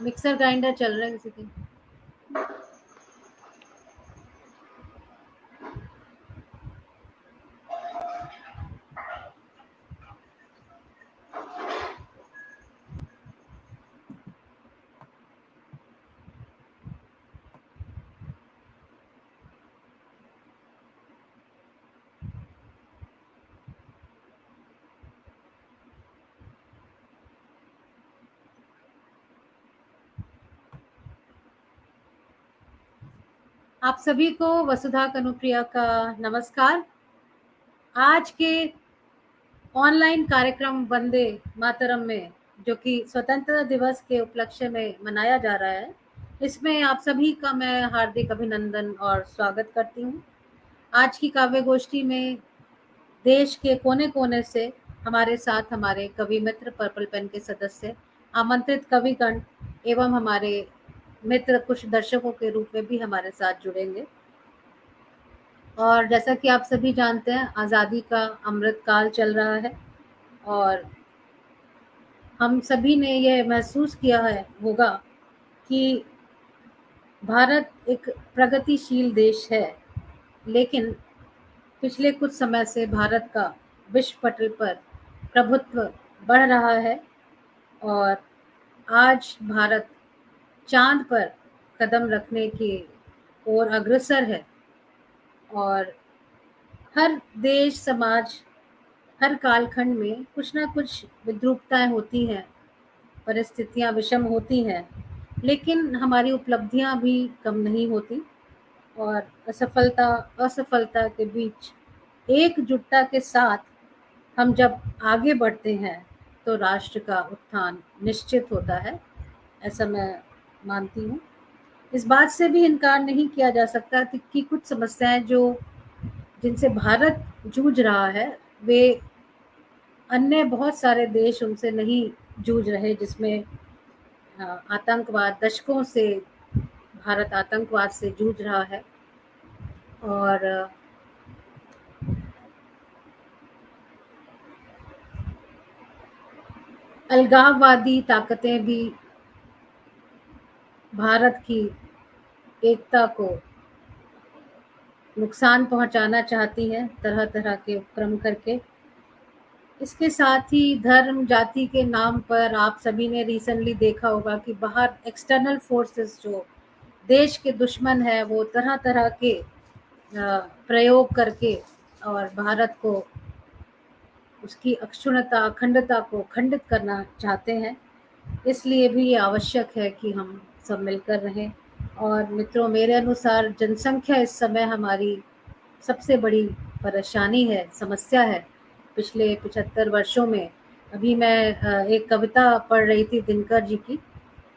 Mixer grinder चल रहा है किसी की। आप सभी को वसुधा कनुप्रिया का नमस्कार। आज के ऑनलाइन कार्यक्रम वंदे मातरम में, जो कि स्वतंत्रता दिवस के उपलक्ष्य में मनाया जा रहा है, इसमें आप सभी का मैं हार्दिक अभिनंदन और स्वागत करती हूँ। आज की काव्य गोष्ठी में देश के कोने कोने से हमारे साथ हमारे कवि मित्र पर्पल पेन के सदस्य, आमंत्रित कविगण एवं हमारे मित्र कुछ दर्शकों के रूप में भी हमारे साथ जुड़ेंगे। और जैसा कि आप सभी जानते हैं, आज़ादी का अमृत काल चल रहा है और हम सभी ने यह महसूस किया है होगा कि भारत एक प्रगतिशील देश है, लेकिन पिछले कुछ समय से भारत का विश्व पटल पर प्रभुत्व बढ़ रहा है और आज भारत चांद पर कदम रखने की ओर अग्रसर है। और हर देश समाज, हर कालखंड में कुछ ना कुछ विद्रूपताएं होती हैं, परिस्थितियां विषम होती हैं, लेकिन हमारी उपलब्धियां भी कम नहीं होती। और असफलता असफलता के बीच एकजुटता के साथ हम जब आगे बढ़ते हैं तो राष्ट्र का उत्थान निश्चित होता है, ऐसा मैं मानती हूँ। इस बात से भी इनकार नहीं किया जा सकता कि कुछ समस्याएं जो जिनसे भारत जूझ रहा है, वे अन्य बहुत सारे देश उनसे नहीं जूझ रहे, जिसमें आतंकवाद दशकों से भारत आतंकवाद से जूझ रहा है। और अलगाववादी ताकतें भी भारत की एकता को नुकसान पहुंचाना चाहती हैं, तरह तरह के उपक्रम करके। इसके साथ ही धर्म जाति के नाम पर आप सभी ने रिसेंटली देखा होगा कि बाहर एक्सटर्नल फोर्सेस जो देश के दुश्मन है, वो तरह तरह के प्रयोग करके और भारत को, उसकी अक्षुण्णता अखंडता को खंडित करना चाहते हैं। इसलिए भी ये आवश्यक है कि हम सब मिलकर रहें। और मित्रों, मेरे अनुसार जनसंख्या इस समय हमारी सबसे बड़ी परेशानी है, समस्या है पिछले 75 वर्षों में। अभी मैं एक कविता पढ़ रही थी दिनकर जी की,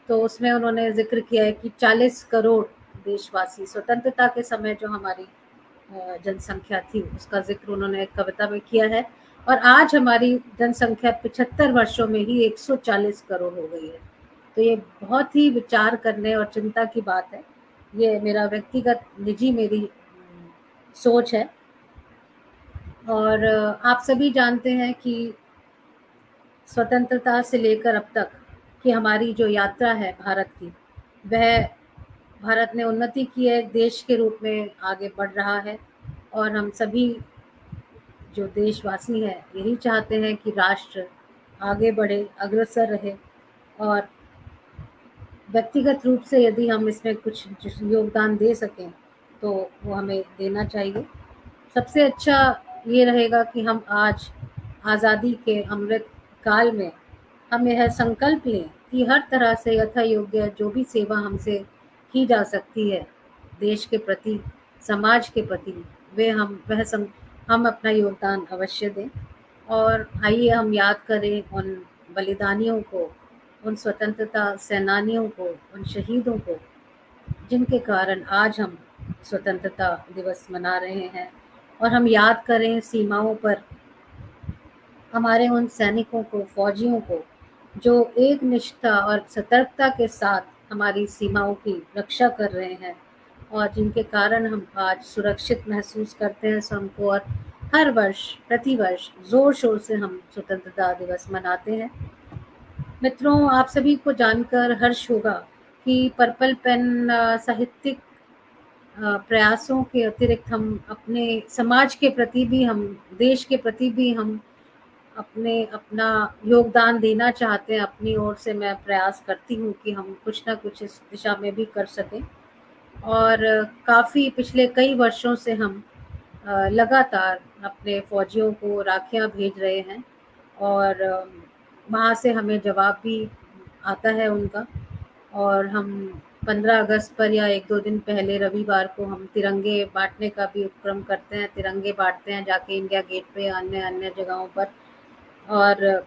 तो उसमें उन्होंने जिक्र किया है कि 40 करोड़ देशवासी, स्वतंत्रता के समय जो हमारी जनसंख्या थी, उसका जिक्र उन्होंने एक कविता में किया है। और आज हमारी जनसंख्या 75 वर्षों में ही 140 करोड़ हो गई है। तो ये बहुत ही विचार करने और चिंता की बात है। ये मेरा व्यक्तिगत निजी मेरी सोच है। और आप सभी जानते हैं कि स्वतंत्रता से लेकर अब तक की हमारी जो यात्रा है भारत की, वह भारत ने उन्नति की है, देश के रूप में आगे बढ़ रहा है। और हम सभी जो देशवासी हैं यही चाहते हैं कि राष्ट्र आगे बढ़े, अग्रसर रहे। और व्यक्तिगत रूप से यदि हम इसमें कुछ योगदान दे सकें तो वो हमें देना चाहिए। सबसे अच्छा ये रहेगा कि हम आज आज़ादी के अमृत काल में हम यह संकल्प लें कि हर तरह से यथा योग्य जो भी सेवा हमसे की जा सकती है देश के प्रति, समाज के प्रति, वे हम अपना योगदान अवश्य दें। और आइए हम याद करें उन बलिदानियों को, उन स्वतंत्रता सेनानियों को, उन शहीदों को, जिनके कारण आज हम स्वतंत्रता दिवस मना रहे हैं। और हम याद करें सीमाओं पर हमारे उन सैनिकों को, फौजियों को, जो एक निष्ठा और सतर्कता के साथ हमारी सीमाओं की रक्षा कर रहे हैं और जिनके कारण हम आज सुरक्षित महसूस करते हैं स्वयं को। और हर वर्ष, प्रतिवर्ष जोर शोर से हम स्वतंत्रता दिवस मनाते हैं। मित्रों, आप सभी को जानकर हर्ष होगा कि पर्पल पेन साहित्यिक प्रयासों के अतिरिक्त हम अपने समाज के प्रति भी, हम देश के प्रति भी हम अपना योगदान देना चाहते हैं। अपनी ओर से मैं प्रयास करती हूँ कि हम कुछ ना कुछ इस दिशा में भी कर सकें। और काफ़ी पिछले कई वर्षों से हम लगातार अपने फौजियों को राखियाँ भेज रहे हैं, और वहाँ से हमें जवाब भी आता है उनका। और हम 15 अगस्त पर या 1-2 दिन पहले रविवार को हम तिरंगे बाँटने का भी उपक्रम करते हैं। तिरंगे बाँटते हैं जाके इंडिया गेट पे या अन्य अन्य जगहों पर। और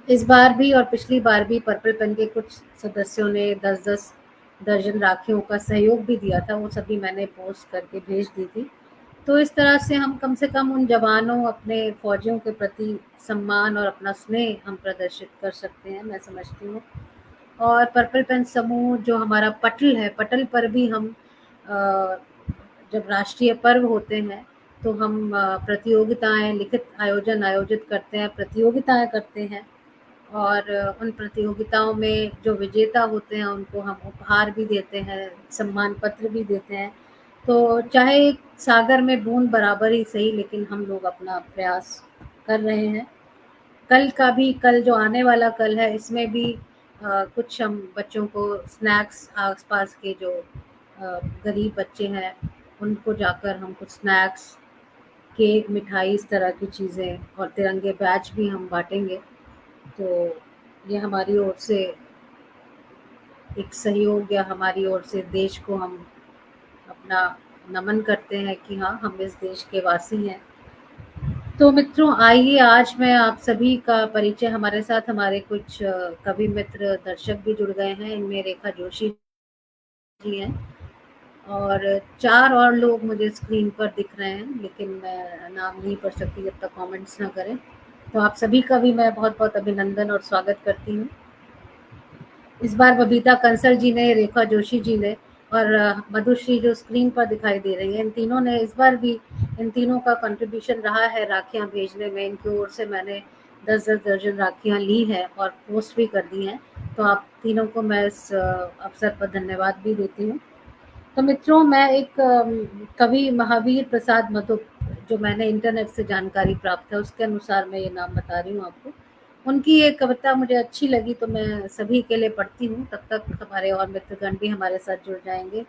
इस बार भी और पिछली बार भी पर्पल पेन के कुछ सदस्यों ने 10-10 दर्जन राखियों का सहयोग भी दिया था। वो सभी मैंने पोस्ट करके भेज दी थी। तो इस तरह से हम कम से कम उन जवानों, अपने फौजियों के प्रति सम्मान और अपना स्नेह हम प्रदर्शित कर सकते हैं, मैं समझती हूँ। और पर्पल पेन समूह जो हमारा पटल है, पटल पर भी हम जब राष्ट्रीय पर्व होते हैं तो हम प्रतियोगिताएं, लिखित आयोजन आयोजित करते हैं, प्रतियोगिताएं करते हैं। और उन प्रतियोगिताओं में जो विजेता होते हैं उनको हम उपहार भी देते हैं, सम्मान पत्र भी देते हैं। तो चाहे एक सागर में बूंद बराबर ही सही, लेकिन हम लोग अपना प्रयास कर रहे हैं। कल जो आने वाला कल है, इसमें भी कुछ हम बच्चों को स्नैक्स, आस-पास के जो गरीब बच्चे हैं, उनको जाकर हम कुछ स्नैक्स, केक, मिठाई, इस तरह की चीज़ें और तिरंगे बैच भी हम बाँटेंगे। तो ये हमारी ओर से एक सहयोग, या हमारी ओर से देश को हम अपना नमन करते हैं कि हाँ, हम इस देश के वासी हैं। तो मित्रों, आइए आज मैं आप सभी का परिचय, हमारे साथ हमारे कुछ कवि मित्र, दर्शक भी जुड़ गए हैं। इनमें रेखा जोशी जी हैं, और 4 और लोग मुझे स्क्रीन पर दिख रहे हैं, लेकिन मैं नाम नहीं पढ़ सकती जब तक कमेंट्स ना करें। तो आप सभी का भी मैं बहुत-बहुत अभिनंदन और स्वागत करती हूँ। इस बार बबीता कंसल जी ने, रेखा जोशी जी ने और मधुश्री जो स्क्रीन पर दिखाई दे रही है, इन तीनों ने इस बार भी, इन तीनों का कंट्रीब्यूशन रहा है राखियाँ भेजने में। इनकी ओर से मैंने 10-10 दर्जन राखियाँ ली हैं और पोस्ट भी कर दी हैं। तो आप तीनों को मैं इस अवसर पर धन्यवाद भी देती हूँ। तो मित्रों, मैं एक कवि महावीर प्रसाद मधुप, जो मैंने इंटरनेट से जानकारी प्राप्त है उसके अनुसार मैं ये नाम बता रही हूँ आपको। उनकी एक कविता मुझे अच्छी लगी तो मैं सभी के लिए पढ़ती हूँ, तब तक हमारे और मित्रगण भी हमारे साथ जुड़ जाएंगे।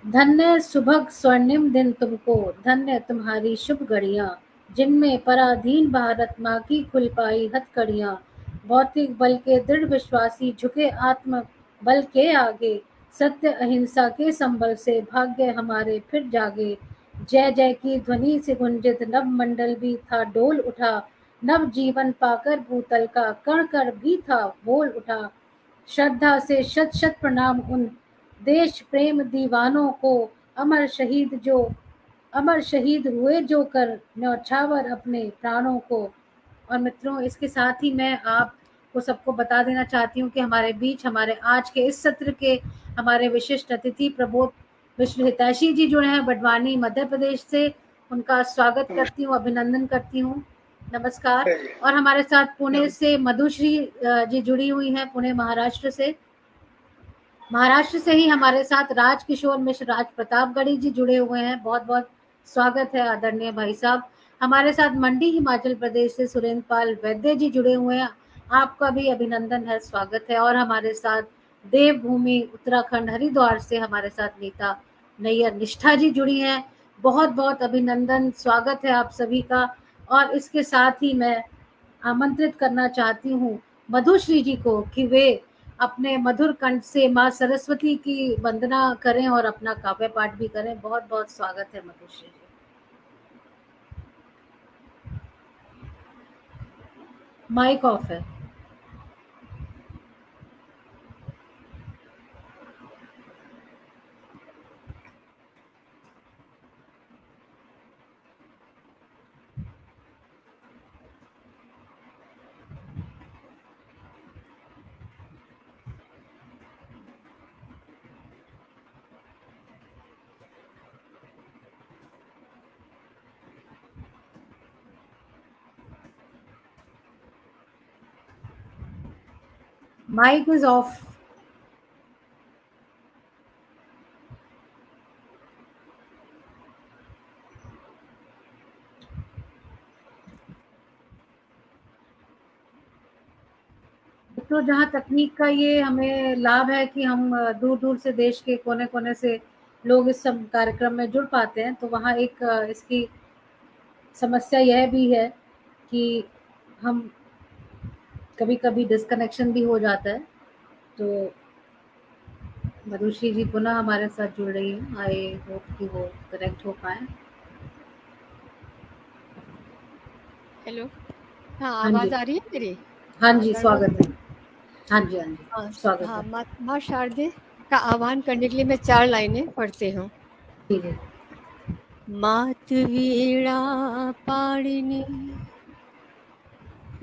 धन्य सुभग स्वर्णिम दिन तुमको, धन्य तुम्हारी शुभ घड़ियाँ, जिनमें पराधीन भारत माँ की खुल पाई हथकड़ियाँ। भौतिक बल के दृढ़ विश्वासी झुके आत्म बल के आगे, सत्य अहिंसा के संबल से भाग्य हमारे फिर जागे। जय जय की ध्वनि से गुंजित नभ मंडल भी था डोल उठा, नव जीवन पाकर भूतल का कण कण भी था बोल उठा। श्रद्धा से शत शत प्रणाम उन देश प्रेम दीवानों को, अमर शहीद जो अमर शहीद हुए जो कर न्यौछावर अपने प्राणों को। और मित्रों, इसके साथ ही मैं आपको सबको बता देना चाहती हूँ कि हमारे बीच, हमारे आज के इस सत्र के हमारे विशिष्ट अतिथि प्रबोध विष्णु हितैषी जी जुड़े हैं बड़वानी मध्य प्रदेश से। उनका स्वागत करती हूँ, अभिनंदन करती हूँ, नमस्कार। और हमारे साथ पुणे से मधुश्री जी जुड़ी हुई हैं, पुणे महाराष्ट्र से। महाराष्ट्र से ही हमारे साथ राजकिशोर मिश्र, राज प्रतापगढ़ी जी जुड़े हुए हैं। बहुत बहुत स्वागत है आदरणीय भाई साहब। हमारे साथ मंडी हिमाचल प्रदेश से सुरेंद्र पाल वैद्य जी जुड़े हुए हैं, आपका भी अभिनंदन है, स्वागत है। और हमारे साथ देवभूमि उत्तराखंड हरिद्वार से हमारे साथ नीता नैयर निष्ठा जी जुड़ी हैं, बहुत बहुत अभिनंदन, स्वागत है आप सभी का। और इसके साथ ही मैं आमंत्रित करना चाहती हूँ मधुश्री जी को कि वे अपने मधुर कंठ से माँ सरस्वती की वंदना करें और अपना काव्य पाठ भी करें। बहुत बहुत स्वागत है मधुश्री जी। माइक ऑफ है। Mic is off. तो जहाँ तकनीक का ये हमें लाभ है कि हम दूर-दूर से देश के कोने-कोने से लोग इस सब कार्यक्रम में जुड़ पाते हैं, तो वहाँ एक इसकी समस्या यह भी है कि हम कभी-कभी डिस्कनेक्शन भी हो जाता है। तो मधुश्री जी पुनः हमारे साथ जुड़ रही हैं। आई होप कि वो कनेक्ट हो पाएँ। हेलो, हाँ, हाँ जी। आवाज़ आ रही है मेरी? हाँ जी, गड़बड़ स्वागत है। हाँ जी, हाँ जी, हाँ, स्वागत हाँ, है। माँ शारदे का आह्वान करने के लिए मैं 4 लाइनें पढ़ती हूँ। जी, जी। मात वीणा पाणिनि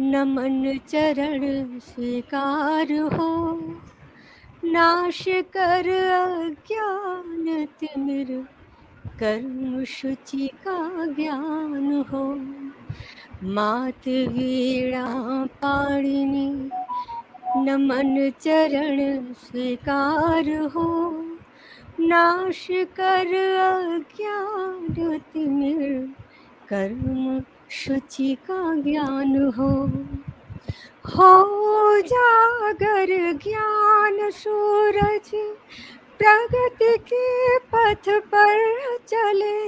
नमन चरण स्वीकार हो, नाश कर अज्ञान तिमिर कर्म शुचि का ज्ञान हो। मात वीणा पाणिनि नमन चरण स्वीकार हो, नाश कर अज्ञान तिमिर कर्म शुचि का ज्ञान हो जागर ज्ञान सूरज प्रगति के पथ पर चले,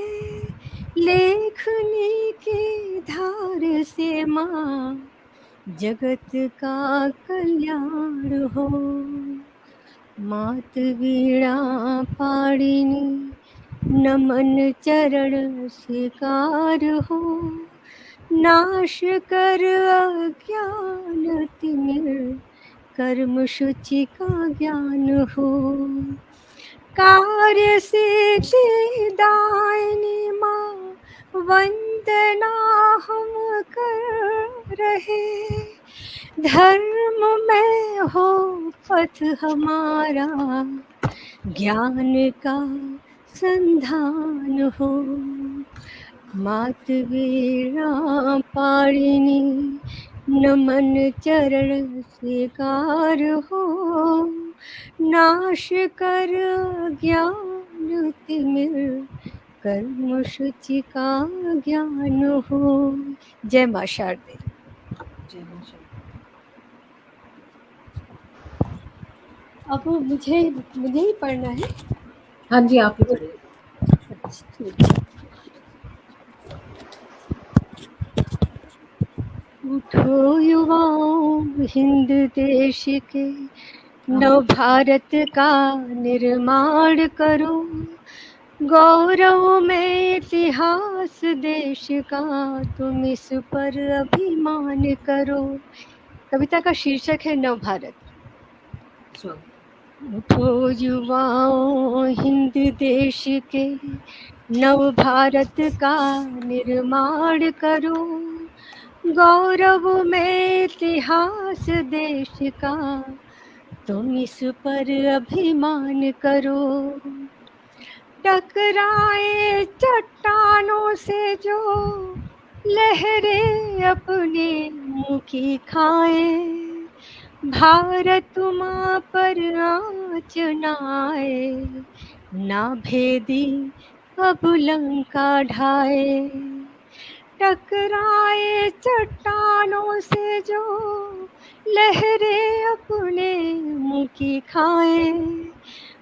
लेखनी की धार से माँ जगत का कल्याण हो। मात वीणा पाणिनि नमन चरण स्वीकार हो, नाश कर अज्ञान तिमिर कर्म शुचि का ज्ञान हो। कार्य सिद्धि दायिनी माँ वंदना हम कर रहे, धर्म में हो पथ हमारा ज्ञान का संधान हो। मात वीणा पाणिनि नमन चरण स्वीकार हो, नाश कर ज्ञान तिमिर कर्म शुचि का ज्ञान हो। जय माँ शारदे। जय माँ शारदा। अब मुझे ही पढ़ना है। हाँ जी, आप ही पढ़िए। उठो युवाओं हिंद देश के, नव भारत का निर्माण करो, गौरव में इतिहास देश का तुम इस पर अभिमान करो। कविता का शीर्षक है नव भारत। उठो युवाओं हिंद देश के, नव भारत का निर्माण करो, गौरव में इतिहास देश का तुम इस पर अभिमान करो। टकराए चट्टानों से जो लहरें अपने मुंह की खाए, भारत माँ पर आँच न आए, ना भेदी अब लंका ढाए। टकराए चट्टानों से जो लहरें अपने मुंह की खाए,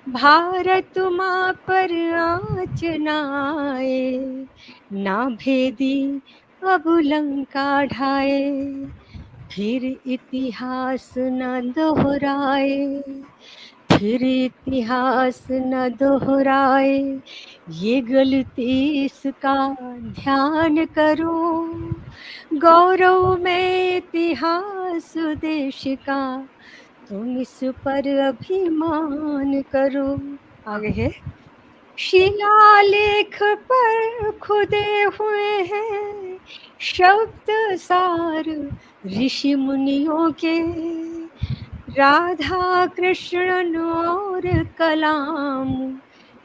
भारत माँ पर आँच न आए, ना भेदी अब लंका ढाए। फिर इतिहास न दोहराए, फिर इतिहास न दोहराए, ये गलती इसका ध्यान करो, गौरव में इतिहास देश का तुम इस पर अभिमान करो। आगे है, शिलालेख पर खुदे हुए हैं शब्द सार ऋषि मुनियों के, राधा कृष्णन और कलाम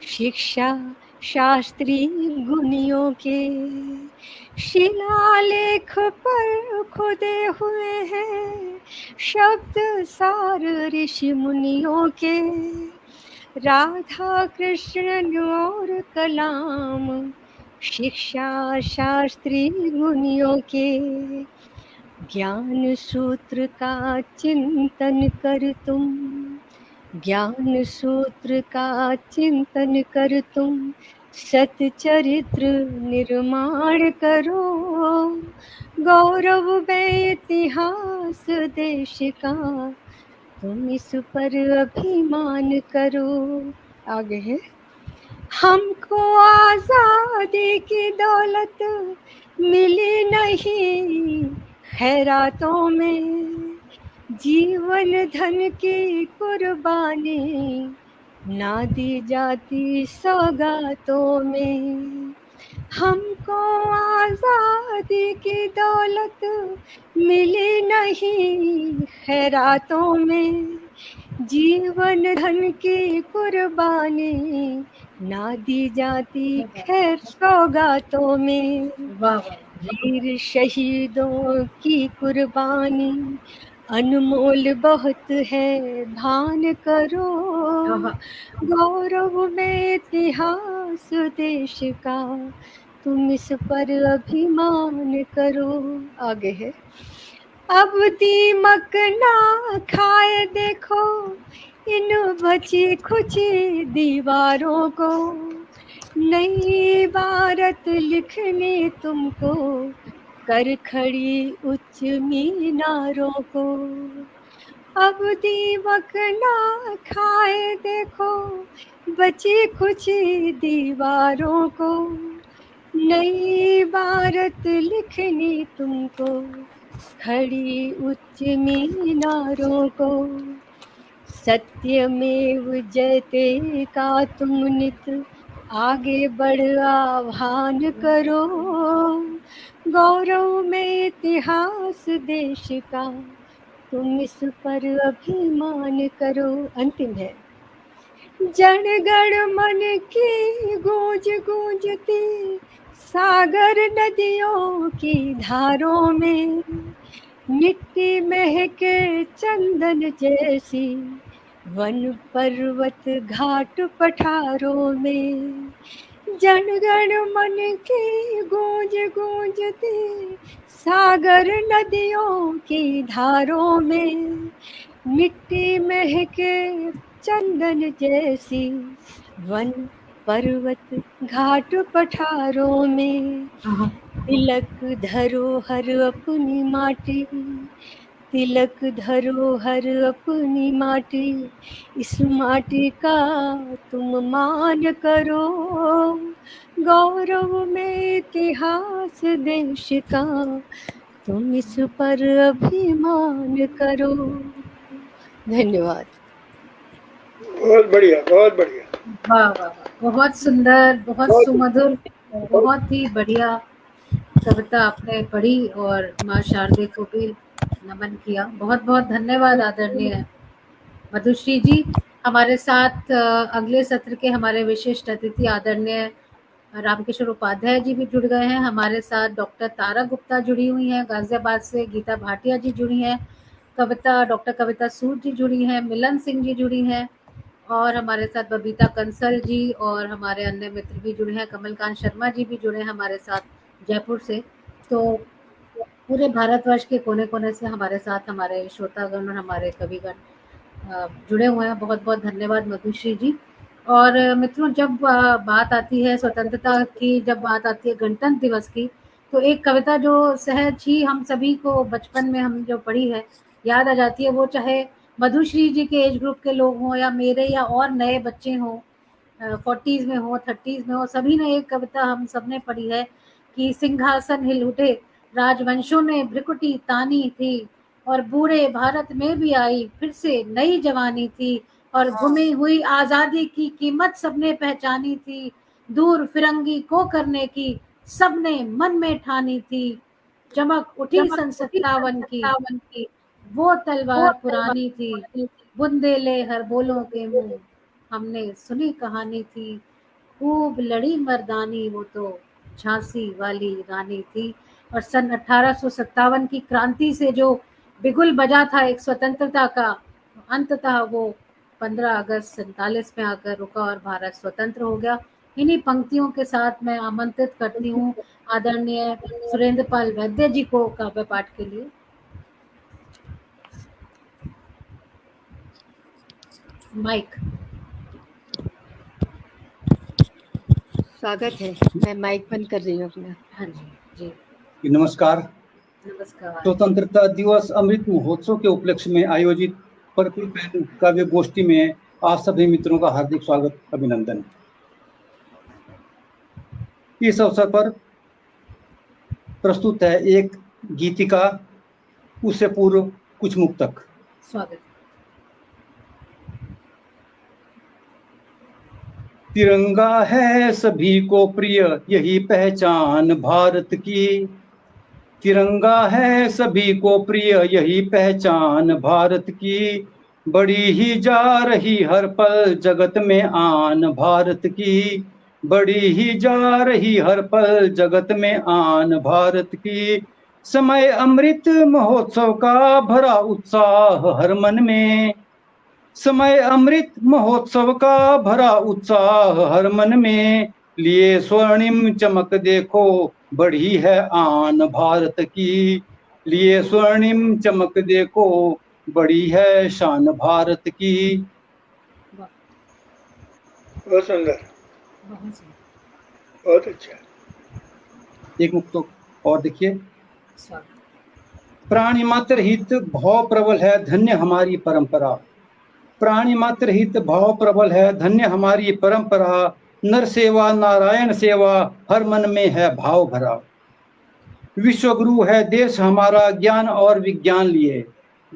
शिक्षा शास्त्री गुनियों के। शिलालेख पर खुदे हुए हैं शब्द सार ऋषि मुनियों के, राधा कृष्ण और कलाम शिक्षा शास्त्री मुनियों के। ज्ञान सूत्र का चिंतन कर तुम, ज्ञान सूत्र का चिंतन कर तुम, सतचरित्र निर्माण करो। गौरव में इतिहास देश का, तुम इस पर अभिमान करो। आगे है, हमको आजादी की दौलत मिली नहीं खैरातों में, जीवन धन की कुर्बानी ना दी जाती सौगातों में। हमको आजादी की दौलत मिली नहीं खैरातों में, जीवन धन की कुर्बानी ना दी जाती खैर सौगातों में। वाह वीर शहीदों की कुर्बानी अनमोल बहुत है, भान करो। वाह। गौरव में इतिहास देश का, तुम इस पर अभिमान करो। आगे है, अब दीमक ना खाए देखो इन बची खुची दीवारों को, नई इबारत लिखनी तुमको कर खड़ी उच्च मीनारों को। अब दीमक ना खाए देखो बची खुची दीवारों को, नई इबारत लिखनी तुमको खड़ी उच्च मीनारों को। सत्यमेव जयते का तुम नित आगे बढ़ आह्वान करो। गौरव में इतिहास देश का, तुम इस पर अभिमान करो। अंतिम है, जनगण मन की गूंज गूंजती सागर नदियों की धारों में, मिट्टी महके चंदन जैसी वन पर्वत घाट पठारों में। जनगण मन की गूंज गूंजती सागर नदियों की धारों में, मिट्टी महके चंदन जैसी वन पर्वत घाट पठारों में। तिलक धरोहर अपनी माटी, तिलक धरोहर अपनी माटी, इस माटी का तुम मान करो। गौरव में इतिहास देश का, तुम इस पर अभिमान करो। धन्यवाद। बहुत बढ़िया, बहुत बढ़िया। वाह वाह, बहुत सुंदर, बहुत सुमधुर, बहुत ही बढ़िया कविता आपने पढ़ी और माँ शारदे को भी नमन किया। बहुत बहुत धन्यवाद आदरणीय मधुश्री जी। हमारे साथ अगले सत्र के हमारे विशिष्ट अतिथि आदरणीय रामकिशोर उपाध्याय जी भी जुड़ गए हैं। हमारे साथ डॉक्टर तारा गुप्ता जुड़ी हुई हैं गाजियाबाद से, गीता भाटिया जी जुड़ी हैं, डॉक्टर कविता सूद जी जुड़ी हैं, मिलन सिंह जी जुड़ी हैं, और हमारे साथ बबीता कंसल जी और हमारे अन्य मित्र भी जुड़े हैं, कमलकांत शर्मा जी भी जुड़े हैं हमारे साथ जयपुर से। तो पूरे भारतवर्ष के कोने कोने से हमारे साथ हमारे श्रोतागण और हमारे कविगण जुड़े हुए हैं। बहुत बहुत धन्यवाद मधुश्री जी। और मित्रों, जब बात आती है स्वतंत्रता की, जब बात आती है गणतंत्र दिवस की, तो एक कविता जो सहज ही हम सभी को बचपन में हम जो पढ़ी है याद आ जाती है, वो चाहे मधुश्री जी के एज ग्रुप के लोग हों या मेरे या और नए बच्चे हों, 40s में हो, 30s में हो, सभी ने एक कविता हम सबने पढ़ी है कि सिंहासन हिल उठे, राजवंशों ने भ्रिकुटी तानी थी, और बूढ़े भारत में भी आई फिर से नई जवानी थी, और गुमी हुई आजादी की कीमत सबने पहचानी थी, दूर फिरंगी को करने की सबने मन में ठानी थी, चमक उठी सन 57 की, वो तलवार पुरानी थी, बुंदेले हर बोलों के मुंह, हमने सुनी कहानी थी, खूब लड़ी मर्दानी, वो तो झांसी वाली रानी थी। और सन 1857 की क्रांति से जो बिगुल बजा था एक स्वतंत्रता का, अंततः वो 15 अगस्त 47 में आकर रुका और भारत स्वतंत्र हो गया। इन्हीं पंक्तियों के साथ मैं आमंत्रित करती हूँ आदरणीय सुरेंद्र पाल वैद्य जी को काव्य पाठ के लिए। माइक। स्वागत है, मैं माइक बंद कर रही हूँ अपना। हाँ जी जी नमस्कार। नमस्कार। स्वतंत्रता दिवस अमृत महोत्सव के उपलक्ष्य में आयोजित पर्पल पेन काव्य गोष्ठी में आप सभी मित्रों का हार्दिक स्वागत, अभिनंदन। इस अवसर पर प्रस्तुत है एक गीतिका, उससे पूर्व कुछ मुक्तक। स्वागत। तिरंगा है सभी को प्रिय, यही पहचान भारत की। तिरंगा है सभी को प्रिय, यही पहचान भारत की। बड़ी ही जा रही हर पल जगत में आन भारत की। बड़ी ही जा रही हर पल जगत में आन भारत की। समय अमृत महोत्सव का भरा उत्साह हर मन में। समय अमृत महोत्सव का भरा उत्साह हर मन में। लिए स्वर्णिम चमक देखो, बढ़ी है आन भारत की। लिए स्वर्णिम चमक देखो, बड़ी है शान भारत की। बहुत सुंदर, बहुत अच्छा। एक मुक्तक और देखिए। प्राणी मात्र हित भाव प्रबल है, धन्य हमारी परंपरा। प्राणी मात्र हित भाव प्रबल है, धन्य हमारी परंपरा। नर सेवा नारायण सेवा, हर मन में है भाव भरा। विश्व गुरु है देश हमारा, ज्ञान और विज्ञान लिए।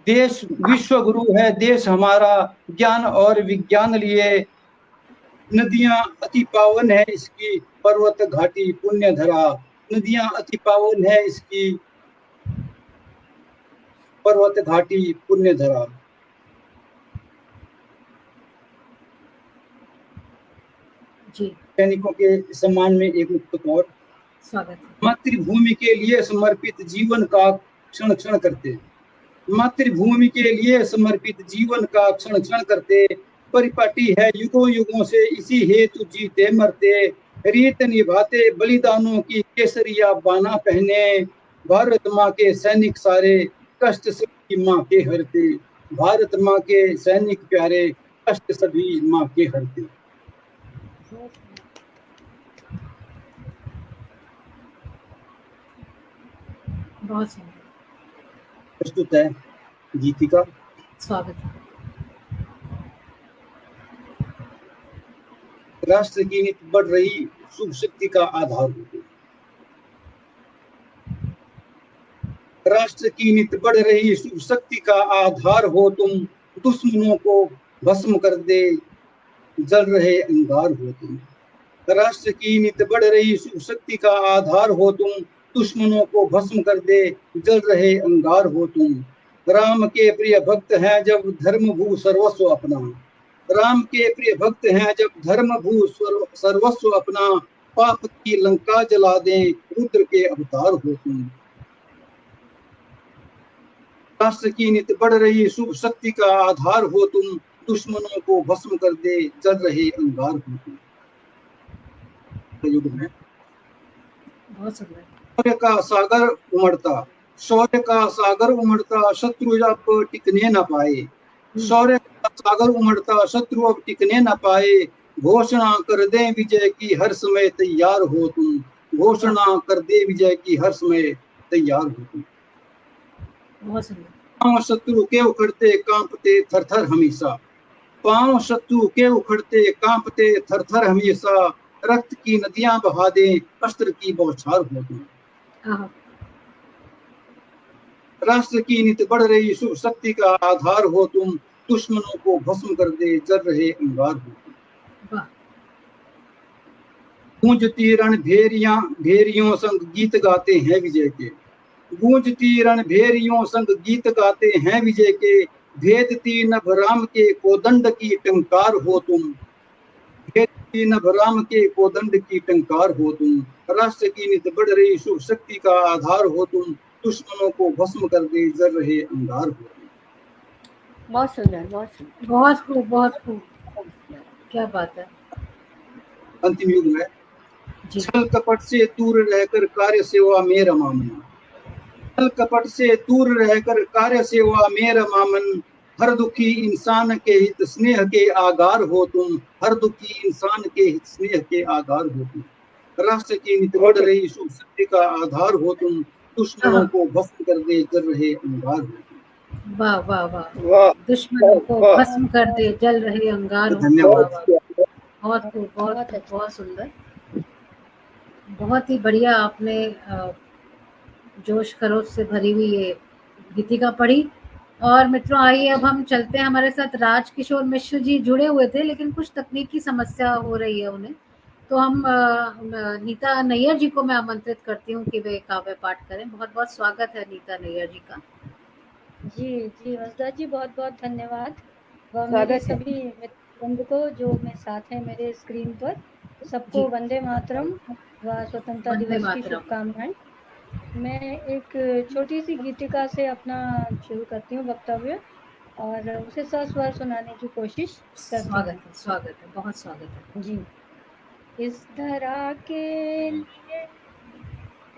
देश विश्व गुरु है देश हमारा, ज्ञान और विज्ञान लिए। नदियां अति पावन है इसकी, पर्वत घाटी पुण्य धरा। नदियां अति पावन है इसकी, पर्वत घाटी पुण्य धरा। सैनिकों के सम्मान में एक मुक्तक और। मातृभूमि के लिए समर्पित जीवन का क्षण क्षण करते। मातृभूमि के लिए समर्पित जीवन का क्षण क्षण करते। परिपाटी है युगों युगों से, इसी हेतु जीते मरते। रीत निभाते बलिदानों की, केसरिया बाना पहने। भारत माँ के सैनिक सारे, कष्ट सभी माँ के हरते। भारत माँ के सैनिक प्यारे, कष्ट सभी माँ के हरते। बहुत सुंदर। प्रस्तुत है गीतिका। स्वागत। राष्ट्र की नीति बढ़ रही शुभ शक्ति का आधार हो। राष्ट्र की नीति बढ़ रही शुभ शक्ति का आधार हो तुम। दुश्मनों को भस्म कर दे, जल रहे अंगार हो तुम। राष्ट्र की नीति बढ़ रही शुभ शक्ति का आधार हो तुम। दुश्मनों को भस्म कर दे, जल रहे अंगार हो तुम। राम के प्रिय भक्त हैं जब धर्म भू सर्वस्व अपना। राम के प्रिय भक्त हैं जब धर्म भू सर्वस्व अपना। पाप की लंका जला दें, रुद्र के अवतार हो तुम। राष्ट्र की नीति बढ़ रही शुभ शक्ति का आधार हो तुम। दुश्मनों को भस्म कर दे, जल रहे अंगार हो तुम। युग में शौर्य का सागर उमड़ता, शौर्य का सागर उमड़ता, शत्रु अब टिकने न पाए। शौर्य का सागर उमड़ता, शत्रु अब टिकने न पाए। घोषणा कर दे विजय की, हर समय तैयार हो तुम। घोषणा कर दे विजय की, हर समय तैयार हो तुम। पांव शत्रु के उखड़ते कांपते थर थर हमेशा। पांव शत्रु के उखड़ते कांपते थर थर हमेशा। रक्त की नदियां बहा दें, अस्त्र की बौछार हो तुम। राष्ट्र की नीति बढ़ रही शुभ शक्ति का आधार हो तुम। दुश्मनों को भस्म कर दे, जल रहे अंगार हो तुम। गूंजती रणभेरियां भेरियों संग गीत गाते हैं विजय के। गूंजती रणभेरियों संग गीत गाते हैं विजय के। भेदती नभ राम के कोदंड की टंकार हो तुम। भेदती नभ राम के कोदंड की टंकार हो तुम। राष्ट्र की नीति बढ़ रही शुभ शक्ति का आधार हो तुम। दुश्मनों को भस्म कर दे जल रहे अंगार हो तुम। बहुत सुंदर, बहुत सुंदर, बहुत खूब, बहुत खूब, बहुत सुंदर। क्या बात है अंतिम युग में जी। छल कपट से दूर रहकर कार्य सेवा में रमा मन। छल कपट से दूर रहकर कार्य सेवा में रमा मन। हर दुखी इंसान के हित स्नेह के आगार हो तुम। हर दुखी इंसान के हित स्नेह के आगार हो तुम। राष्ट्र की नित बढ़ रही शुभ सत्य का आधार हो तुम। दुश्मनों को भस्म कर दे जल रहे अंगार हो तुम। वाह वाह वाह, वाह दुश्मनों को वाह भस्म कर दे जल रहे अंगार हो। धन्यवाद। वाह वाह, बहुत खूब, बहुत बहुत खूब, अच्छा। बहुत सुंदर, बहुत ही बढ़िया आपने जोश खरोश से भरी हुई ये गीतिका पढ़ी। और मित्रों आइए अब हम चलते हैं, हमारे साथ राजकिशोर मिश्र जी जुड़े हुए थे लेकिन कुछ तकनीकी समस्या हो रही है उन्हें, तो हम नीता नैयर जी को मैं आमंत्रित करती हूँ कि वे काव्य पाठ करें। बहुत बहुत स्वागत है नीता नैयर जी का। जी जी वसुधा जी, बहुत बहुत धन्यवाद। व मेरे स्वागत है। सभी मित्रवृंद को जो मेरे साथ हैं मेरे स्क्रीन पर, सबको जी। वंदे मातरम व स्वतंत्रता वंदे दिवस की मातरम। शुभकामनाएं। मैं एक छोटी सी गीतिका से अपना शुरू करती हूँ वक्तव्य और उसे सस्वर सुनाने की कोशिश करती हूँ। स्वागत है, स्वागत है, बहुत स्वागत है जी। इस धरा के लिए,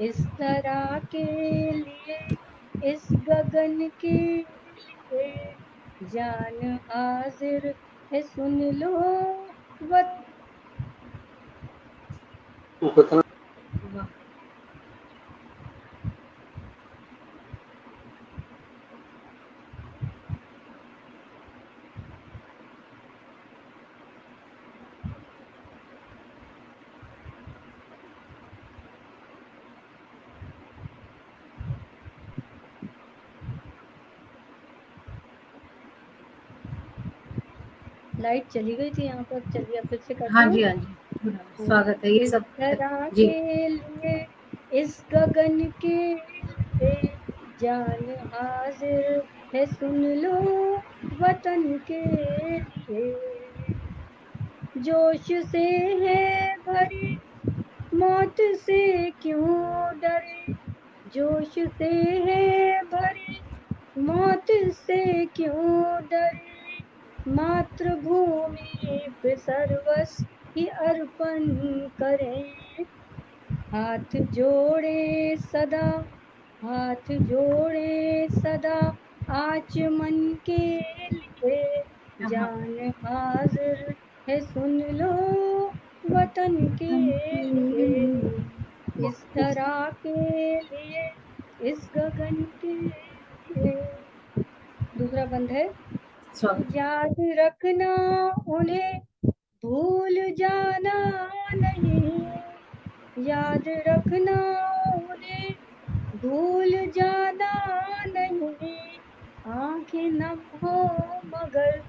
इस धरा के लिए, इस गगन के लिए जान हाजिर है, सुन लो वत वाह। लाइट चली गई थी यहाँ पर, चलिए अब फिर से करती हाँ हूँ। जी, हाँ जी, स्वागत है, ये इस सब धरा जी। के लिए, इस गगन के लिए जान हाजिर है, सुन लो वतन के लिए। जोश से है भरी, मौत से क्यों डरे, जोश से है भरी, मौत से क्यों डरे, मातृभूमि पे सर्वस्व ही अर्पण करें। हाथ जोड़े सदा, हाथ जोड़े सदा, आचमन के लिए जान हाजिर है, सुन लो वतन के लिए। इस धरा के लिए, इस गगन के लिए। दूसरा बंद है। स्वागत। याद रखना उन्हें, भूल जाना नहीं, याद रखना उन्हें, भूल जाना नहीं। आंखें नम हो मगर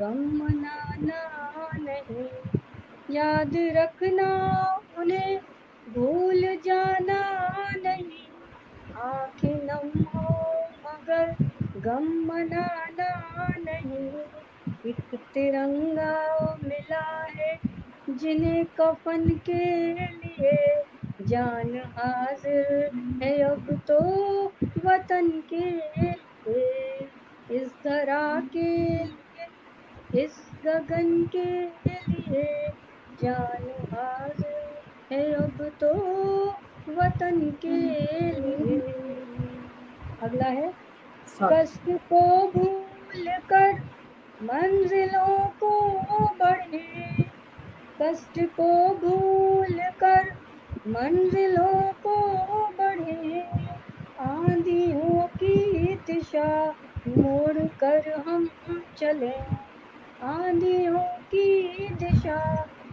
गम मनाना नहीं, याद रखना उन्हें, भूल जाना नहीं। आंखें नम हो मगर गम मनाना नहीं। एक तिरंगा मिला है जिन्हें कफन के लिए जान हाजिर है, अब तो वतन के लिए। इस धरा के लिए, इस गगन के लिए जान हाजिर है, अब तो वतन के लिए। अगला है। कष्ट को भूल कर मंजिलों को बढ़े, कष्ट को भूल कर मंजिलों को बढ़े। आंधियों की दिशा मोड़ कर हम चले, आंधियों की दिशा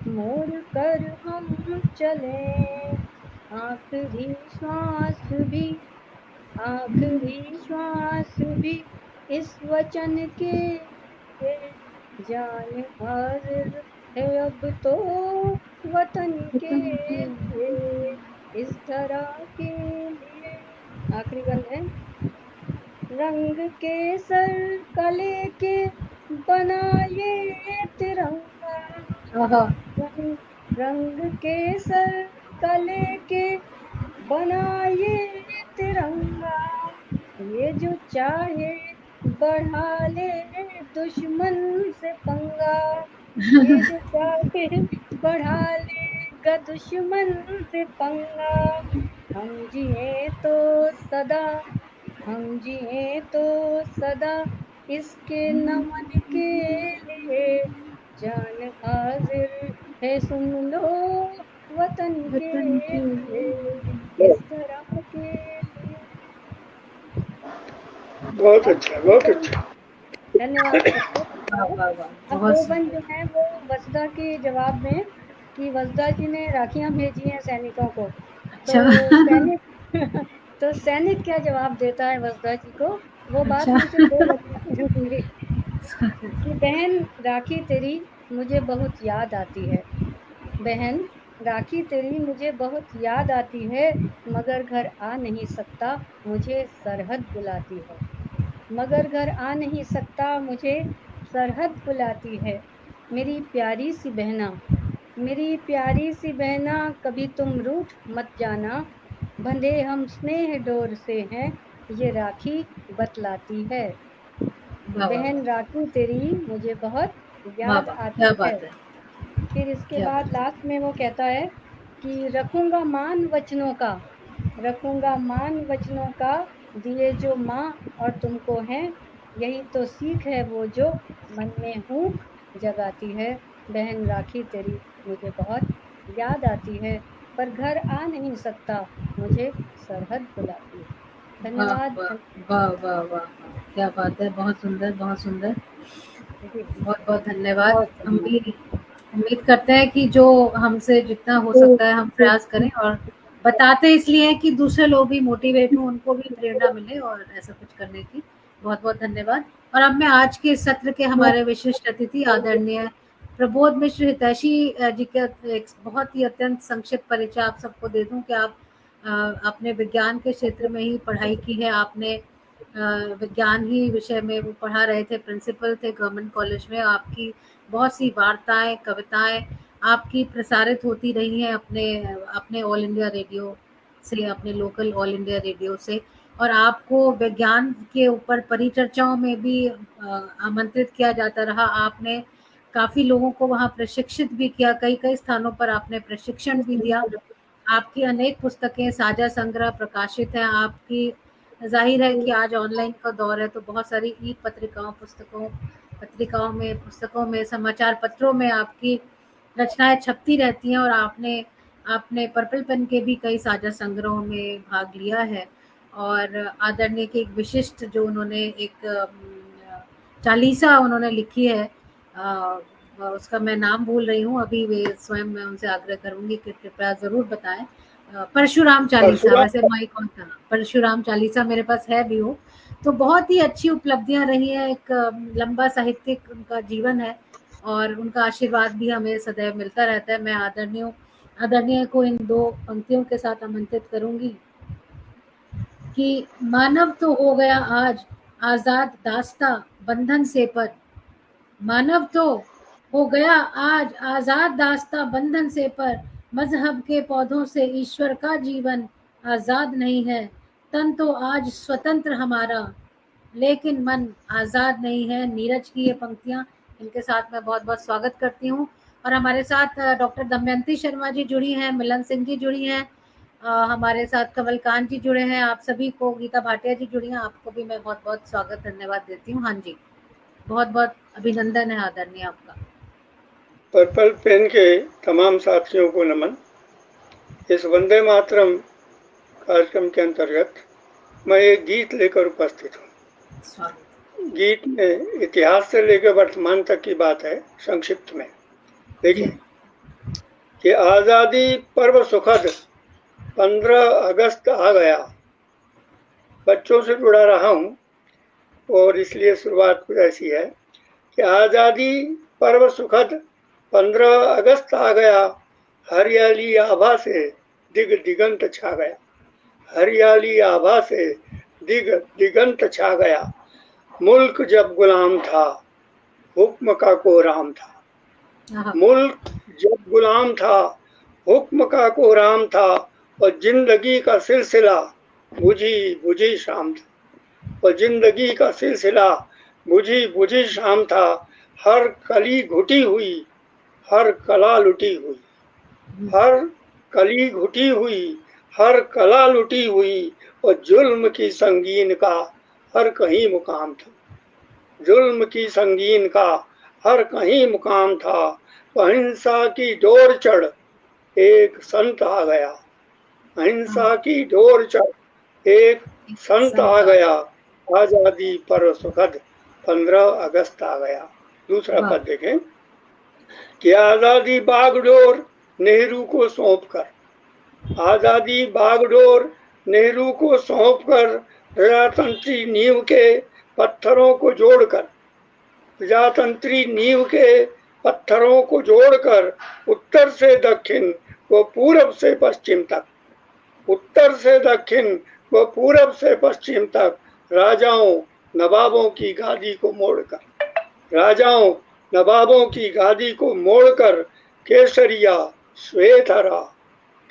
मोड़ कर हम चले। आखिरी श्वास भी, आखिरी श्वास भी इस वचन के लिए जान हाजिर है, अब तो वतन के लिए। इस धरा के लिए। आखिरी बंद है। रंग केसर कले के बना ये तिरंगा, रंग केसर कले के बना ये तिरंगा, ये जो चाहे बढ़ा ले दुश्मन से पंगा, ये जो चाहे बढ़ा लेगा दुश्मन से पंगा। हम जिए तो सदा, हम जिए तो सदा इसके नमन के लिए, जान हाजिर है सुन लो वतन के लिए, इस तरह के लिए। बहुत अच्छा, बहुत अच्छा। धन्यवाद। वाह वाह वाह, अब बहुत दो बंद जो है वो वसुधा के जवाब में कि वसुधा जी ने राखियां भेजी हैं सैनिकों को, तो अच्छा। सैनिक तो सैनिक क्या जवाब देता है वसुधा जी को, वो बात अच्छा। मैं सिर्फ दो लाइन में दूंगी कि बहन राखी तेरी मुझे बहुत याद आती है, बहन राखी तेरी मुझे बहुत याद आती है, मगर घर आ नहीं सकता मुझे सरहद बुलाती है, मगर घर आ नहीं सकता मुझे सरहद बुलाती है। मेरी प्यारी सी बहना, मेरी प्यारी सी बहना, कभी तुम रूठ मत जाना, बंधे हम स्नेह डोर से हैं, ये राखी बतलाती है। वाह वाह बहन राखी तेरी मुझे बहुत वाह याद वाह, आती क्या है। बात है, फिर इसके क्या बाद बात है। लास्ट में वो कहता है कि रखूंगा मान वचनों का, रखूंगा मान वचनों का, दिए जो माँ और तुमको हैं, यही तो सीख है वो जो मन में हूँ जगाती है। बहन राखी तेरी मुझे बहुत याद आती है, पर घर आ नहीं सकता मुझे सरहद बुलाती है। वाह धन्यवाद। वाह वाह वाह वाह, क्या बात है, बहुत सुंदर, बहुत सुंदर, जी, बहुत बहुत धन्यवाद। बहुत हम भी उम्मीद करते हैं कि जो हमसे जितना हो सकता है हम प्रयास करें, और बताते इसलिए हैं कि दूसरे लोग भी मोटिवेट हों, उनको भी प्रेरणा मिले और ऐसा कुछ करने की। बहुत बहुत धन्यवाद। और अब मैं आज के सत्र के हमारे विशिष्ट अतिथि आदरणीय प्रबोध मिश्र हितैषी जी का एक बहुत ही अत्यंत संक्षिप्त परिचय आप सबको दे दूं कि आप आपने विज्ञान के क्षेत्र में ही पढ़ाई की है, आपने विज्ञान ही विषय में वो पढ़ा रहे थे, प्रिंसिपल थे गवर्नमेंट कॉलेज में। आपकी बहुत सी वार्ताएं, कविताएं आपकी प्रसारित होती रही हैं अपने अपने ऑल इंडिया रेडियो से, अपने लोकल ऑल इंडिया रेडियो से, और आपको विज्ञान के ऊपर परिचर्चाओं में भी आमंत्रित किया जाता रहा। आपने काफ़ी लोगों को वहाँ प्रशिक्षित भी किया, कई कई स्थानों पर आपने प्रशिक्षण भी दिया। आपकी अनेक पुस्तकें साझा संग्रह प्रकाशित हैं। आपकी जाहिर है कि आज ऑनलाइन का दौर है, तो बहुत सारी ई पत्रिकाओं पुस्तकों में समाचार पत्रों में आपकी रचनाएं छपती रहती हैं, और आपने आपने पर्पल पेन के भी कई साझा संग्रहों में भाग लिया है। और आदरणीय के एक विशिष्ट जो उन्होंने एक चालीसा उन्होंने लिखी है, उसका मैं नाम भूल रही हूँ अभी, वे स्वयं मैं उनसे आग्रह करूंगी कि कृपया ज़रूर बताएं। परशुराम चालीसा, वैसे माई कौन था, परशुराम चालीसा मेरे पास है भी हो। तो बहुत ही अच्छी उपलब्धियां रही हैं, एक लंबा साहित्यिक उनका जीवन है, और उनका आशीर्वाद भी हमें सदैव मिलता रहता है। मैं आदरणीय को इन दो पंक्तियों के साथ आमंत्रित करूंगी कि मानव तो हो गया आज आजाद दास्ता बंधन से पर, मानव तो हो गया आज आजाद दास्ता बंधन से पर, मजहब के पौधों से ईश्वर का जीवन आजाद नहीं है। तन तो आज स्वतंत्र हमारा, लेकिन मन आजाद नहीं है। नीरज की ये पंक्तियां, इनके साथ मैं बहुत बहुत स्वागत करती हूँ। और हमारे साथ डॉक्टर दमयंती शर्मा जी जुड़ी हैं, मिलन सिंह जी जुड़ी हैं, हमारे साथ कमलकांत जी जुड़े हैं, आप सभी को, गीता भाटिया जी जुड़ी हैं, आपको भी मैं बहुत बहुत स्वागत धन्यवाद देती हूँ। हाँ जी, बहुत बहुत अभिनंदन है आदरणीय आपका। पर्पल पेन के तमाम साथियों को नमन। इस वंदे मातरम कार्यक्रम के अंतर्गत मैं एक गीत लेकर उपस्थित हूँ। गीत में इतिहास से लेकर वर्तमान तक की बात है, संक्षिप्त में। देखिए कि आज़ादी पर्व सुखद 15 अगस्त आ गया। बच्चों से जुड़ा रहा हूँ और इसलिए शुरुआत कुछ ऐसी है कि आज़ादी पर्व सुखद 15 अगस्त आ गया, हरियाली आभा से दिग दिगंत छा गया, हरियाली आभा से दिग दिगंत छा गया। मुल्क जब गुलाम था हुक्म का कोराम था, मुल्क जब गुलाम था हुक्म का कोराम था, और जिंदगी का सिलसिला बुझी बुझी शाम था। और जिंदगी का सिलसिला बुझी बुझी शाम था। हर कली घुटी हुई, हर कला लुटी हुई, हर कली घुटी हुई, हर कला लुटी हुई। और जुल्म की संगीन का हर कहीं मुकाम था। जुल्म की संगीन का हर कहीं मुकाम था। अहिंसा की डोर चढ़ एक संत आ गया। अहिंसा की डोर चढ़ एक संत आ गया। आजादी पर सुखद 15 अगस्त आ गया। दूसरा पद देखें कि आजादी बागडोर नेहरू को सौंप कर, आजादी बागडोर नेहरू को सौंप कर, प्रजातंत्री नींव के पत्थरों को जोड़कर, प्रजातंत्री नींव के पत्थरों को जोड़कर, उत्तर से दक्षिण व पूरब से पश्चिम तक, उत्तर से दक्षिण व पूरब से पश्चिम तक राजाओं नवाबों की गादी को मोड़कर, राजाओं नवाबों की गादी को मोड़कर केसरिया श्वेत हरा,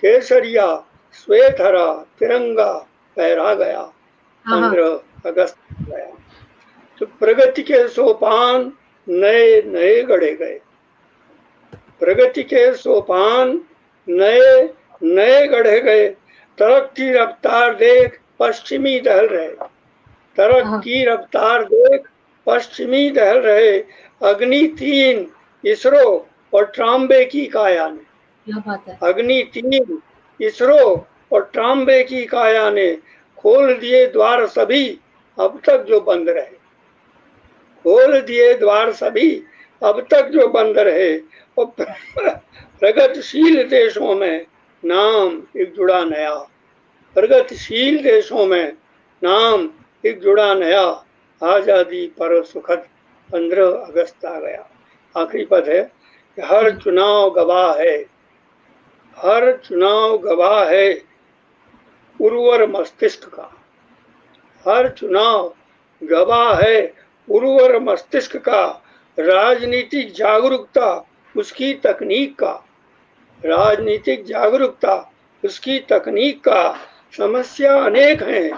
केसरिया श्वेत हरा तिरंगा फहरा गया। 15 अगस्त गया। तो प्रगति के सोपान नए नए गढ़े गए, प्रगति के सोपान नए नए गढ़े गए। तरक्की की रफ्तार देख पश्चिमी दहल रहे, तरक्की की रफ्तार देख पश्चिमी दहल रहे। अग्नि 3 इसरो और ट्राम्बे की काया ने, क्या बात है। अग्नि 3 इसरो और ट्राम्बे की काया ने खोल दिए द्वार सभी अब तक जो बंद रहे, खोल दिए द्वार सभी अब तक जो बंद रहे। और प्रगतिशील देशों में नाम एक जुड़ा नया, प्रगतिशील देशों में नाम एक जुड़ा नया। आजादी पर सुखद 15 अगस्त आ गया। आखिरी पद है कि हर चुनाव गवाह है, हर चुनाव गवाह है उर्वर मस्तिष्क का, हर चुनाव गवाह है उर्वर मस्तिष्क का। राजनीतिक जागरूकता उसकी तकनीक का, राजनीतिक जागरूकता उसकी तकनीक का। समस्या अनेक हैं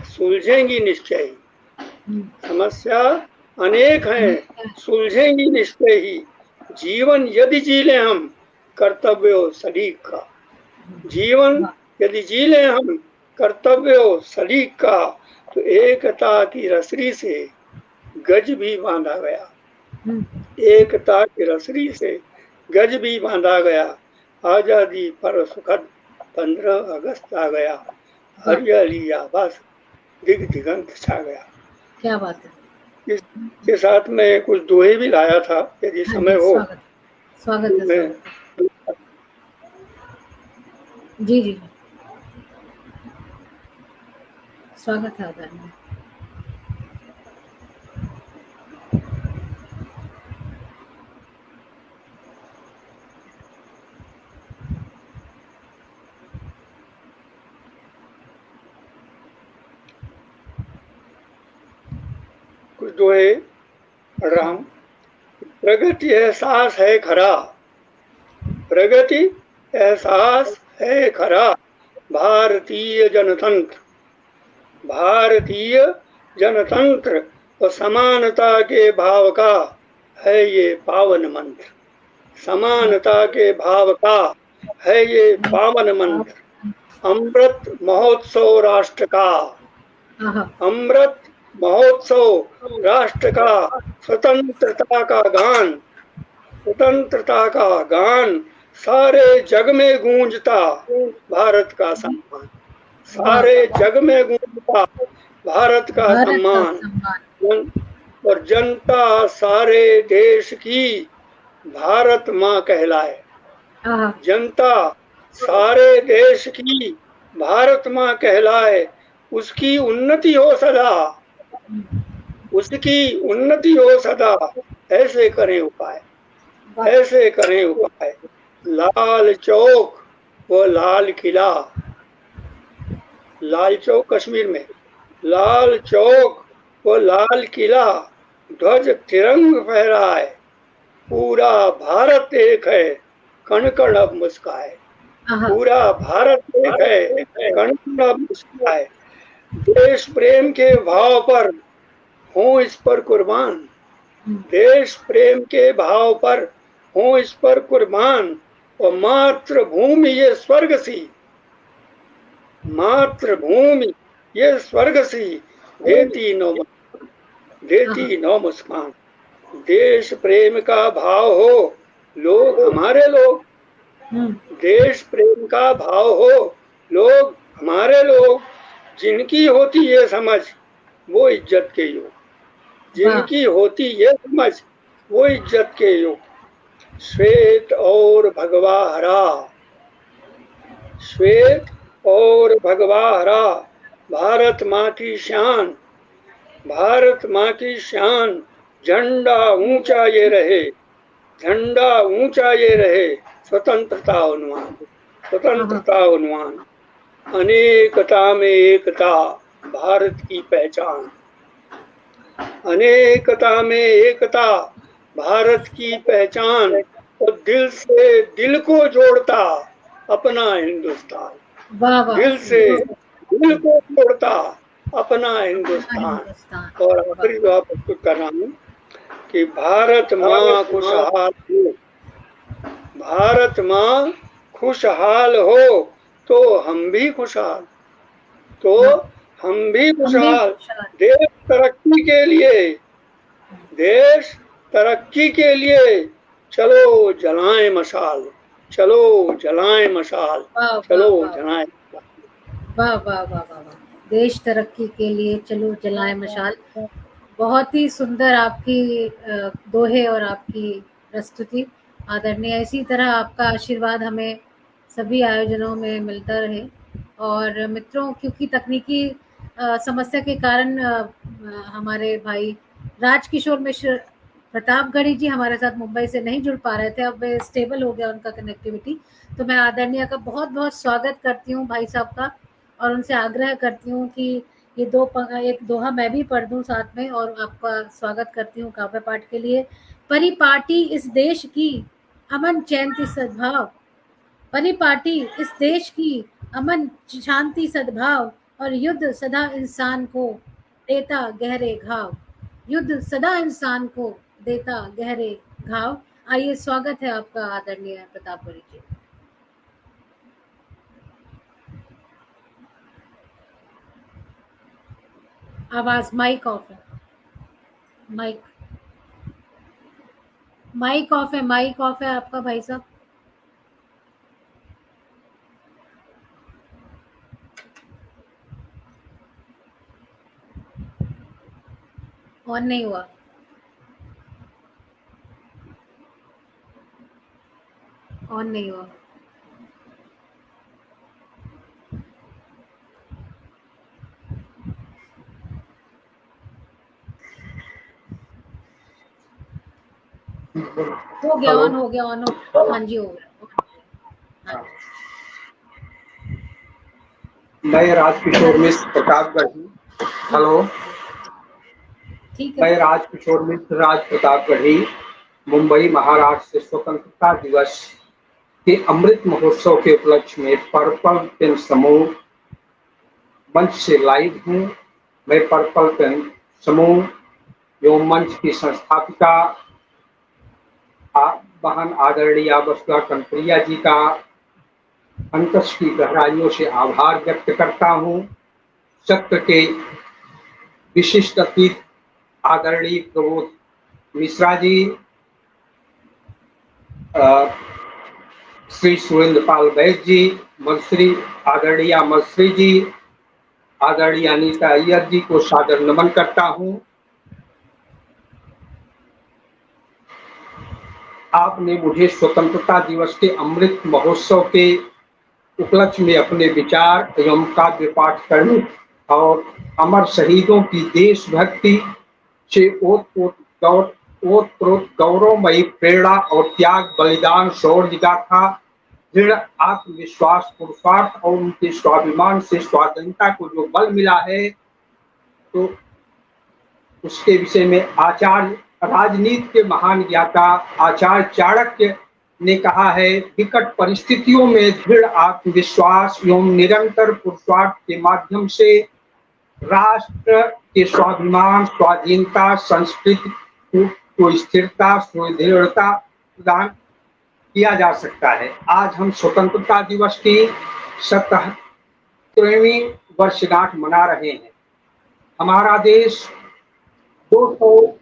सुलझेंगी निश्चय ही, समस्या अनेक हैं सुलझेंगी निश्चय ही। जीवन यदि जी ले हम कर्तव्य सलीक का, जीवन यदि जी ले हम कर्तव्य सलीक का। तो एकता की रसरी से गज भी बांधा गया, एकता की रसरी से गज भी बांधा गया। आजादी पर सुखद 15 अगस्त आ गया। हरियाली आवाज दिग दिगंत छा गया। क्या बात है। इसके साथ में कुछ दोहे भी लाया था, यदि समय हो। स्वागत है। जी जी स्वागत है आदरणीय। कुछ दोहे पढ़ रहा हूँ। प्रगति एहसास है खरा, प्रगति एहसास है खरा भारतीय जनतंत्र, भारतीय जनतंत्र और समानता के भाव का है ये पावन मंत्र, समानता के भाव का है ये पावन मंत्र। अमृत महोत्सव राष्ट्र का, अमृत महोत्सव राष्ट्र का, स्वतंत्रता का गान, स्वतंत्रता का गान सारे जग में गूंजता भारत का सम्मान, सारे जग में गूंजता भारत का सम्मान। और जनता सारे देश की भारत माँ कहलाए, जनता सारे देश की भारत माँ कहलाए। उसकी उन्नति हो सदा, उसकी उन्नति हो सदा, ऐसे करें उपाय, ऐसे करें उपाय। लाल चौक व लाल किला, लाल चौक कश्मीर में, लाल चौक व लाल किला ध्वज तिरंग फहराए। पूरा भारत एक है, कण कण अब मुस्काए, पूरा भारत एक है, कण कण अब उसका है। देश प्रेम के भाव पर हो इस पर कुर्बान, देश प्रेम के भाव पर हो इस पर कुर्बान। और मातृभूमि ये स्वर्ग सी, मातृभूमि ये स्वर्ग सी, देती नौ मुस्कान। देश प्रेम का भाव हो, लोग हमारे लोग, देश प्रेम का भाव हो, लोग हमारे लोग। जिनकी होती ये समझ वो इज्जत के योग, जिनकी होती ये समझ वो इज्जत के योग। श्वेत और भगवा हरा, श्वेत और भगवा हरा, भारत माँ की शान, भारत माँ की शान। झंडा ऊंचा ये रहे, झंडा ऊंचा ये रहे, स्वतंत्रता उन्माद, स्वतंत्रता उन्माद। अनेकता में एकता, भारत की पहचान, अनेकता में एकता, भारत की पहचान। और दिल से दिल को जोड़ता अपना हिंदुस्तान, दिल से दिल को जोड़ता अपना हिंदुस्तान। और आखिरी दुआ प्रस्तुत कर रहा हूँ कि भारत माँ खुशहाल हो, भारत माँ खुशहाल हो तो हम भी खुशहाल, तो हम भी खुशहाल। देश तरक्की के लिए, देश तरक्की के लिए चलो जलाएं मशाल, चलो जलाएं मशाल, चलो जलाएं। वाह वाह वाह वाह वाह। देश तरक्की के लिए चलो जलाएं मशाल। बहुत ही सुंदर आपकी दोहे और आपकी प्रस्तुति आदरणीय। इसी तरह आपका आशीर्वाद हमें सभी आयोजनों में मिलता रहे। और मित्रों, क्योंकि तकनीकी समस्या के कारण हमारे भाई राजकिशोर मिश्र प्रतापगढ़ी जी हमारे साथ मुंबई से नहीं जुड़ पा रहे थे, अब वे स्टेबल हो गया उनका कनेक्टिविटी। तो मैं आदरणीय का बहुत बहुत स्वागत करती हूँ भाई साहब का, और उनसे आग्रह करती हूँ कि ये एक दोहा मैं भी पढ़ दूं साथ में, और आपका स्वागत करती हूँ काव्य पाठ के लिए। परिपाटी इस देश की अमन चैनती सद्भाव, परिपाटी इस देश की अमन शांति सद्भाव, और युद्ध सदा इंसान को देता गहरे घाव, युद्ध सदा इंसान को देता गहरे घाव। आइए, स्वागत है आपका आदरणीय प्रतापगढ़ी जी। आवाज माइक ऑफ है, माइक ऑफ है, माइक ऑफ है आपका भाई साहब। ऑन नहीं हुआ, ऑन नहीं हुआ। हो गया, ऑन हो गया, ऑन हो, हाँ जी हो गया। मैं राजकिशोर मिश्र प्रतापगढ़ी, हेलो, ठीक है। मैं राजकिशोर मिश्र राज प्रतापगढ़ी, मुंबई महाराष्ट्र से स्वतंत्रता दिवस के अमृत महोत्सव के उपलक्ष्य में पर्पल पेन समूह मंच से लाइव हूँ। मैं पर्पल पेन समूह एवं मंच की संस्थापिका बहन आदरणीय वसुधा कनप्रिया जी का अंतस की गहराइयों से आभार व्यक्त करता हूँ। सत्र के विशिष्ट अतिथि आदरणीय प्रबोध मिश्रा जी, श्री सुरेंद्र पाल वैद्य जी, मंत्री आदरणीय मंत्री जी, आदरणीय अनीता अय्यर जी को सादर नमन करता हूँ। आपने मुझे स्वतंत्रता दिवस के अमृत महोत्सव के उपलक्ष्य में अपने विचार एवं काव्य पाठ करने और अमर शहीदों की देशभक्ति से ओतप्रोत गौरवमयी प्रेरणा और त्याग बलिदान शौर्य गाथा दृढ़ आत्मविश्वास पुरुषार्थ और उनके स्वाभिमान से स्वाधीनता को जो बल मिला है, तो उसके विषय में आचार्य राजनीति के महान ज्ञाता आचार्य चाणक्य ने कहा है, विकट परिस्थितियों में दृढ़ आत्मविश्वास एवं निरंतर पुरुषार्थ के माध्यम से राष्ट्र के स्वाभिमान, स्वाधीनता, संस्कृति को स्थिरता, सुदृढ़ता प्रदान किया जा सकता है। आज हम स्वतंत्रता दिवस की 77वीं वर्षगांठ मना रहे हैं। हमारा देश 200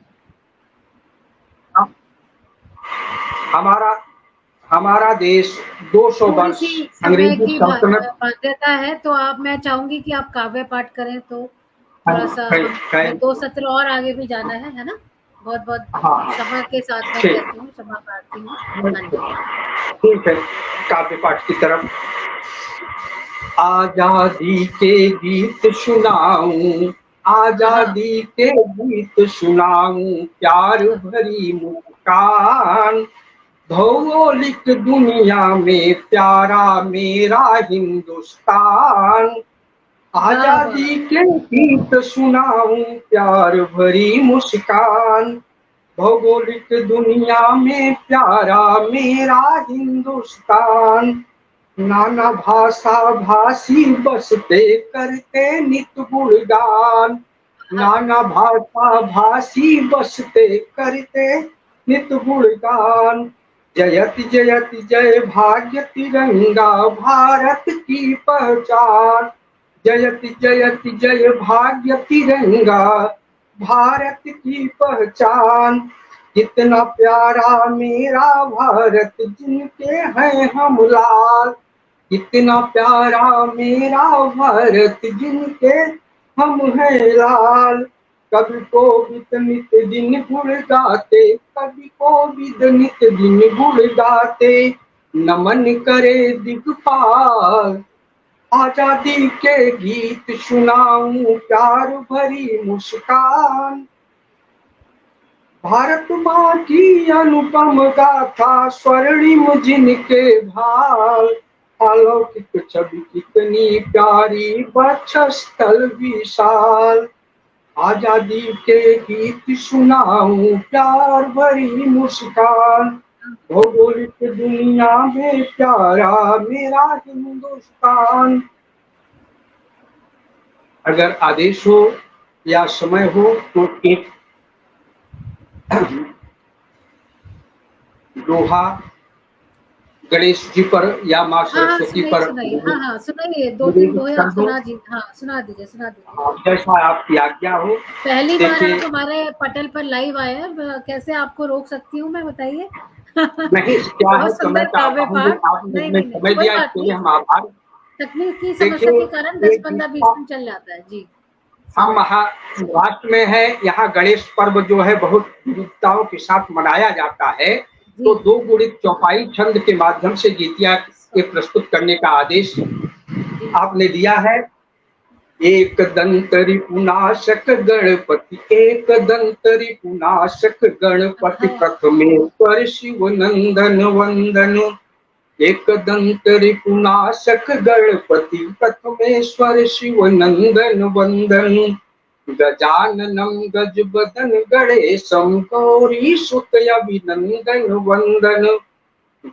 हमारा देश 200 वर्ष अंग्रेजी सल्तनत बाध्यता है, तो आप, मैं चाहूंगी कि आप काव्य पाठ करें, तो थोड़ा सा 2 सत्र और आगे भी जाना है ना। बहुत बहुत क्षमा के साथ मैं कहती हूँ, क्षमा प्रार्थी हूँ। ठीक है, काव्य पाठ की तरफ। आजादी के गीत सुनाऊं, आजादी के गीत सुनाऊं, प्यार भरी मुस्कान, भौगोलिक दुनिया में प्यारा मेरा हिंदुस्तान। आजादी के गीत सुनाऊं, प्यार भरी मुस्कान, भौगोलिक दुनिया में प्यारा मेरा हिंदुस्तान। नाना भाषा भाषी बसते करते नित गुणगान, नाना भाषा भाषी बसते करते नित गुणगान। जयति जयति जय भाग्य तिरंगा भारत की पहचान, जयति जयति जय भाग्य तिरंगा भारत की पहचान। कितना प्यारा मेरा भारत जिनके हैं हम लाल, कितना प्यारा मेरा भारत जिनके हम हैं लाल। कवि कोविद नित दिन गुण गाते, कवि कोविद नित दिन गुण गाते, नमन करे दिगपाल। आजादी के गीत सुनाऊं, प्यार भरी मुस्कान, भारत माँ की अनुपम गाथा, स्वर्णिम जिनके भाल। अलौकिक छवि कितनी प्यारी, वक्षस्थल विशाल। आजादी के गीत सुनाऊं, प्यार भरी मुस्कान, भौगोलिक दुनिया में प्यारा मेरा हिंदुस्तान। अगर आदेश हो या समय हो तो एक दोहा गणेश जी पर या माँ सरस्वती पर सुनाइए, 2-3 दोहे आप सुना दीजिए। जैसा आपकी आज्ञा हो। पहली बार आप हमारे पटल पर लाइव आए हैं, कैसे आपको रोक सकती हूँ मैं, बताइए। नहीं, क्या है, समय दिया, इसके लिए हम आभार। तकनीकी समस्या के कारण 10-15-20 मिनट चल जाता है जी। हम महाराष्ट्र में है, यहाँ गणेश पर्व जो है बहुत विविधताओं के साथ मनाया जाता है। तो 2 गुणित चौपाई छंद के माध्यम से गीतियां के प्रस्तुत करने का आदेश आपने दिया है। एक दंत रिपुनाशक गणपति, एक दंत रिपुनाशक गणपति, प्रथमेश्वर शिव नंदन वंदन। एक दंत रिपुनाशक गणपति, प्रथमेश्वर शिव नंदन वंदन। गजाननं गजबदन गणेशं, गौरी सुत अभिनंदन वंदन।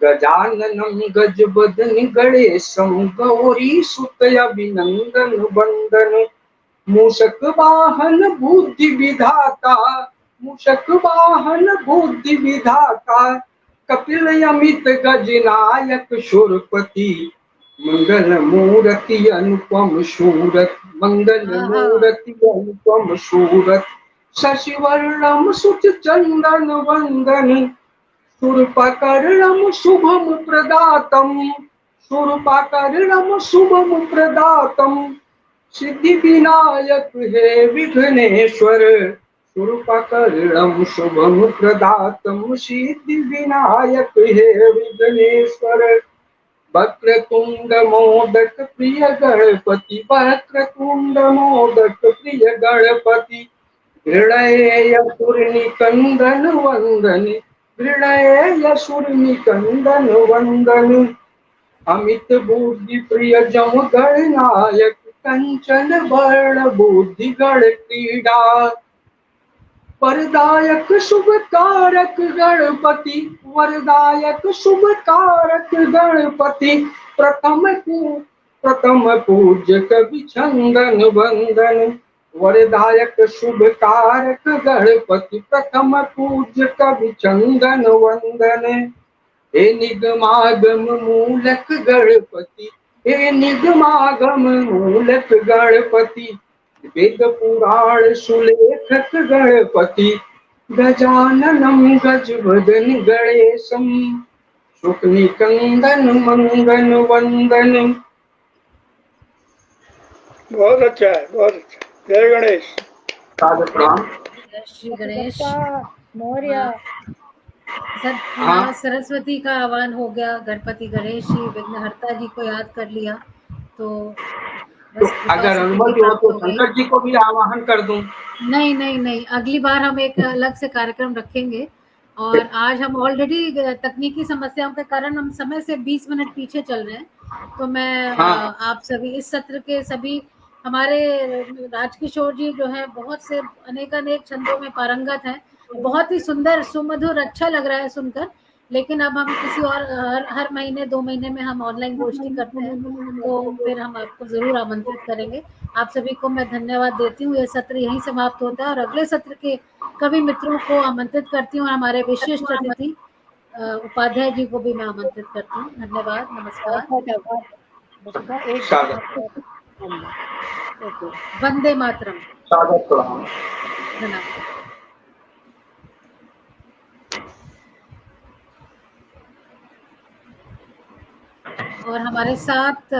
गजाननं गजबदन गणेशं, गौरी सुत अभिनंदन वंदन। मूषक वाहन बुद्धि विधाता, मूषक वाहन बुद्धि विधाता, कपिल अमित गजनायक शूरपति। मंगल मूर्ति अनुपम सूरत, मंगल मूर्ति अनुपम सूरत। शशिवर्णम सुच चंदन वंदन, शूर्पकर्णम शुभम प्रदातम, शूर्पकर्णम शुभम प्रदातम। सिद्धि विनायक है विघ्नेश्वर, शूर्पकर्णम शुभम प्रदातम। सिद्धि विनायक है विघ्नेश्वर। वक्रतुंड मोदक प्रिय गणपति, वक्रतुंड मोदक प्रिय गणपति। हृदय असुर निकंदन वंदन, हृदय असुर निकंदन वंदन। अमित बुद्धि प्रिय जम गणनायक, कंचन वर्ण बुद्धि गण क्रीडा। वरदायक शुभ कारक गणपति, वरदायक शुभ कारक गणपति, प्रथम पूज्य कवि चंदन वंदन। वरदायक शुभ कारक गणपति, प्रथम पूज्य कवि चंदन वंदन। हे निगमागम मूलक गणपति, हे निगमागम मूलक गणपति, वेद पुराण सुलेखक गणपति, गजाननम गजवदन गणेशम, शुक्निकंदन मंगन वंदन। बहुत अच्छा है, बहुत अच्छा। जय गणेश। सादर प्रणाम। जय श्री गणेश। मौर्य। माँ सरस्वती का आह्वान हो गया, गणपति गणेश जी विघ्नहर्ता जी को याद कर लिया, तो बस अगर अनुमति हो तो शंकर जी को भी आवाहन कर दूं। नहीं नहीं नहीं, अगली बार हम एक अलग से कार्यक्रम रखेंगे। और आज हम ऑलरेडी तकनीकी समस्याओं के कारण हम समय से 20 मिनट पीछे चल रहे हैं, तो मैं आप सभी इस सत्र के सभी हमारे राजकिशोर जी जो है बहुत से अनेकानेक छंदों में पारंगत हैं, बहुत ही सुंदर सुमधुर, अच्छा लग रहा है सुनकर। लेकिन अब हम किसी और हर महीने 2 महीने में हम ऑनलाइन गोष्ठी करते हैं, तो फिर हम आपको जरूर आमंत्रित करेंगे। आप सभी को मैं धन्यवाद देती हूँ। यह सत्र यहीं समाप्त होता है और अगले सत्र के कवि मित्रों को आमंत्रित करती हूँ। हमारे विशिष्ट अतिथि उपाध्याय जी को भी मैं आमंत्रित करती हूँ। धन्यवाद, नमस्कार, वंदे मातरम। धन्यवाद। और हमारे साथ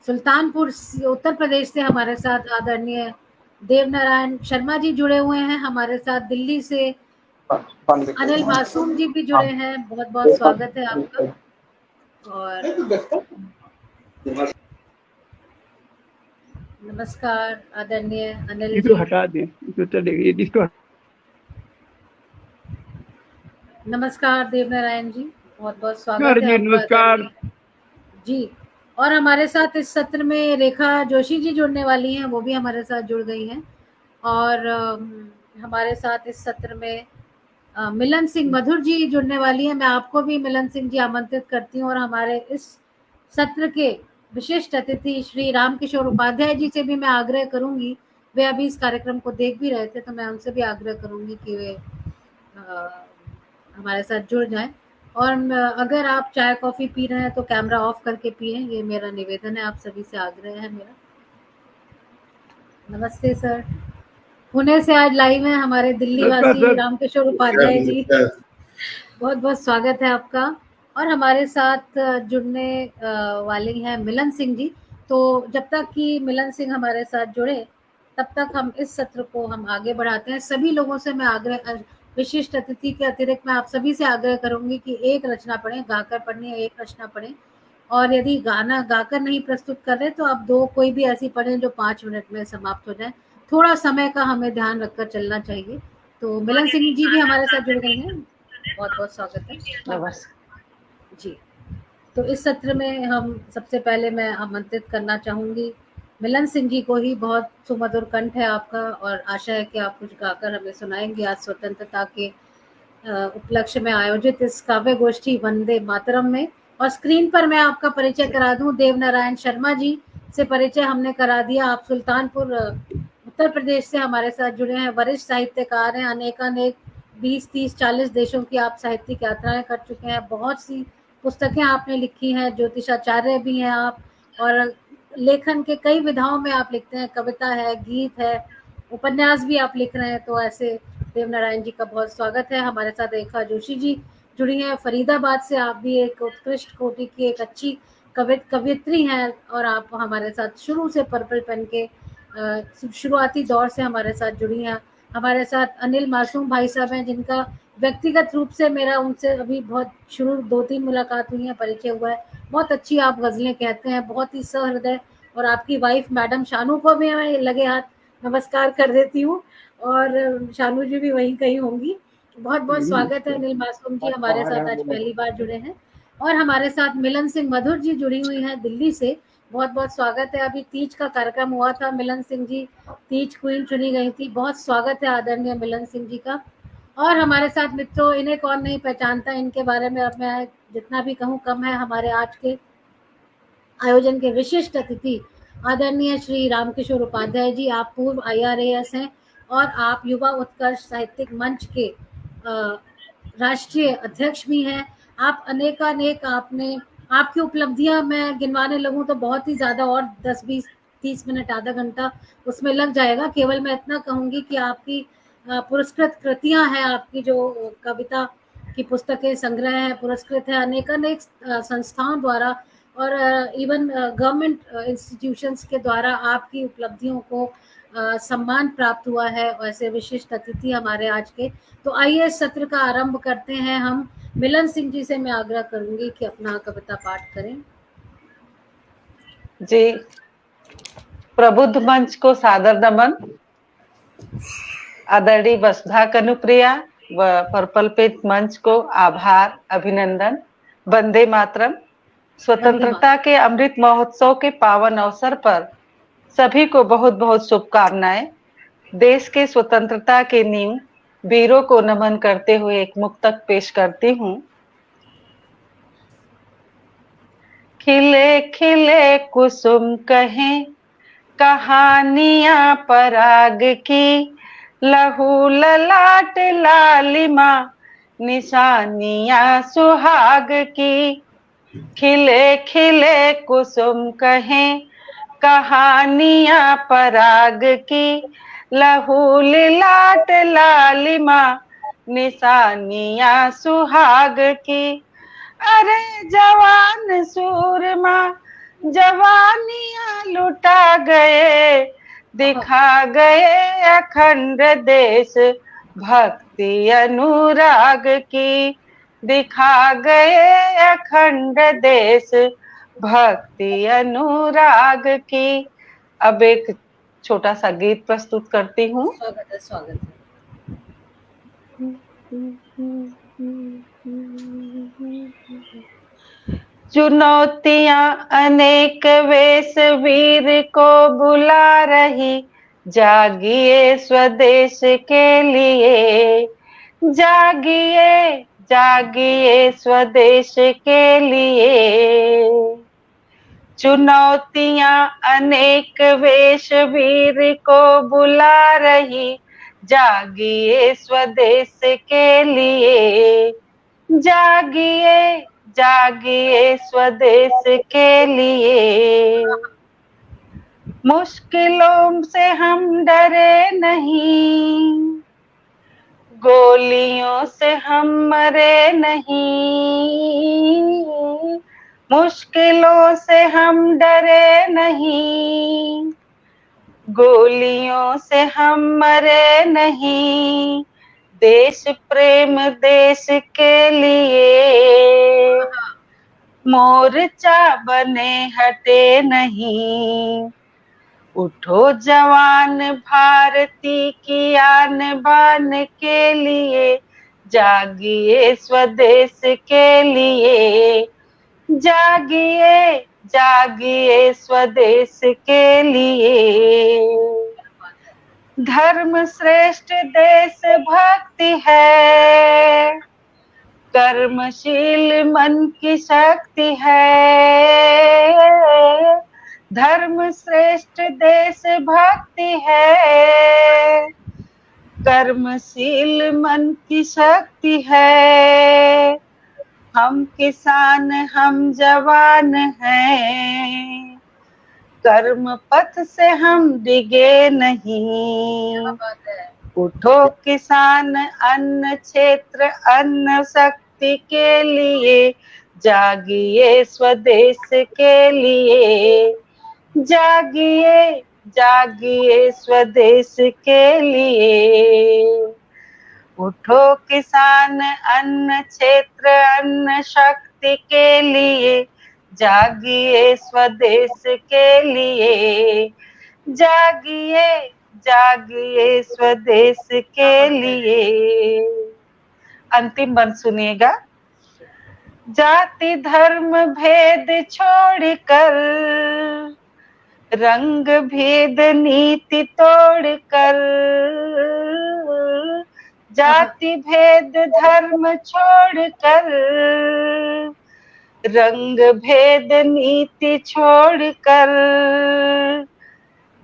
सुल्तानपुर उत्तर प्रदेश से हमारे साथ आदरणीय देवनारायण शर्मा जी जुड़े हुए हैं। हमारे साथ दिल्ली से अनिल मासूम जी भी जुड़े हैं। बहुत बहुत स्वागत है आपका। और नमस्कार आदरणीय अनिल जी। हटा दें, इसको चलेगी, इसको। नमस्कार देवनारायण जी, बहुत बहुत स्वागत है। नमस्कार जी। और हमारे साथ इस सत्र में रेखा जोशी जी जुड़ने वाली हैं, वो भी हमारे साथ जुड़ गई हैं। और हमारे साथ इस सत्र में मिलन सिंह मधुर जी जुड़ने वाली हैं। मैं आपको भी मिलन सिंह जी आमंत्रित करती हूँ। और हमारे इस सत्र के विशिष्ट अतिथि श्री रामकिशोर उपाध्याय जी से भी मैं आग्रह करूंगी, वे अभी इस कार्यक्रम को देख भी रहे थे, तो मैं उनसे भी आग्रह करूंगी कि वे हमारे साथ जुड़ जाएं। और अगर आप चाय कॉफी पी रहे हैं तो कैमरा ऑफ करके पिएं, ये मेरा निवेदन है, आप सभी से आग्रह है मेरा। नमस्ते सर, पुणे से आज लाइव हैं हमारे दिल्ली वासी रामकिशोर उपाध्याय जी, बहुत बहुत स्वागत है आपका। और हमारे साथ जुड़ने वाले हैं मिलन सिंह जी। तो जब तक कि मिलन सिंह हमारे साथ जुड़े तब तक हम इस सत्र को हम आगे बढ़ाते हैं। सभी लोगों से मैं आग्रह, विशिष्ट अतिथि के अतिरिक्त मैं आप सभी से आग्रह करूंगी कि एक रचना पढ़ें, गाकर पढ़नी है, एक रचना पढ़ें। और यदि गाना गाकर नहीं प्रस्तुत कर रहे तो आप दो कोई भी ऐसी पढ़ें जो 5 मिनट में समाप्त हो जाए। थोड़ा समय का हमें ध्यान रखकर चलना चाहिए। तो मिलन सिंह जी भी हमारे साथ जुड़ गई हैं, बहुत बहुत स्वागत है। नमस्कार जी। तो इस सत्र में हम सबसे पहले मैं आमंत्रित करना चाहूंगी मिलन सिंह जी को ही। बहुत सुमधुर कंठ है आपका और आशा है कि आप कुछ गाकर हमें सुनाएंगे आज स्वतंत्रता के उपलक्ष्य में आयोजित इस काव्य गोष्ठी वंदे मातरम में। और स्क्रीन पर मैं आपका परिचय करा दूं, देवनारायण शर्मा जी से परिचय हमने करा दिया। आप सुल्तानपुर उत्तर प्रदेश से हमारे साथ जुड़े हैं, वरिष्ठ साहित्यकार हैं, अनेकानेक 20, 30, 40 देशों की आप साहित्यिक यात्राएं कर चुके हैं। बहुत सी पुस्तकें आपने लिखी हैं, ज्योतिषाचार्य भी हैं आप, और लेखन के कई विधाओं में आप लिखते हैं, कविता है, गीत है, उपन्यास भी आप लिख रहे हैं। तो ऐसे देवनारायण जी का बहुत स्वागत है। हमारे साथ रेखा जोशी जी जुड़ी हैं फरीदाबाद से। आप भी एक उत्कृष्ट कोटि की एक अच्छी कवियत्री हैं और आप हमारे साथ शुरू से पर्पल पेन के शुरुआती दौर से हमारे साथ जुड़ी हैं। हमारे साथ अनिल मासूम भाई साहब हैं, जिनका व्यक्तिगत रूप से मेरा उनसे अभी बहुत शुरू 2-3 मुलाकात हुई है, परिचय हुआ है। बहुत अच्छी आप गज़लें कहते हैं, बहुत ही सहृदय। और आपकी वाइफ मैडम शानू को भी मैं लगे हाथ नमस्कार कर देती हूँ, और शानू जी भी वहीं कहीं होंगी। बहुत बहुत स्वागत है अनिल मासूम जी, हमारे साथ आज पहली बार जुड़े हैं। और हमारे साथ मिलन सिंह मधुर जी जुड़ी हुई हैं दिल्ली से, बहुत बहुत स्वागत है। अभी तीज का कार्यक्रम हुआ था, मिलन सिंह जी तीज क्वीन चुनी गई थी। बहुत स्वागत है आदरणीय मिलन सिंह जी का। और हमारे साथ मित्रों, इन्हें कौन नहीं पहचानता, इनके बारे में अब मैं जितना भी कहूँ कम है। हमारे आज के आयोजन के विशिष्ट अतिथि आदरणीय श्री रामकिशोर उपाध्याय जी, आप पूर्व IRAS हैं और आप युवा उत्कर्ष साहित्यिक मंच के राष्ट्रीय अध्यक्ष भी हैं। आप अनेकानेक आपकी उपलब्धियां मैं गिनवाने लगूं तो बहुत ही ज़्यादा, और 10-20-30 मिनट आधा घंटा उसमें लग जाएगा। केवल मैं इतना कहूँगी कि आपकी पुरस्कृत कृतियां हैं, आपकी जो कविता की पुस्तकें संग्रह है, पुरस्कृत है अनेकानेक संस्थाओं द्वारा और इवन गवर्नमेंट इंस्टीट्यूशंस के द्वारा आपकी उपलब्धियों को सम्मान प्राप्त हुआ है। ऐसे विशिष्ट अतिथि हमारे आज के। तो आइए इस सत्र का आरंभ करते हैं। हम मिलन सिंह जी से मैं आग्रह करूंगी कि अपना कविता पाठ करें। जी, प्रबुद्ध मंच को सादर नमन। आदरणीय वसुधा कनुप्रिया व पर्पल पेज मंच को आभार, अभिनंदन। वंदे मातरम। स्वतंत्रता के अमृत महोत्सव के पावन अवसर पर सभी को बहुत बहुत शुभकामनाएं। देश के स्वतंत्रता के नींव वीरों को नमन करते हुए एक मुक्तक पेश करती हूँ। खिले खिले कुसुम कहें कहानियां पराग की, लहू ललाट लालिमा निशानियां सुहाग की। खिले खिले कुसुम कहें कहानियां पराग की, लहू ललाट लालिमा निशानियां सुहाग की। अरे जवान सूरमा जवानियां लुटा गए, दिखा गए अखंड देश भक्ति अनुराग की, दिखा गए अखंड देश भक्ति अनुराग की। अब एक छोटा सा गीत प्रस्तुत करती हूँ। स्वागत है, स्वागत है। चुनौतियां अनेक वेश वीर को बुला रही, जागिए स्वदेश के लिए, जागिए जागिए स्वदेश के लिए। चुनौतियां अनेक वेश वीर को बुला रही, जागिए स्वदेश के लिए, जागिए जागिए स्वदेश के लिए। मुश्किलों से हम डरे नहीं, गोलियों से हम मरे नहीं, मुश्किलों से हम डरे नहीं, गोलियों से हम मरे नहीं। देश प्रेम देश के लिए मोर्चा बने हटे नहीं। उठो जवान भारती की आन बान के लिए, जागिए स्वदेश के लिए, जागिए जागिए स्वदेश के लिए। धर्म श्रेष्ठ देश भक्ति है, कर्मशील मन की शक्ति है। धर्म श्रेष्ठ देश भक्ति है, कर्मशील मन की शक्ति है। हम किसान हम जवान हैं, कर्म पथ से हम डिगे नहीं। उठो किसान अन्न क्षेत्र अन्न शक्ति के लिए, जागिए स्वदेश के लिए, जागिए जागिए स्वदेश के लिए। उठो किसान अन्न क्षेत्र अन्न शक्ति के लिए, जागिए स्वदेश के लिए, जागिए जागिए स्वदेश के लिए। अंतिम बंद सुनिएगा। जाति धर्म भेद छोड़कर रंग भेद नीति तोड़कर, जाति भेद धर्म छोड़कर, रंग भेद नीति छोड़कर,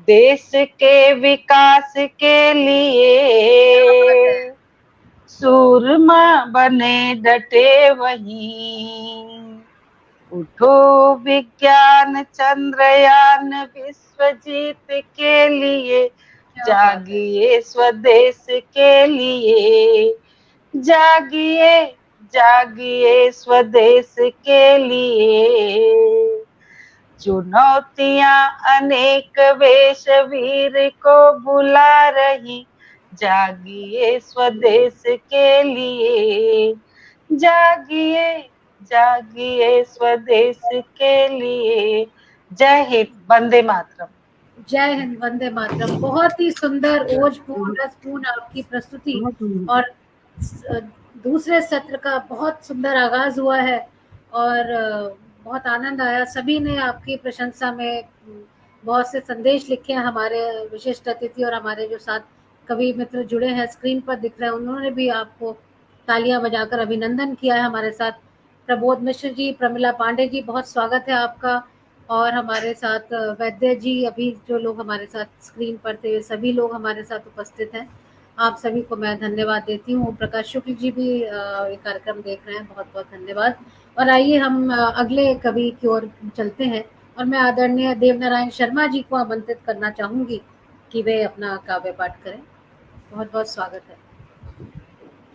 देश के विकास के लिए सूरमा बने डटे वहीं। उठो विज्ञान चंद्रयान विश्व जीत के लिए, जागिए स्वदेश के लिए, जागिए जागिए स्वदेश के लिए। चुनौतियां अनेक वेश वीर को बुला रही, जागिए स्वदेश के लिए, जागिए जागिए स्वदेश के लिए। जय हिंद, वंदे मातरम। जय हिंद, वंदे मातरम। बहुत ही सुंदर, ओजपूर्ण, रसपूर्ण आपकी प्रस्तुति और दूसरे सत्र का बहुत सुंदर आगाज हुआ है और बहुत आनंद आया। सभी ने आपकी प्रशंसा में बहुत से संदेश लिखे हैं। हमारे विशिष्ट अतिथि और हमारे जो साथ कवि मित्र जुड़े हैं, स्क्रीन पर दिख रहे हैं, उन्होंने भी आपको तालियां बजाकर अभिनंदन किया है। हमारे साथ प्रबोध मिश्र जी, प्रमिला पांडे जी, बहुत स्वागत है आपका। और हमारे साथ वैद्य जी, अभी जो लोग हमारे साथ स्क्रीन पर थे, सभी लोग हमारे साथ उपस्थित हैं। आप सभी को मैं धन्यवाद देती हूँ। प्रकाश शुक्ल जी भी ये कार्यक्रम देख रहे हैं, बहुत बहुत धन्यवाद। और आइए हम अगले कवि की ओर चलते हैं और मैं आदरणीय देवनारायण शर्मा जी को आमंत्रित करना चाहूंगी कि वे अपना काव्य पाठ करें। बहुत बहुत स्वागत है।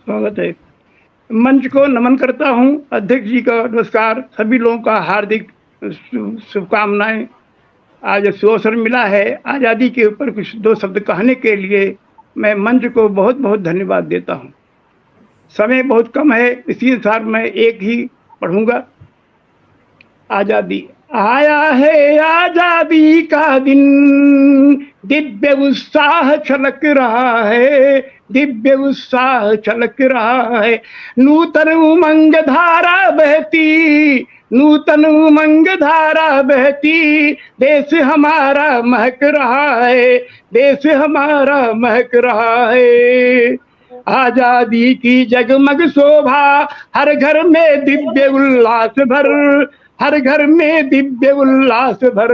स्वागत है। मंच को नमन करता हूँ। अध्यक्ष जी का नमस्कार। सभी लोगों का हार्दिक शुभकामनाएं। आज अवसर मिला है आज़ादी के ऊपर कुछ दो शब्द कहने के लिए, मैं मंच को बहुत बहुत धन्यवाद देता हूँ। समय बहुत कम है, इसी अनुसार मैं एक ही पढ़ूंगा। आज़ादी। आया है आज़ादी का दिन, दिव्य उत्साह छलक रहा है, दिव्य उत्साह छलक रहा है। नूतन उमंग धारा बहती, नूतन उमंग धारा बहती, देश हमारा महक रहा है, देश हमारा महक रहा है। आजादी की जगमग शोभा, हर घर में दिव्य उल्लास भर, हर घर में दिव्य उल्लास भर।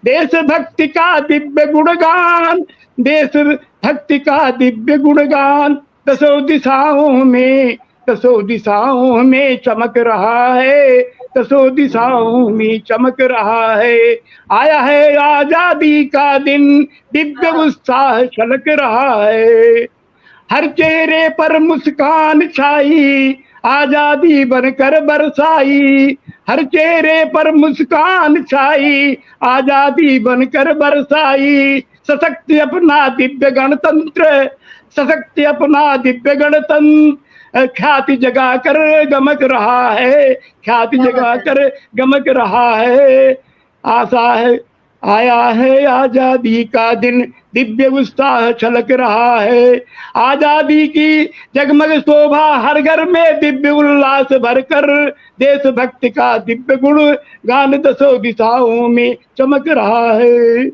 देशभक्ति का दिव्य गुणगान, देशभक्ति का दिव्य गुणगान, दसों दिशाओं में, दसों दिशाओं में चमक रहा है, दसों दिशाओं में चमक रहा है। आया है आजादी का दिन, दिव्य उत्साह छलक रहा है। हर चेहरे पर मुस्कान छाई, आजादी बनकर बरसाई। हर चेहरे पर मुस्कान छाई, आजादी बनकर बरसाई। सशक्त अपना दिव्य गणतंत्र, सशक्त अपना दिव्य गणतंत्र, ख्याति जगा कर गमक रहा है, ख्याति जगा कर गमक रहा है। आशा है आया है आजादी का दिन, दिव्य उत्साह छलक रहा है। आजादी की जगमग शोभा, हर घर में दिव्य उल्लास भरकर, देशभक्ति का दिव्य गुण गान दसों दिशाओं में चमक रहा है।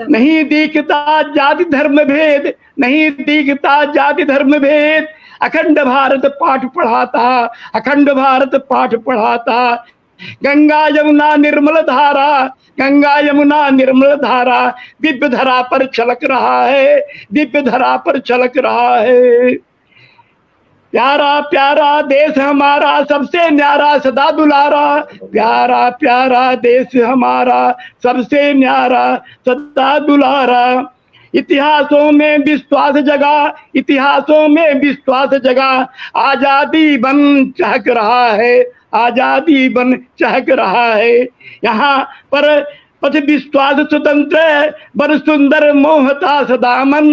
नहीं दिखता जाति धर्म भेद, नहीं दिखता जाति धर्म भेद, अखंड भारत पाठ पढ़ाता, अखंड भारत पाठ पढ़ाता। गंगा यमुना निर्मल धारा, गंगा यमुना निर्मल धारा, दिव्य धरा पर छलक रहा है, दिव्य धरा पर छलक रहा है। प्यारा प्यारा देश हमारा, सबसे न्यारा सदा दुलारा, प्यारा प्यारा देश हमारा, सबसे न्यारा सदा दुलारा। इतिहासों में विश्वास जगा, इतिहासों में विश्वास जगा, आजादी बन चहक रहा है, आजादी बन चहक रहा है। यहाँ पर पथ विश्वास स्वतंत्र, बर सुंदर मोहता सदा मन,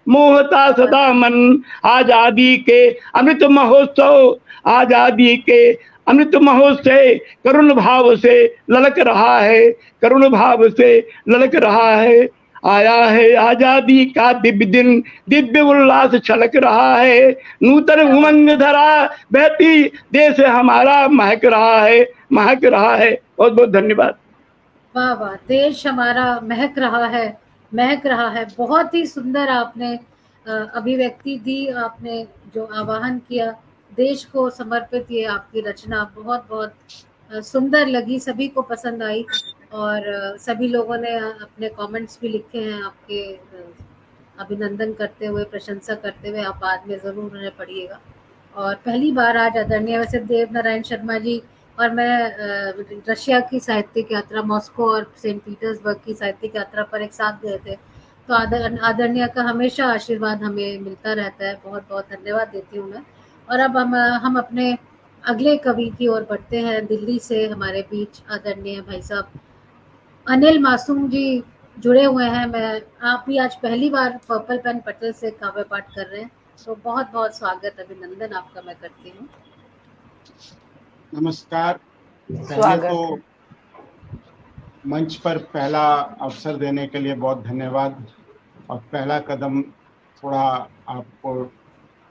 मोहता सदा मन। आजादी के अमृत महोत्सव, आजादी के अमृत महोत्सव करुण भाव से ललक रहा है, करुण भाव से ललक रहा है। आया है आजादी का दिव्य दिन, दिव्य उल्लास छलक रहा है। नूतन उमंग धरा बहती, देश हमारा महक रहा है, महक रहा है। बहुत बहुत धन्यवाद। वाह वाह, देश हमारा महक रहा है, महक रहा है। बहुत ही सुंदर आपने अभिव्यक्ति दी, आपने जो आह्वान किया देश को समर्पित, ये आपकी रचना बहुत बहुत सुंदर लगी, सभी को पसंद आई। और सभी लोगों ने अपने कमेंट्स भी लिखे हैं आपके अभिनंदन करते हुए, प्रशंसा करते हुए। आप बाद में ज़रूर उन्हें पढ़िएगा। और पहली बार आज आदरणीय वैसे देव नारायण शर्मा जी और मैं रशिया की साहित्यिक यात्रा, मॉस्को और सेंट पीटर्सबर्ग की साहित्यिक यात्रा पर एक साथ गए थे, तो आदरणीय का हमेशा आशीर्वाद हमें मिलता रहता है। बहुत बहुत धन्यवाद देती हूँ मैं। और अब हम अपने अगले कवि की ओर बढ़ते हैं। दिल्ली से हमारे बीच आदरणीय भाई साहब अनिल मासूम जी जुड़े हुए हैं। मैं आप भी आज पहली बार पर्पल पेन पटेल से काव्य पाठ कर रहे हैं, तो बहुत बहुत स्वागत, अभिनंदन आपका मैं करती हूँ। नमस्कार। पहले स्वागत तो है। मंच पर पहला अवसर देने के लिए बहुत धन्यवाद। और पहला कदम थोड़ा आपको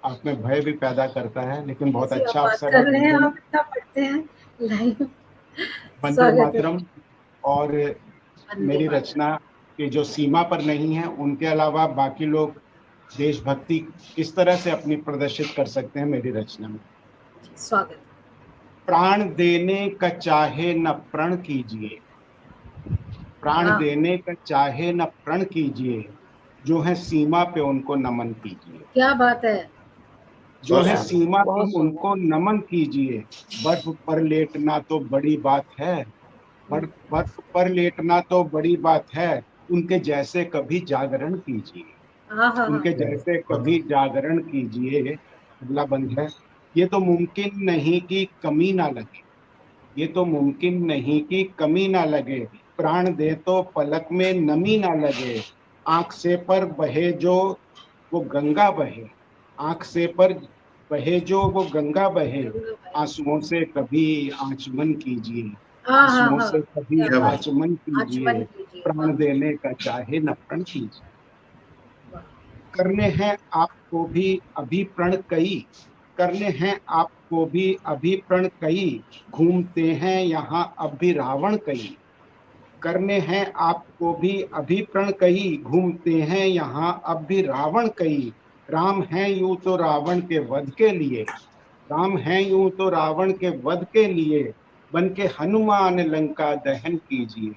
आप में भय भी पैदा करता है, लेकिन बहुत जी, अच्छा आप बात अवसर कर रहे हैं, है। आप इतना पढ़ते हैं लाइव। वंदे स्वागत है। मातरम और मेरी मातरम। रचना की जो सीमा पर नहीं है, उनके अलावा बाकी लोग देशभक्ति किस तरह से अपनी प्रदर्शित कर सकते हैं मेरी रचना में। स्वागत। प्राण देने का चाहे न प्रण कीजिए, प्राण वाह, देने का चाहे न प्रण कीजिए, जो है सीमा पे उनको नमन कीजिए। क्या बात है। जो है बहुत सीमा पे बहुत सुंदर। उनको नमन कीजिए। बर्फ पर लेटना तो बड़ी बात है, बर्फ पर लेटना तो बड़ी बात है, उनके जैसे कभी जागरण कीजिए, हाँ हाँ हाँ, उनके जैसे कभी जागरण कीजिए। अगला बंद है। ये तो मुमकिन नहीं कि कमी ना लगे, ये तो मुमकिन नहीं कि कमी ना लगे, प्राण दे तो पलक में नमी ना लगे, आंख से पर बहे जो वो गंगा बहे, आंख से पर बहे जो वो गंगा बहे, आंसुओं से कभी आचमन कीजिए, हाँ हाँ आंसुओं हाँ, से कभी क्या बात। आचमन आचमन कीजिए, कीजिए। प्राण देने का चाहे न प्रण कीजिए। करने हैं आपको भी अभी प्रण कई, करने हैं आपको भी अभी प्रण कई, घूमते हैं यहाँ अब भी रावण कई, करने हैं आपको भी अभी प्रण कई, घूमते हैं यहाँ अब भी रावण कई, राम है यूं तो रावण के वध के लिए, राम है यूं तो रावण के वध के लिए, बन के हनुमान लंका दहन कीजिए,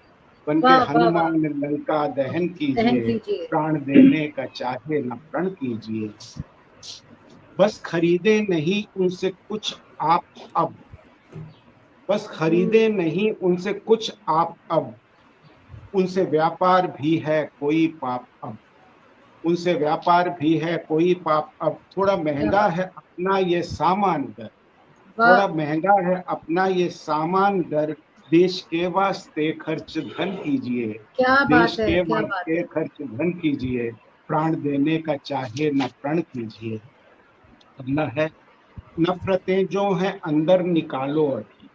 बन के वाह वाह वाह, हनुमान लंका दहन दहन कीजिए, कीजिए। प्राण देने का चाहे न प्रण कीजिए। बस खरीदे नहीं उनसे कुछ आप अब, बस खरीदे नहीं उनसे कुछ आप अब, उनसे व्यापार भी है कोई पाप अब, उनसे व्यापार भी है कोई पाप अब, थोड़ा महंगा है अपना ये सामान दर, थोड़ा वाह, महंगा है अपना ये सामान दर, देश के वास्ते खर्च धन कीजिए, क्या देश बात है, के क्या बात वास्ते है। खर्च धन कीजिए, प्राण देने का चाहे न प्रण कीजिए। अगला है। नफरतें जो हैं अंदर निकालो अभी,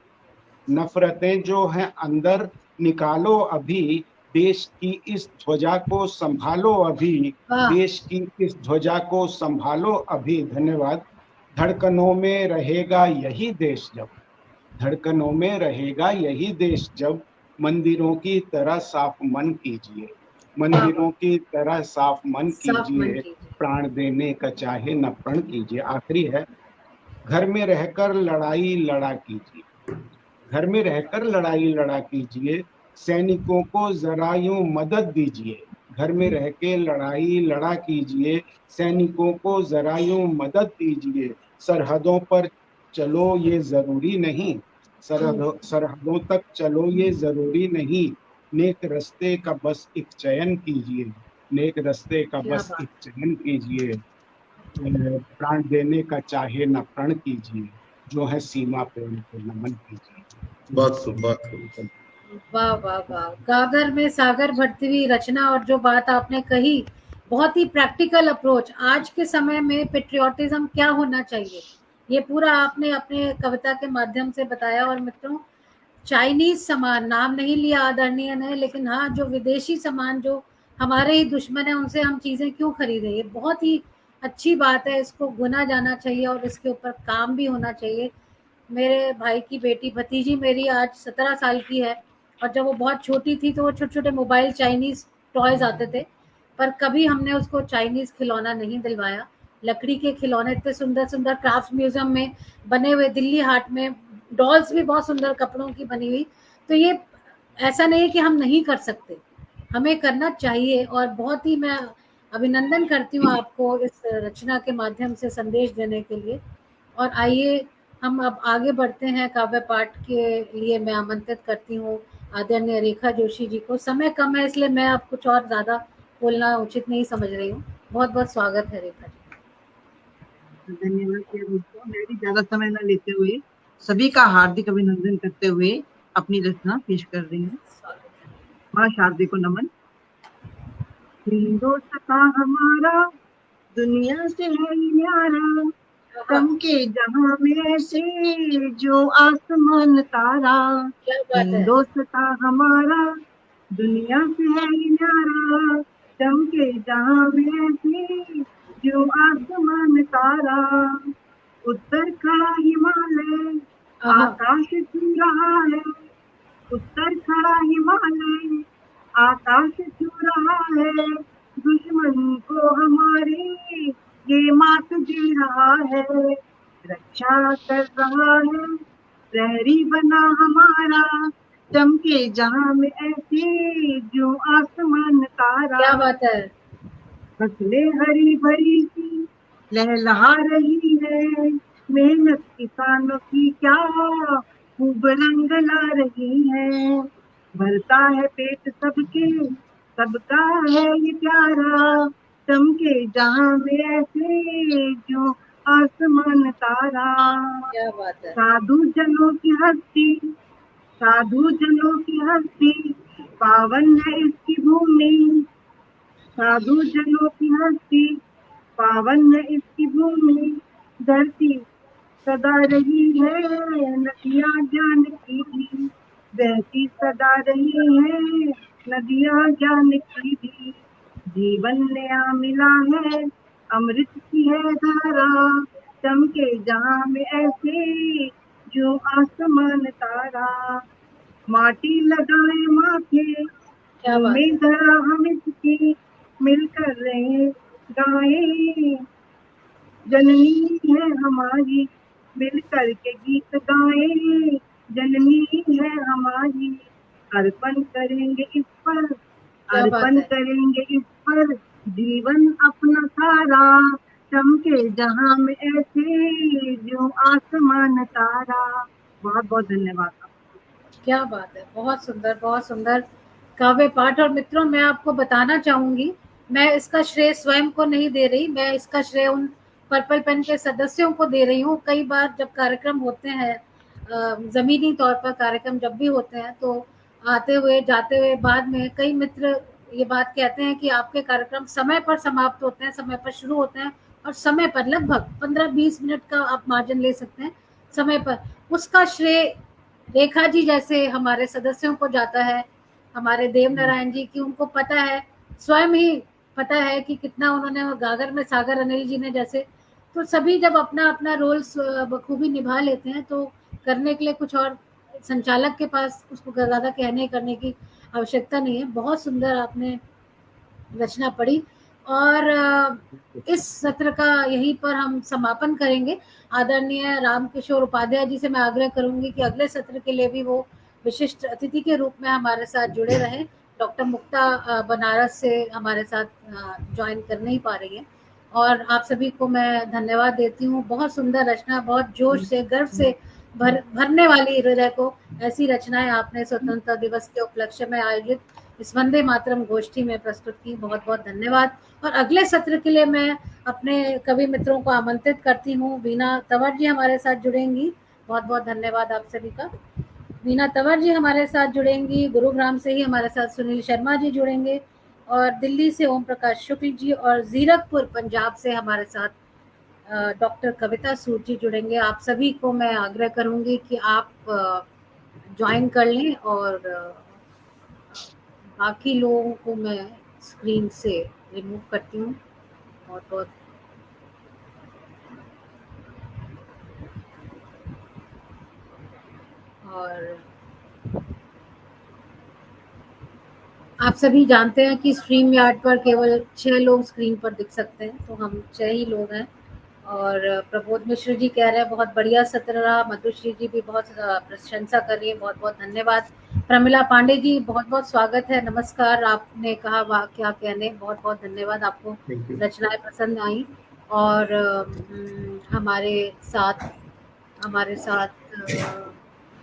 नफरतें जो हैं अंदर निकालो अभी, देश की इस ध्वजा को संभालो अभी, वाह, देश की इस ध्वजा को संभालो अभी। धन्यवाद। धड़कनों में रहेगा यही देश जब, धड़कनों में रहेगा यही देश जब, मंदिरों की तरह साफ मन कीजिए, मंदिरों की तरह साफ मन साफ मन कीजिए, कीजिए। प्राण देने का चाहे न प्रण कीजिए। आखिरी है। घर में रहकर लड़ाई लड़ा कीजिए, घर में रहकर लड़ाई लड़ा कीजिए, सैनिकों को जरा यूं मदद दीजिए, घर में रह के लड़ाई लड़ा कीजिए, सैनिकों को जरा यूं मदद दीजिए, सरहदों पर चलो ये जरूरी नहीं, सरहदों तक चलो ये जरूरी नहीं, नेक रास्ते का बस एक चयन कीजिए, नेक रास्ते का क्या बस बात। एक चयन कीजिए, प्राण देने का चाहे न प्रण कीजिए, जो है सीमा पे उनको नमन कीजिए। बहुत खूब, बहुत खूब। वाह वाह वाह, गागर में सागर भरती हुई रचना। और जो बात आपने कही, बहुत ही प्रैक्टिकल अप्रोच। आज के समय में पेट्रियोटिज्म क्या होना चाहिए, ये पूरा आपने अपने कविता के माध्यम से बताया। और मित्रों, चाइनीज सामान नाम नहीं लिया आदरणीय ने, लेकिन हाँ, जो विदेशी सामान जो हमारे ही दुश्मन है, उनसे हम चीजें क्यों खरीदें, ये बहुत ही अच्छी बात है। इसको गुना जाना चाहिए और इसके ऊपर काम भी होना चाहिए। मेरे भाई की बेटी, भतीजी मेरी आज 17 साल की है, और जब वो बहुत छोटी थी तो वो छोटे छोटे मोबाइल चाइनीज टॉयज आते थे, पर कभी हमने उसको चाइनीज खिलौना नहीं दिलवाया। लकड़ी के खिलौने इतने सुंदर सुंदर क्राफ्ट म्यूजियम में बने हुए, दिल्ली हाट में डॉल्स भी बहुत सुंदर कपड़ों की बनी हुई। तो ये ऐसा नहीं है कि हम नहीं कर सकते, हमें करना चाहिए। और बहुत ही मैं अभिनंदन करती हूँ आपको इस रचना के माध्यम से संदेश देने के लिए। और आइए हम अब आगे बढ़ते हैं। काव्य पाठ के लिए मैं आमंत्रित करती हूँ आदरणीय रेखा जोशी जी को। समय कम है इसलिए मैं अब कुछ और ज्यादा बोलना उचित नहीं समझ रही हूँ। बहुत बहुत स्वागत है रेखा जी। धन्यवाद दोस्तों। मैं भी ज्यादा समय न लेते हुए सभी का हार्दिक अभिनंदन करते हुए अपनी रचना पेश कर रही हूँ। माँ शारदे को नमन। हिंदुस्ता हमारा दुनिया से है न्यारा, चमके जहां में से जो आसमान तारा। हिंदुस्ता हमारा दुनिया से है न्यारा, चमके जहां में से जो आसमान तारा। उत्तर का हिमालय आकाश छू रहा है, उत्तर का हिमालय आकाश छू रहा है। दुश्मन को हमारे ये मात दे रहा है, रक्षा कर रहा है प्रहरी बना हमारा। चमके जहां में ऐसे जो आसमान तारा। क्या बात है। फसलें हरी भरी सी लहलहा रही है, मेहनत किसानों की क्या खूब रंग ला रही है। भरता है पेट सबके, सबका है ये प्यारा। चमके जहां में ऐसे जो आसमान तारा। क्या बात है। साधु जनों की हस्ती, साधु जनों की हस्ती, पावन है इसकी भूमि। साधु जनों की हस्ती, पावन है इसकी भूमि। धरती सदा रही है नदियां ज्ञान की भी, बहती सदा रही है नदियां ज्ञान की भी। जीवन नया मिला है अमृत की है धारा, चमके जहां में ऐसे जो आसमान तारा। माटी लगाए माथे में धरा हम इसकी, मिलकर रहे गाए जननी है हमारी। मिलकर के गीत गाए जननी है हमारी। अर्पण करेंगे इस पर, अर्पण करेंगे इस पर जीवन अपना सारा। चमके जहां में ऐसे जो आसमान तारा। बहुत बहुत धन्यवाद। क्या बात है, बहुत सुंदर, बहुत सुंदर काव्य पाठ। और मित्रों, मैं आपको बताना चाहूंगी, मैं इसका श्रेय स्वयं को नहीं दे रही, मैं इसका श्रेय उन पर्पल पेन के सदस्यों को दे रही हूँ। कई बार जब कार्यक्रम होते हैं, जमीनी तौर पर कार्यक्रम जब भी होते हैं, तो आते हुए जाते हुए बाद में कई मित्र ये बात कहते हैं कि आपके कार्यक्रम समय पर समाप्त होते हैं, समय पर शुरू होते हैं और समय पर लगभग 15-20 मिनट का आप मार्जिन ले सकते हैं समय पर। उसका श्रेय रेखा जी जैसे हमारे सदस्यों को जाता है, हमारे देव नारायण जी की। उनको पता है, स्वयं ही पता है कि कितना उन्होंने गागर में सागर अनिल जी ने जैसे। तो सभी जब अपना अपना रोल बखूबी निभा लेते हैं तो करने के लिए कुछ और संचालक के पास उसको ज्यादा कहने करने की आवश्यकता नहीं है। बहुत सुंदर आपने रचना पढ़ी और इस सत्र का यहीं पर हम समापन करेंगे। आदरणीय रामकिशोर उपाध्याय जी से मैं आग्रह करूंगी कि अगले सत्र के लिए भी वो विशिष्ट अतिथि के रूप में हमारे साथ जुड़े रहें। डॉक्टर मुक्ता बनारस से हमारे साथ ज्वाइन कर नहीं पा रही है। और आप सभी को मैं धन्यवाद देती हूँ। बहुत सुंदर रचना, बहुत जोश से, गर्व से भरने वाली हृदय को ऐसी रचनाएं आपने स्वतंत्रता दिवस के उपलक्ष्य में आयोजित इस वंदे मातरम गोष्ठी में प्रस्तुत की। बहुत बहुत धन्यवाद। और अगले सत्र के लिए मैं अपने कवि मित्रों को आमंत्रित करती हूँ। वीना तंवर जी हमारे साथ जुड़ेंगी। बहुत बहुत धन्यवाद आप सभी का। वीना तंवर जी हमारे साथ जुड़ेंगी। गुरुग्राम से ही हमारे साथ सुनील शर्मा जी जुड़ेंगे और दिल्ली से ओम प्रकाश शुक्ल जी, और जीरकपुर पंजाब से हमारे साथ डॉक्टर कविता सूद जी जुड़ेंगे। आप सभी को मैं आग्रह करूंगी कि आप ज्वाइन कर लें और बाकी लोगों को मैं स्क्रीन से रिमूव करती हूँ। बहुत बहुत और आप सभी जानते हैं कि स्ट्रीम यार्ड पर केवल 6 लोग स्क्रीन पर दिख सकते हैं, तो हम 6 ही लोग हैं। और प्रबोध मिश्र जी कह रहे हैं बहुत बढ़िया सत्र रहा। मधुश्री जी भी बहुत प्रशंसा कर रही है, बहुत बहुत धन्यवाद। प्रमिला पांडे जी बहुत बहुत स्वागत है, नमस्कार। आपने कहा वाह क्या कहने, बहुत बहुत धन्यवाद, आपको रचनाएं पसंद आई। और हमारे साथ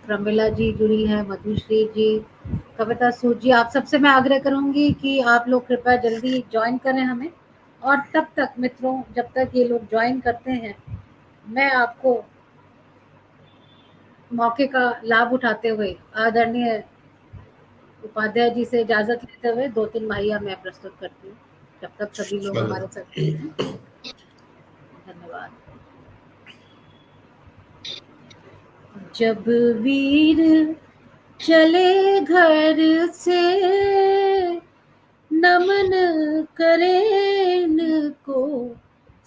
प्रमिला जी जुड़ी हैं, मधुश्री जी, कविता सूद जी। आप सबसे मैं आग्रह करूंगी कि आप लोग कृपया जल्दी ज्वाइन करें हमें। और तब तक मित्रों, जब तक ये लोग ज्वाइन करते हैं, मैं आपको मौके का लाभ उठाते हुए आदरणीय उपाध्याय जी से इजाजत लेते हुए 2-3 माहिया मैं प्रस्तुत करती हूँ, जब तक सभी लोग हमारे साथ हैं। धन्यवाद। जब वीर चले घर से, नमन करें को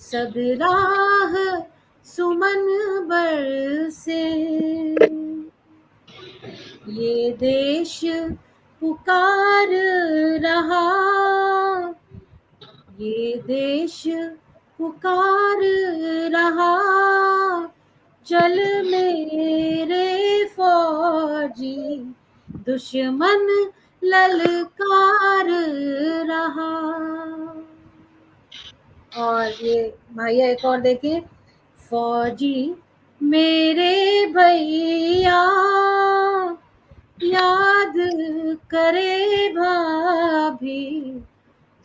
सब राह सुमन बरसे। ये देश पुकार रहा, ये देश पुकार रहा, चल मेरे फौजी, दुश्मन ललकार रहा। और ये भैया एक और देखिए, फौजी मेरे भैया, याद करे भाभी,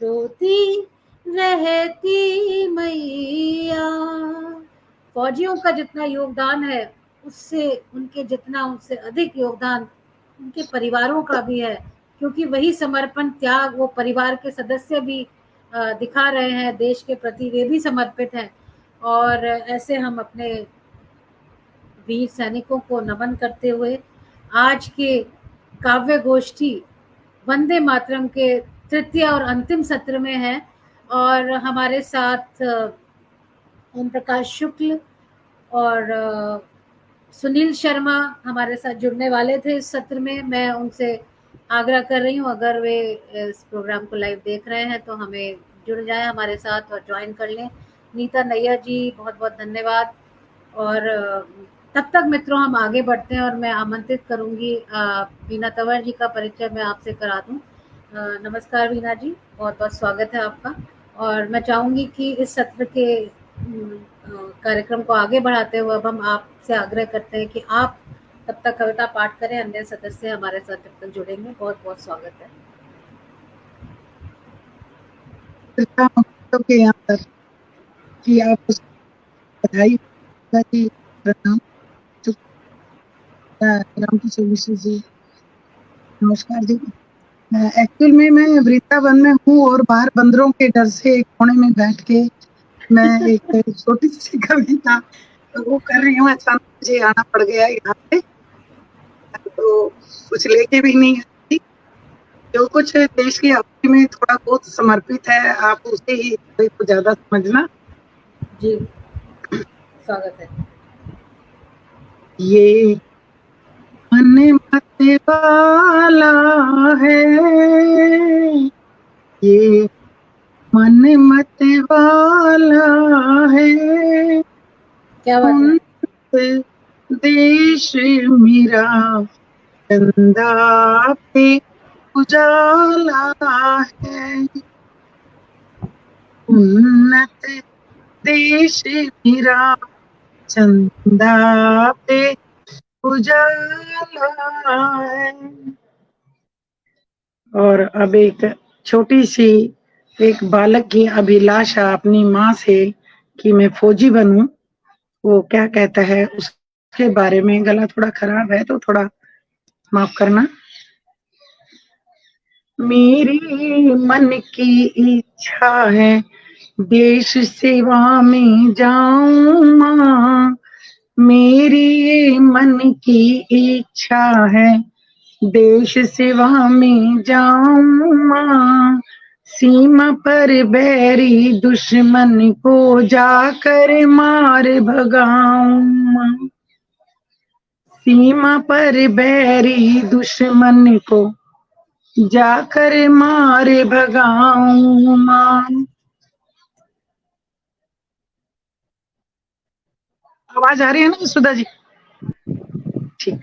रोती रहती मैया। फौजियों का जितना योगदान है, उससे उनसे अधिक योगदान उनके परिवारों का भी है, क्योंकि वही समर्पण त्याग वो परिवार के सदस्य भी दिखा रहे हैं देश के प्रति, वे भी समर्पित हैं। और ऐसे हम अपने वीर सैनिकों को नमन करते हुए आज के काव्य गोष्ठी वंदे मातरम के तृतीय और अंतिम सत्र में है। और हमारे साथ ओम प्रकाश शुक्ल और सुनील शर्मा हमारे साथ जुड़ने वाले थे इस सत्र में। मैं उनसे आग्रह कर रही हूँ, अगर वे इस प्रोग्राम को लाइव देख रहे हैं तो हमें जुड़ जाएं हमारे साथ और ज्वाइन कर लें। नीता नैयर जी बहुत बहुत धन्यवाद। और तब तक मित्रों हम आगे बढ़ते हैं और मैं आमंत्रित करूंगी वीना तंवर जी का परिचय मैं आपसे करा दूं। नमस्कार वीना जी, बहुत बहुत स्वागत है आपका। और मैं चाहूंगी कि इस सत्र के कार्यक्रम को आगे बढ़ाते हुए अब हम आपसे आग्रह करते हैं कि आप तब तक कविता पाठ करें, अन्य सदस्य हमारे साथ जब तक जुड़ेंगे। बहुत बहुत स्वागत है। यहाँ तक कि आप बधाई जी, प्रणाम राम किशोर मिश्र जी, नमस्कार जी। एक्चुअल में मैं वृंदावन में हूँ और बाहर बंदरों के डर से एक कोने में बैठ के मैं एक छोटी सी कविता तो वो कर रही हूँ। अचानक मुझे आना पड़ गया यहाँ पे, तो कुछ लेके भी नहीं आती। जो कुछ देश की आबादी में थोड़ा बहुत समर्पित है, आप उसे ही तो ज्यादा समझना जी। स्वागत है। ये मन मत वाला है, ये मन मत वाला है, क्या बात है? देश मेरा चंदा पे उजाला है, उन्नत देश मेरा चंदा पे उजाला है। और अब एक छोटी सी एक बालक की अभिलाषा अपनी माँ से कि मैं फौजी बनूं, वो क्या कहता है उसके बारे में। गला थोड़ा खराब है तो थोड़ा माफ करना। मेरी मन की इच्छा है देश सेवा में जाऊं माँ, मेरी मन की इच्छा है देश सेवा में जाऊं माँ, सीमा पर बैरी दुश्मन को जाकर मार भगाऊं माँ, सीमा पर बैरी दुश्मन को जाकर मारे भगाऊं माँ। आवाज आ रही है ना सुधा जी? ठीक।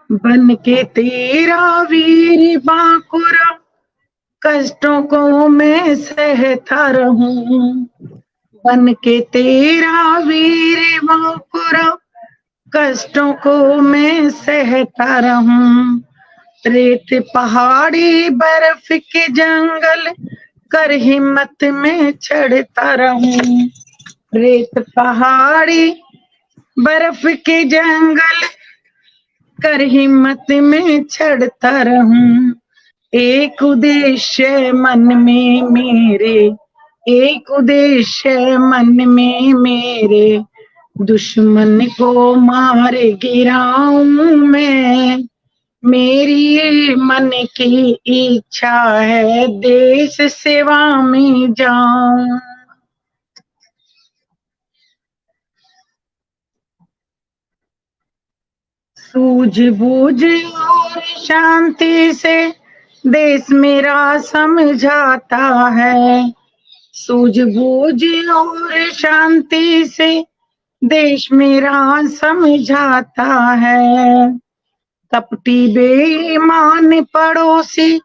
बन के तेरा वीर बांकुरा, कष्टों को मैं सहता रहूं। बन के तेरा वीर बांकुरा, कष्टों को मैं सहता रहूं। रेत पहाड़ी बर्फ के जंगल, कर हिम्मत में चढ़ता रहूं। रेत पहाड़ी बर्फ के जंगल, कर हिम्मत में चढ़ता रहूं। एक उद्देश्य मन में मेरे, एक उद्देश्य मन में मेरे, दुश्मन को मार गिराऊं मैं। मेरी ये मन की इच्छा है, देश सेवा में जाऊं। सूझबूझ और शांति से देश मेरा समझाता है। सूझबूझ और शांति से देश मेरा समझाता है। कपटी बेईमान पड़ोसी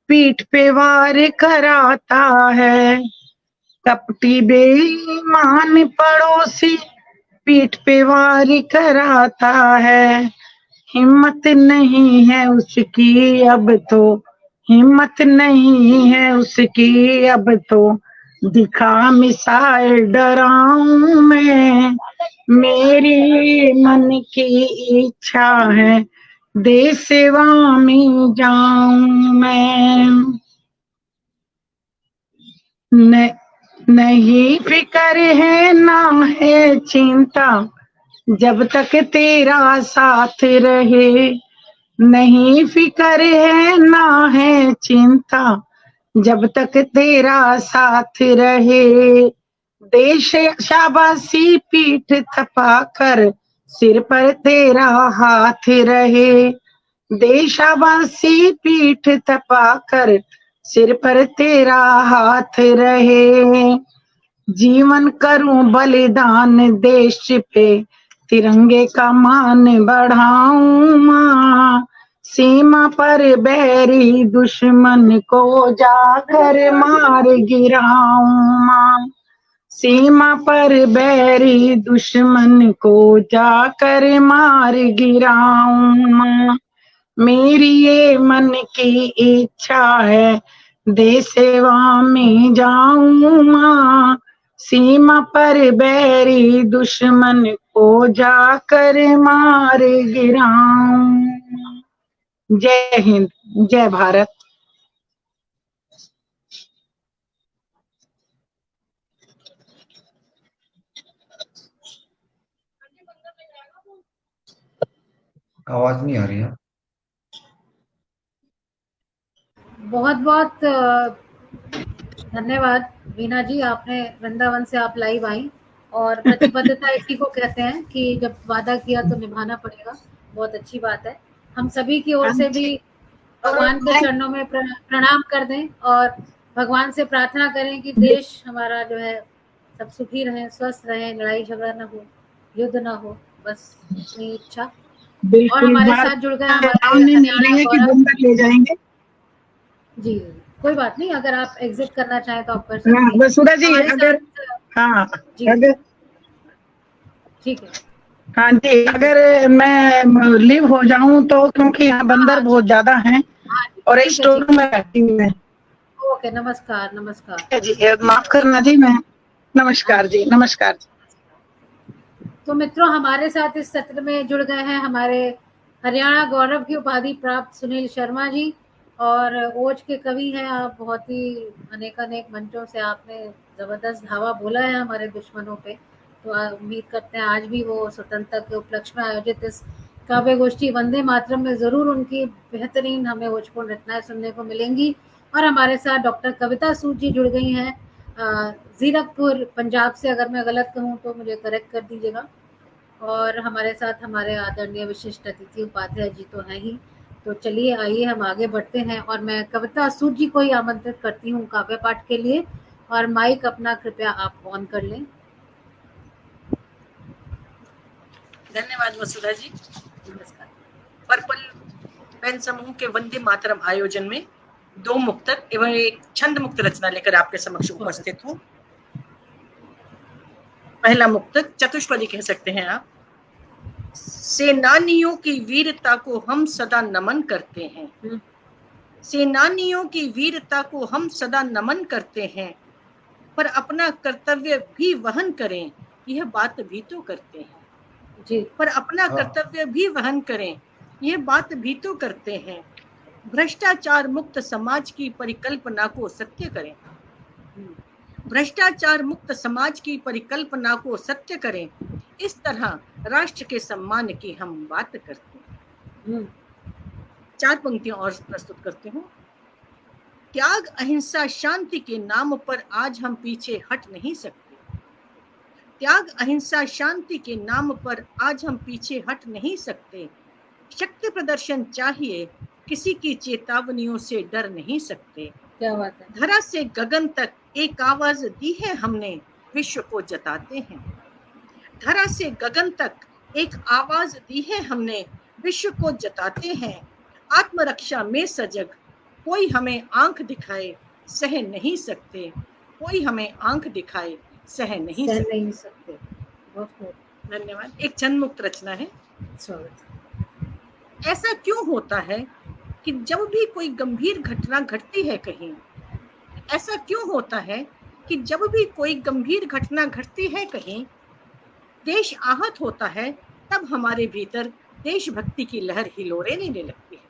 पीठ पे वार कराता है। कपटी बेईमान पड़ोसी पीठ पे वार कराता है। हिम्मत नहीं है उसकी अब तो, हिम्मत नहीं है उसकी अब तो, दिखा मिसाइल डराऊं मैं। मेरी मन की इच्छा है, देश सेवा में जाऊं मैं। नहीं फिक्र है ना है चिंता, जब तक तेरा साथ रहे। नहीं फिक्र है ना है चिंता, जब तक तेरा साथ रहे। देश शाबाशी पीठ थपाकर, सिर पर तेरा हाथ रहे। देश शाबाशी पीठ थपाकर, सिर पर तेरा हाथ रहे। जीवन करूं बलिदान देश पे, तिरंगे का मान बढ़ाऊं माँ। सीमा पर बैरी दुश्मन को जाकर मार गिराऊं माँ। सीमा पर बैरी दुश्मन को जाकर मार गिराऊं माँ। मेरी ये मन की इच्छा है, देश सेवा में जाऊं माँ। सीमा पर बैरी दुश्मन को जाकर मार गिराऊं। जय हिंद, जय भारत। आवाज नहीं आ रही है। बहुत बहुत धन्यवाद वीना जी, आपने वृंदावन से आप लाइव आई। और प्रतिबद्धता इसी को कहते हैं कि जब वादा किया तो निभाना पड़ेगा। बहुत अच्छी बात है। हम सभी की ओर से भी भगवान के चरणों में प्रणाम कर दें और भगवान से प्रार्थना करें कि देश हमारा जो है सब सुखी रहे, स्वस्थ रहे, लड़ाई झगड़ा ना हो, युद्ध ना हो, बस इतनी इच्छा। और हमारे साथ जुड़ गए हमारे हरियाणा गौरव ले जाएंगे जी। कोई बात नहीं, अगर आप एग्जिट करना चाहें तो आप कर सकते हैं। वसुधा जी अगर हाँ जी अगर ठीक है। हाँ जी, अगर मैं लीव हो जाऊं तो, क्योंकि यहाँ बंदर बहुत ज्यादा हैं और इस स्टोर में रहती हूँ मैं। ओके, नमस्कार नमस्कार जी, माफ करना जी। मैं नमस्कार जी, नमस्कार। तो मित्रों, हमारे साथ इस सत्र में जुड़ गए हैं हमारे हरियाणा गौरव की उपाधि प्राप्त सुनील शर्मा जी। और ओज के कवि हैं आप। बहुत ही अनेक मंचों से आपने जबरदस्त धावा बोला है हमारे दुश्मनों पे। तो उम्मीद करते हैं आज भी वो स्वतंत्रता के उपलक्ष्य में आयोजित इस काव्य गोष्ठी वंदे मातरम में जरूर उनकी बेहतरीन हमें ओजपूर्ण रचनाएं सुनने को मिलेंगी। और हमारे साथ डॉक्टर कविता सूद जी जुड़ गई हैं जीरकपुर पंजाब से। अगर मैं गलत कहूँ तो मुझे करेक्ट कर दीजिएगा। और हमारे साथ हमारे आदरणीय विशिष्ट अतिथि उपाध्याय जी तो हैं ही। तो चलिए आइए हम आगे बढ़ते हैं और मैं कविता सूद जी को ही आमंत्रित करती हूँ काव्य पाठ के लिए, और माइक अपना कृपया आप ऑन कर लें। धन्यवाद वसुधा जी। नमस्कार। पर्पल पेन समूह के वंदे मातरम आयोजन में 2 मुक्तक एवं एक छंद मुक्त रचना लेकर आपके समक्ष उपस्थित हूँ। पहला मुक्तक चतुष्पदी कह सकते हैं आप। सेनानियों की वीरता को हम सदा नमन करते हैं, सेनानियों की वीरता को हम सदा नमन करते हैं, पर अपना कर्तव्य भी वहन करें यह बात भी तो करते हैं जी। पर अपना कर्तव्य भी वहन करें यह बात भी तो करते हैं। भ्रष्टाचार मुक्त समाज की परिकल्पना को सत्य करें, भ्रष्टाचार मुक्त समाज की परिकल्पना को सत्य करें, इस तरह राष्ट्र के सम्मान की हम बात करते हैं। 4 पंक्तियां और प्रस्तुत करते हूँ। त्याग अहिंसा शांति के नाम पर आज हम पीछे हट नहीं सकते, त्याग अहिंसा शांति के नाम पर आज हम पीछे हट नहीं सकते। शक्ति प्रदर्शन चाहिए किसी की चेतावनियों से डर नहीं सकते। क्या बात है। धरा से गगन तक एक आवाज दी है हमने, विश्व को जताते हैं। धरा से गगन तक एक आवाज दी है हमने, विश्व को जताते हैं। आत्मरक्षा में सजग कोई हमें आंख दिखाए सह नहीं सकते, कोई हमें आंख दिखाए सह नहीं सकते। धन्यवाद। एक छंद मुक्त रचना है। ऐसा क्यों होता है कि जब भी कोई गंभीर घटना घटती है कहीं, ऐसा क्यों होता है कि जब भी कोई गंभीर घटना घटती है कहीं, देश आहत होता है, तब हमारे भीतर देशभक्ति की लहर हिलोरे लेने लगती है,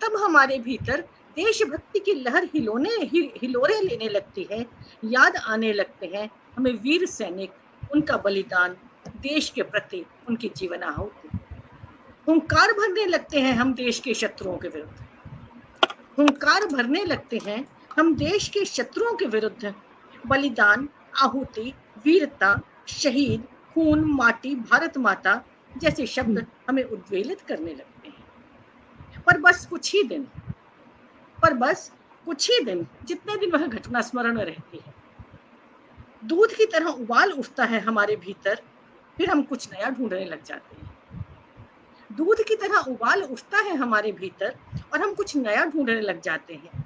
तब हमारे भीतर देशभक्ति की लहर हिलोरे लेने लगती है। याद आने लगते हैं हमें वीर सैनिक, उनका बलिदान, देश के प्रति उनकी जीवन आहुति। हुंकार भरने लगते हैं हम देश के शत्रुओं के विरुद्ध, हुंकार भरने लगते हैं हम देश के शत्रुओं के विरुद्ध। बलिदान, आहुति, वीरता, शहीद, खून, माटी, भारत माता जैसे शब्द हमें उद्वेलित करने लगते हैं। पर बस कुछ ही दिन, जितने दिन वह घटना स्मरण रहती है, दूध की तरह उबाल उठता है हमारे भीतर, फिर हम कुछ नया ढूंढने लग जाते हैं। दूध की तरह उबाल उठता है हमारे भीतर और हम कुछ नया ढूंढने लग जाते हैं।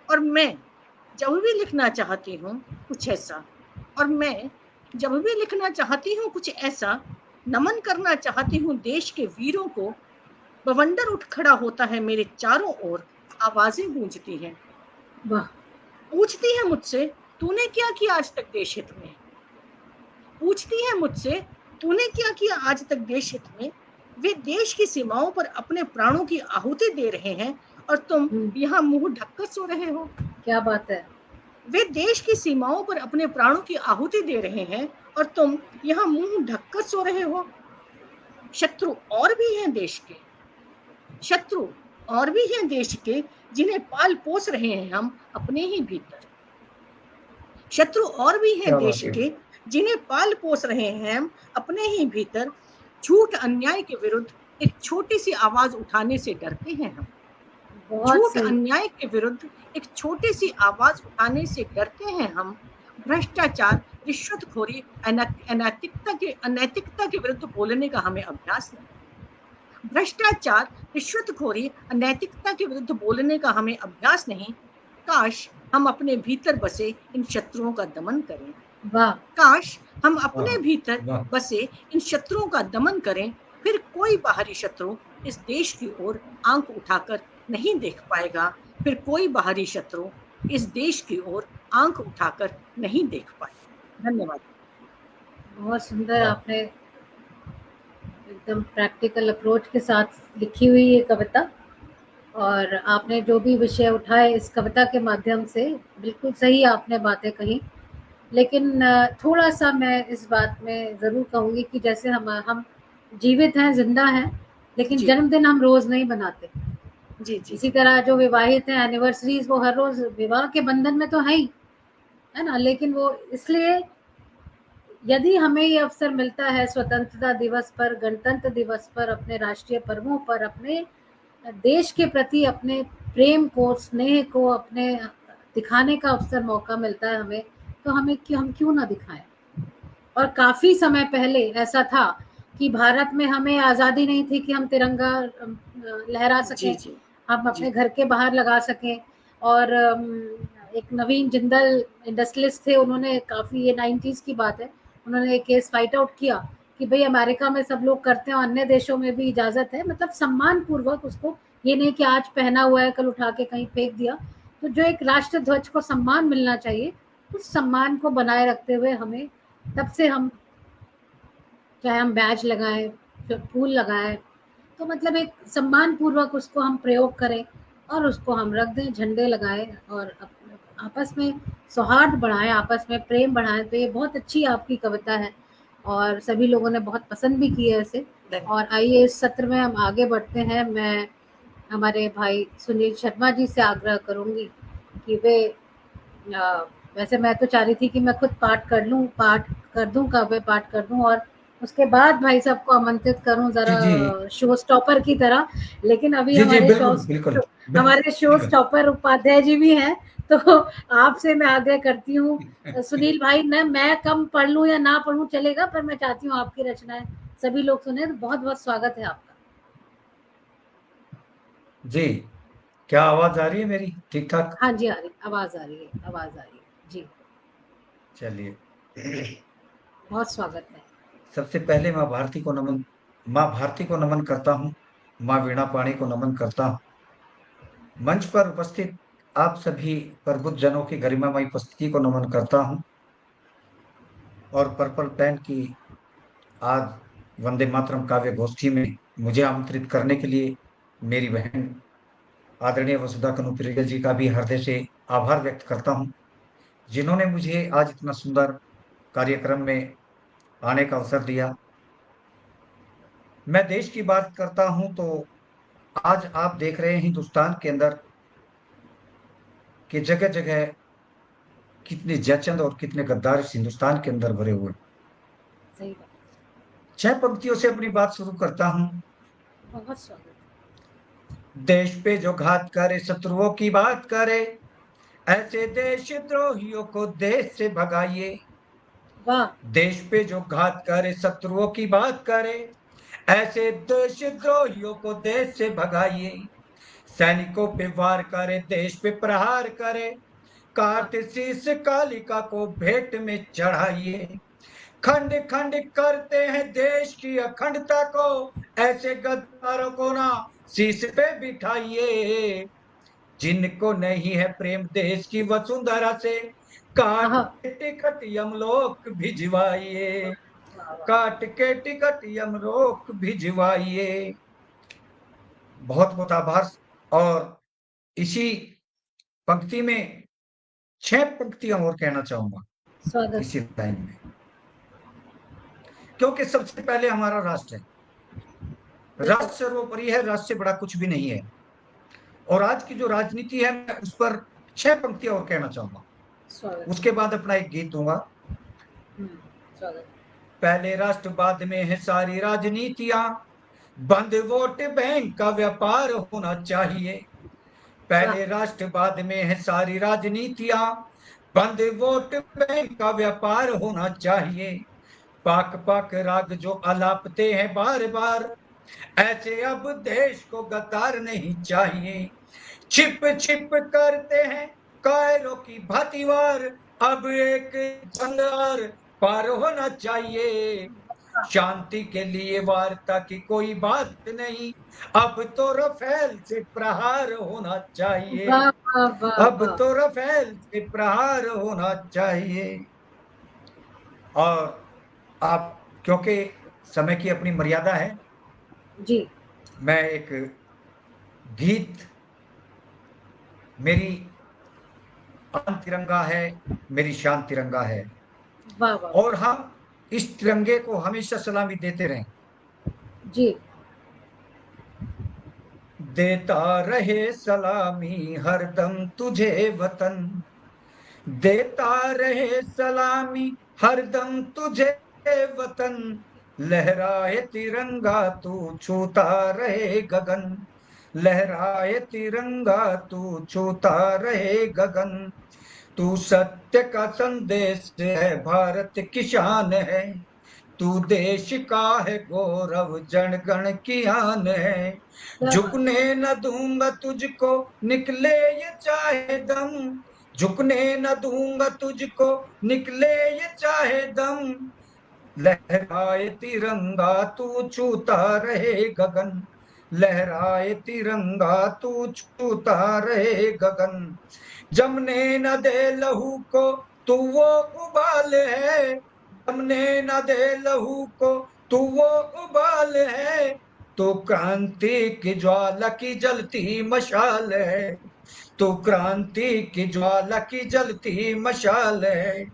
और मैं जब भी लिखना चाहती हूँ कुछ ऐसा, और मैं जब भी लिखना चाहती हूँ कुछ ऐसा, नमन करना चाहती हूँ देश के वीरों को, बवंडर उठ खड़ा होता है मेरे चारों ओर, आवाजें गूंजती हैं। पूछती है मुझसे तूने क्या किया आज तक देश हित में, पूछती है मुझसे तूने क्या किया आज तक देश हित में। वे देश की सीमाओं पर अपने प्राणों की आहुति दे रहे हैं और तुम यहाँ मुंह ढककर सो रहे हो। क्या बात है। वे देश की सीमाओं पर अपने प्राणों की आहुति दे रहे हैं और तुम यहाँ मुंह ढककर सो रहे हो। शत्रु और भी हैं देश के, शत्रु और भी हैं देश के, जिन्हें पाल पोस रहे हैं हम अपने ही भीतर। शत्रु और भी हैं देश के, जिन्हें पाल पोस रहे हैं हम अपने ही भीतर। झूठ अन्याय के विरुद्ध एक छोटी सी आवाज उठाने से डरते हैं हम, झूठ अन्याय के विरुद्ध एक छोटी सी आवाज उठाने से डरते हैं हम। भ्रष्टाचार, रिश्वतखोरी, अनैतिकता के विरुद्ध बोलने का हमें अभ्यास नहीं। भ्रष्टाचार, रिश्वतखोरी, अनैतिकता के विरुद्ध बोलने का हमें अभ्यास नहीं। काश हम अपने भीतर बसे इन शत्रुओं का दमन करें, काश हम अपने भीतर बसे इन शत्रुओं का दमन करें, फिर कोई बाहरी शत्रु इस देश की ओर आंख उठाकर नहीं देख पाएगा, फिर कोई बाहरी शत्रु इस देश की ओर आंख उठाकर नहीं देख पाएगा। धन्यवाद। बहुत सुंदर, आपने एकदम प्रैक्टिकल अप्रोच के साथ लिखी हुई ये कविता, और आपने जो भी विषय उठाए इस कविता के माध्यम से बिल्कुल सही आपने बातें कही। लेकिन थोड़ा सा मैं इस बात में ज़रूर कहूँगी कि जैसे हम जीवित हैं, जिंदा हैं, लेकिन जन्मदिन हम रोज़ नहीं बनाते। जी। इसी तरह जो विवाहित हैं, एनिवर्सरीज वो हर रोज़ विवाह के बंधन में तो है ही, है ना, लेकिन वो इसलिए यदि हमें ये अवसर मिलता है स्वतंत्रता दिवस पर, गणतंत्र दिवस पर, अपने राष्ट्रीय पर्वों पर, अपने देश के प्रति अपने प्रेम को, स्नेह को अपने दिखाने का अवसर, मौका मिलता है हमें, तो हम क्यों ना दिखाएं। और काफी समय पहले ऐसा था कि भारत में हमें आजादी नहीं थी कि हम तिरंगा लहरा सकें, हम अपने घर के बाहर लगा सकें। और एक नवीन जिंदल इंडस्ट्रियलिस्ट थे, उन्होंने काफी, ये 90s की बात है, उन्होंने एक केस फाइट आउट किया कि भाई अमेरिका में सब लोग करते हैं, अन्य देशों में भी इजाजत है, मतलब सम्मान पूर्वक उसको, ये नहीं कि आज पहना हुआ है कल उठा के कहीं फेंक दिया। तो जो एक राष्ट्र ध्वज को सम्मान मिलना चाहिए, उस सम्मान को बनाए रखते हुए हमें, तब से हम, चाहे हम बैज लगाएं, फूल लगाएं, तो मतलब एक सम्मान पूर्वक उसको हम प्रयोग करें और उसको हम रख दें, झंडे लगाएं और आपस में सौहार्द बढ़ाएं, आपस में प्रेम बढ़ाएं। तो ये बहुत अच्छी आपकी कविता है और सभी लोगों ने बहुत पसंद भी की है इसे। और आइए इस सत्र में हम आगे बढ़ते हैं। मैं हमारे भाई सुनील शर्मा जी से आग्रह करूंगी कि वे, वैसे मैं तो चाह रही थी कि मैं खुद पाठ कर दूं, काव्य पाठ कर दूं और उसके बाद भाई साहब को आमंत्रित करूं जरा शो स्टॉपर की तरह, लेकिन अभी हमारे शो स्टॉपर उपाध्याय जी भी हैं, तो आपसे मैं आग्रह करती हूँ सुनील भाई, न मैं कम पढ़ लूं या ना पढ़ूं चलेगा, पर मैं चाहती हूँ आपकी रचनाएं सभी लोग सुने। तो बहुत बहुत स्वागत है आपका। जी, क्या आवाज आ रही है मेरी ठीक ठाक? हाँ जी, आ रही, आवाज आ रही है जी। चलिए, बहुत स्वागत है। सबसे पहले माँ भारती को नमन करता हूँ, माँ वीणा पाणी को नमन करता हूँ। मंच पर उपस्थित आप सभी प्रबुद्ध जनों की गरिमामयी उपस्थिति को नमन करता हूँ और पर्पल पेन की आज वंदे मातरम काव्य गोष्ठी में मुझे आमंत्रित करने के लिए मेरी बहन आदरणीय वसुधा कनुप्रिया जी का भी हृदय से आभार व्यक्त करता हूँ, जिन्होंने मुझे आज इतना सुंदर कार्यक्रम में आने का अवसर दिया। मैं देश की बात करता हूं तो आज आप देख रहे हैं हिंदुस्तान के अंदर कि जगह जगह कितने जयचंद और कितने गद्दार इस हिंदुस्तान के अंदर भरे हुए। सही बात। 6 पंक्तियों से अपनी बात शुरू करता हूं। बहुत स्वागत। देश पे जो घात करे, शत्रुओं की बात करे, ऐसे देशद्रोहियों को देश से भगाइए। देश पे जो घात करे, शत्रुओं की बात करे, ऐसे देशद्रोहियों को देश से भगाइए। सैनिकों पे वार करे, देश पे प्रहार करे, काट शीश कालिका को भेंट में चढ़ाइए। खंड खंड करते हैं देश की अखंडता को, ऐसे गद्दारों को ना शीश पे बिठाइए। जिनको नहीं है प्रेम देश की वसुंधरा से, काट के टिकट यमलोक भिजवाइए, काट के टिकट यमलोक भिजवाइए। बहुत बहुत आभार। और इसी पंक्ति में 6 पंक्तियां और कहना चाहूंगा इसी टाइम में, क्योंकि सबसे पहले हमारा राष्ट्र है, राष्ट्र सर्वोपरि है, राष्ट्र से बड़ा कुछ भी नहीं है। और आज की जो राजनीति है, मैं उस पर 6 पंक्तियां और कहना चाहूंगा, उसके बाद अपना एक गीत दूंगा। पहले राष्ट्र बाद में है सारी राजनीतियां, बंद वोट बैंक का व्यापार होना चाहिए। पहले राष्ट्र बाद में है सारी राजनीतियां, बंद वोट बैंक का व्यापार होना चाहिए। पाक पाक राग जो अलापते हैं बार बार, ऐसे अब देश को गद्दार नहीं चाहिए। छिप छिप करते हैं कायरों की भांतिवार, अब एक जंग और पार होना चाहिए। शांति के लिए वार्ता की कोई बात नहीं, अब तो रफेल से प्रहार होना चाहिए। अब तो रफेल से प्रहार होना चाहिए। और आप, क्योंकि समय की अपनी मर्यादा है जी, मैं एक गीत, मेरी आन तिरंगा है, मेरी शान तिरंगा है, और हम इस तिरंगे को हमेशा सलामी देते रहें जी। देता रहे सलामी हरदम तुझे वतन, देता रहे सलामी हरदम तुझे वतन, लहराए तिरंगा तू छूता रहे गगन। लहराए तिरंगा तू छूता रहे गगन। तू सत्य का संदेश है, भारत की शान है। तू देश का है गौरव, जन गण की आन है। झुकने न दूंगा तुझको, निकले ये चाहे दम। झुकने न दूंगा तुझको, निकले ये चाहे दम। लहराए तिरंगा तू छूता रहे गगन। लहराए तिरंगा तू छूता रहे गगन। जमने न दे लहू को तू वो उबाल है। जमने न दे लहू को तू वो उबाल है। तू क्रांति की ज्वाला की जलती मशाल है। तू क्रांति की ज्वाला की जलती मशाल है।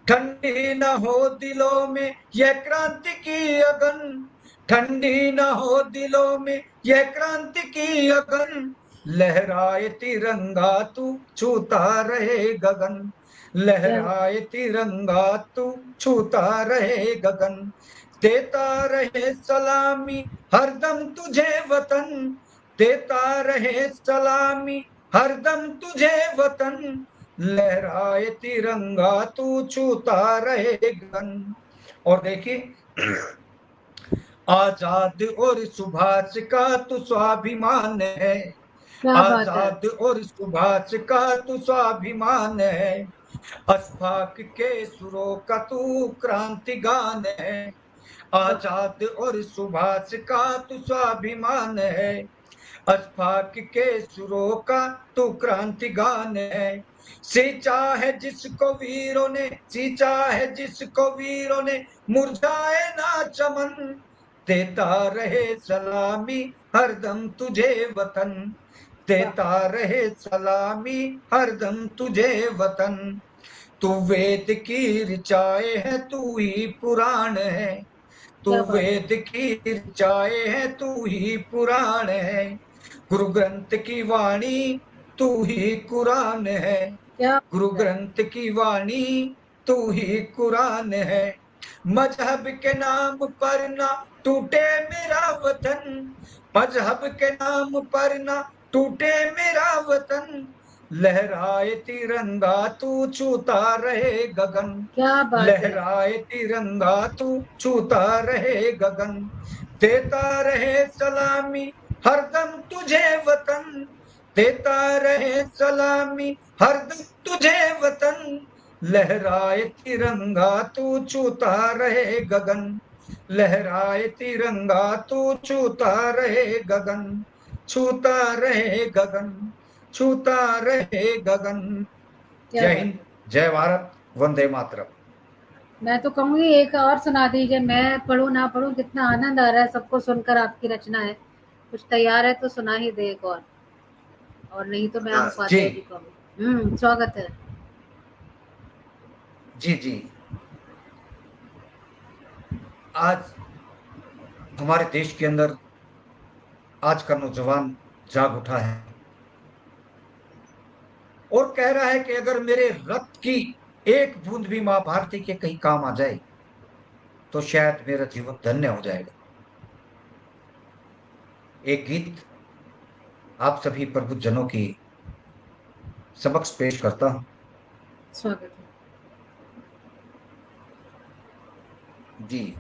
ठंडी न हो दिलों में यह क्रांति की अगन। ठंडी न हो दिलों में यह क्रांति की अगन। लहराए तिरंगा तू छूता रहे गगन। लहराए तिरंगा तू छूता रहे गगन। देता रहे सलामी हरदम तुझे वतन। देता रहे सलामी हरदम तुझे वतन। लहराए तिरंगा तू छूता रहे गगन। और देखिए, आजाद और सुभाष का तू स्वाभिमान है। आजाद और सुभाष का तू स्वाभिमान है। अशफाक के सुरों का तू क्रांति गान है। आजाद और सुभाष का तू स्वाभिमान है। अशफाक के सुरों का तू क्रांति गान है। सींचा है जिसको वीरों ने, सींचा है जिसको वीरों ने, मुरझाए ना चमन। देता रहे सलामी हरदम तुझे वतन। देता रहे सलामी हरदम तुझे वतन। तू वेद की ऋचाए है, तू ही पुराण है। तू वेद की ऋचाए है, तू ही पुराण है। गुरु ग्रंथ की वाणी तू ही कुरान है। गुरु ग्रंथ की वाणी तू ही कुरान है। मजहब के नाम पर ना टूटे मेरा वतन। मजहब के नाम पर ना टूटे मेरा वतन। लहराए तिरंगा तू छूता रहे गगन। लहराए तिरंगा तू छूता रहे गगन। देता रहे सलामी हरदम तुझे वतन। देता रहे सलामी हरदम तुझे वतन। लहराए तिरंगा तू छूता रहे गगन। लहराए तिरंगा तू छूता रहे गगन। छूता रहे गगन, छूता रहे गगन। जय हिंद, जय भारत, वंदे मातरम। मैं तो कहूंगी एक और सुना दीजिए। मैं पढ़ूं ना पढ़ूं, कितना आनंद आ रहा है सबको सुनकर। आपकी रचना है, कुछ तैयार है तो सुना ही दे एक और नहीं तो मैं हम पाते जी कहूँ। स्वागत है जी जी। आज हमारे देश के अंदर आज का नौजवान जाग उठा है और कह रहा है कि अगर मेरे रक्त की एक बूंद भी मां भारती के कहीं काम आ जाए तो शायद मेरा जीवन धन्य हो जाएगा। एक गीत आप सभी प्रबुद्धजनों की समक्ष पेश करता हूं। स्वागत है जी।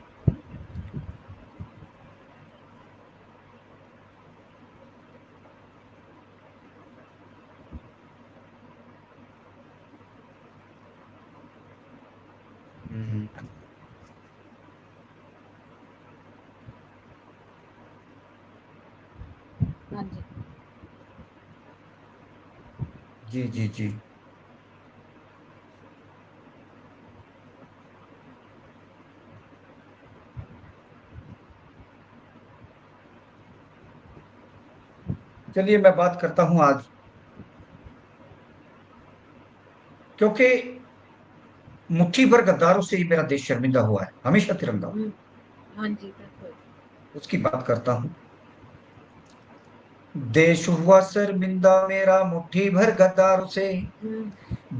जी जी जी। चलिए मैं बात करता हूं आज, क्योंकि मुट्ठी भर गद्दारों से ही मेरा देश शर्मिंदा हुआ है, हमेशा तिरंगा। हाँ जी, उसकी बात करता हूं। देश हुआ शर्मिंदा मेरा मुट्ठी भर गद्दारों से।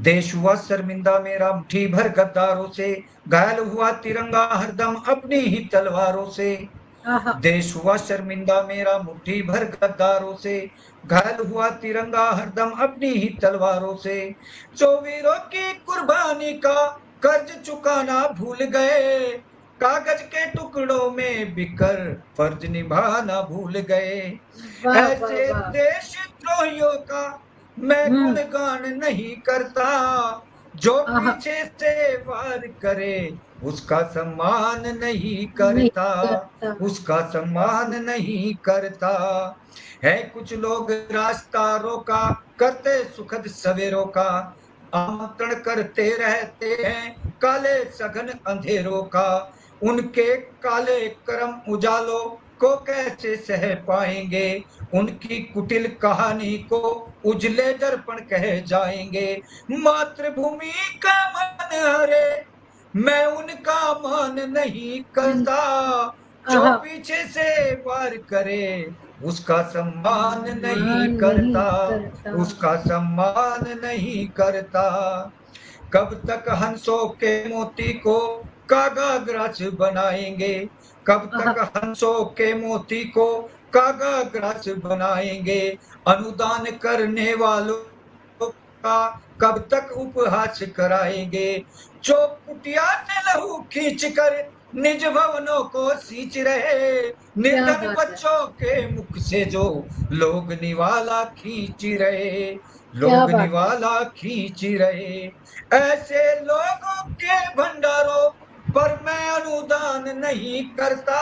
देश हुआ शर्मिंदा मेरा मुट्ठी भर गद्दारों से। घायल हुआ तिरंगा हरदम अपनी ही तलवारों से। देश हुआ शर्मिंदा मेरा मुट्ठी भर गद्दारों से, घायल हुआ तिरंगा हरदम अपनी ही तलवारों से। जो वीरों की कुर्बानी का कर्ज चुकाना भूल गए, कागज के टुकड़ों में बिकर फर्ज निभाना भूल गए। ऐसे देशद्रोहियों का मैं गुणगान नहीं करता, जो पीछे से वार करे उसका सम्मान नहीं करता, उसका सम्मान नहीं करता। है कुछ लोग रास्ता रोका करते सुखद सवेरों का, आमंत्रण करते रहते हैं काले सघन अंधेरों का। उनके काले कर्म उजालों को कैसे सह पाएंगे, उनकी कुटिल कहानी को उजले दर्पण कह जाएंगे। मातृभूमि का मन हरे मैं उनका मान नहीं करता, जो पीछे से वार करे उसका सम्मान नहीं करता, उसका सम्मान नहीं करता। कब तक हंसों के मोती को कागाग्रास बनाएंगे, कब तक हंसों के मोती को कागाग्रास बनाएंगे। अनुदान करने वालों का कब तक उपहास कराएंगे, जो कुटिया से लहू खींच कर निज भवनों को सींच रहे। निर्धन बच्चों के मुख से जो लोग निवाला खींच रहे, लोग निवाला खींच रहे। ऐसे लोगों के भंडारों पर मैं अनुदान नहीं करता,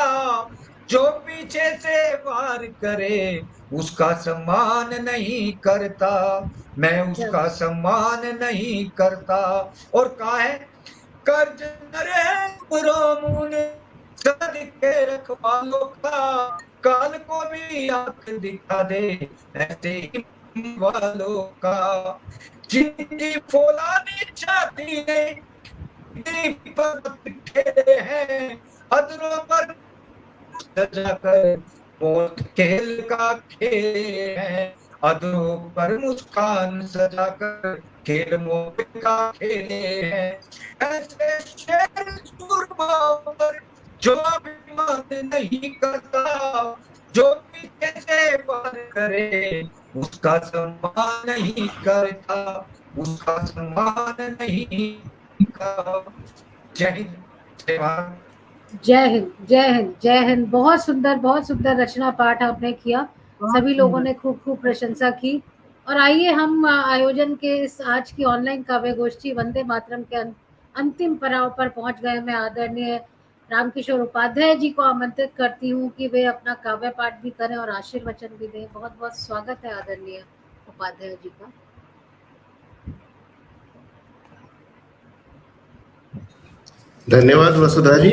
जो पीछे से वार करे उसका सम्मान नहीं करता, मैं उसका सम्मान नहीं करता। और कहा है कर्ज सद के रखवालों का, काल को भी आंख दिखा दे ऐसे ही वालों का। जिनकी फौलादी छाती ने खेले हैं, अदरों पर सजा कर मौत खेल का खेले हैं, अदरों पर मुस्कान सजा कर खेल मौत का खेले हैं। ऐसे शेर सूरमाओं पर जो अभिमान नहीं करता, जो पीछे से वार करे उसका सम्मान नहीं करता, उसका सम्मान नहीं करता। जय हिंद, जय भारत। जय हिंद, जय हिंद, जय हिंद। बहुत सुंदर रचना पाठ आपने किया, सभी लोगों ने खूब खूब प्रशंसा की। और आइए हम आयोजन के इस आज की ऑनलाइन काव्य गोष्ठी वंदे मातरम के अंतिम पड़ाव पर पहुंच गए। मैं आदरणीय रामकिशोर उपाध्याय जी को आमंत्रित करती हूँ कि वे अपना काव्य पाठ भी करें और आशीर्वचन भी दें। बहुत बहुत स्वागत है आदरणीय उपाध्याय जी का। धन्यवाद वसुधा जी,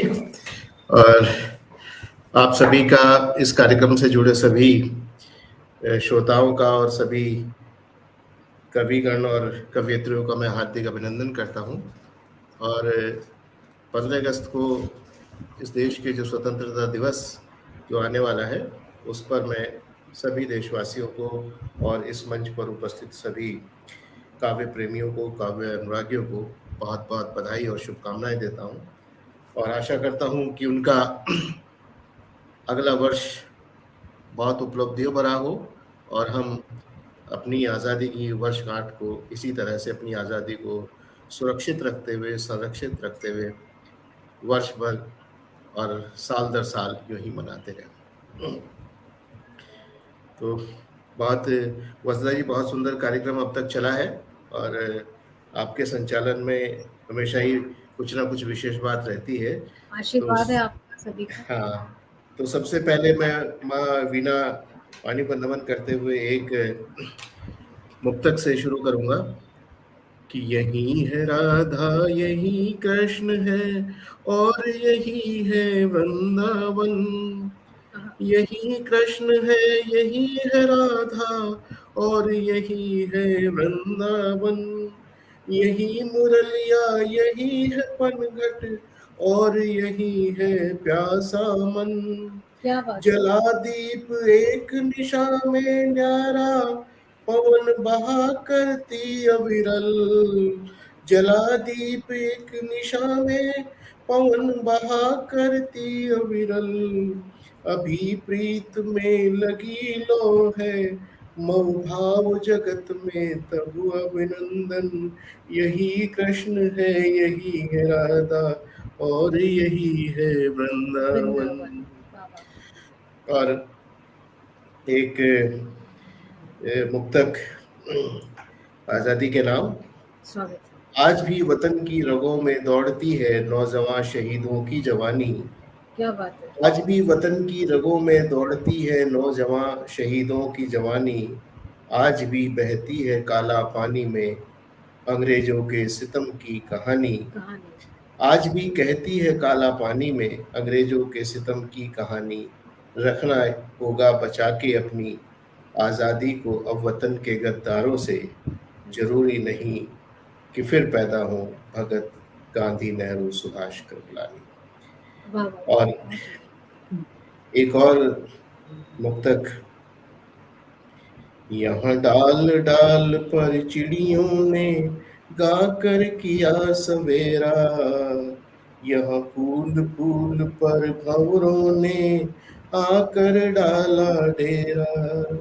और आप सभी का इस कार्यक्रम से जुड़े सभी श्रोताओं का और सभी कविगण और कवियत्रियों का मैं हार्दिक अभिनंदन करता हूं। और 15 अगस्त को इस देश के जो स्वतंत्रता दिवस जो आने वाला है, उस पर मैं सभी देशवासियों को और इस मंच पर उपस्थित सभी काव्य प्रेमियों को, काव्य अनुरागियों को बहुत बहुत बधाई और शुभकामनाएं देता हूं। और आशा करता हूं कि उनका अगला वर्ष बहुत उपलब्धियों भरा हो और हम अपनी आज़ादी की वर्षगांठ को इसी तरह से अपनी आज़ादी को सुरक्षित रखते हुए, संरक्षित रखते हुए वर्ष भर और साल दर साल यूं ही मनाते रहें। तो बहुत वसुधा जी, बहुत सुंदर कार्यक्रम अब तक चला है और आपके संचालन में हमेशा ही कुछ ना कुछ विशेष बात रहती है। आशीर्वाद है आपका सभी का। हाँ, तो सबसे पहले मैं माँ वीणा वाणी को नमन करते हुए एक मुक्तक से शुरू करूंगा कि यही है राधा, यही कृष्ण है और यही है वृंदावन। यही कृष्ण है, यही है राधा और यही है वृंदावन। यही मुरलिया, यही है पनघट और यही है प्यासा मन। जला दीप एक निशा में न्यारा, पवन बहा करती अविरल। जला दीप एक निशा में पवन बहा करती अविरल। अभी प्रीत में लगी लो है, मऊ भाव जगत में तब अभिनंदन। यही कृष्ण है, यही है राधा, और यही है वृंदावन। और एक मुक्तक आजादी के नाम। आज भी वतन की रगों में दौड़ती है नौजवान शहीदों की जवानी। क्या बात है। आज भी वतन की रगों में दौड़ती है नौजवान शहीदों की जवानी। आज भी बहती है काला पानी में अंग्रेजों के सितम की कहानी। आज भी कहती है काला पानी में अंग्रेजों के सितम की कहानी। रखना होगा बचा के अपनी आज़ादी को अब वतन के गद्दारों से। जरूरी नहीं कि फिर पैदा हो भगत, गांधी, नेहरू, सुभाष, कृपलानी। और एक और मुक्तक। यहाँ डाल डाल पर चिड़ियों ने गाकर किया सवेरा, यहाँ फूल फूल पर भंवरों ने आकर डाला डेरा।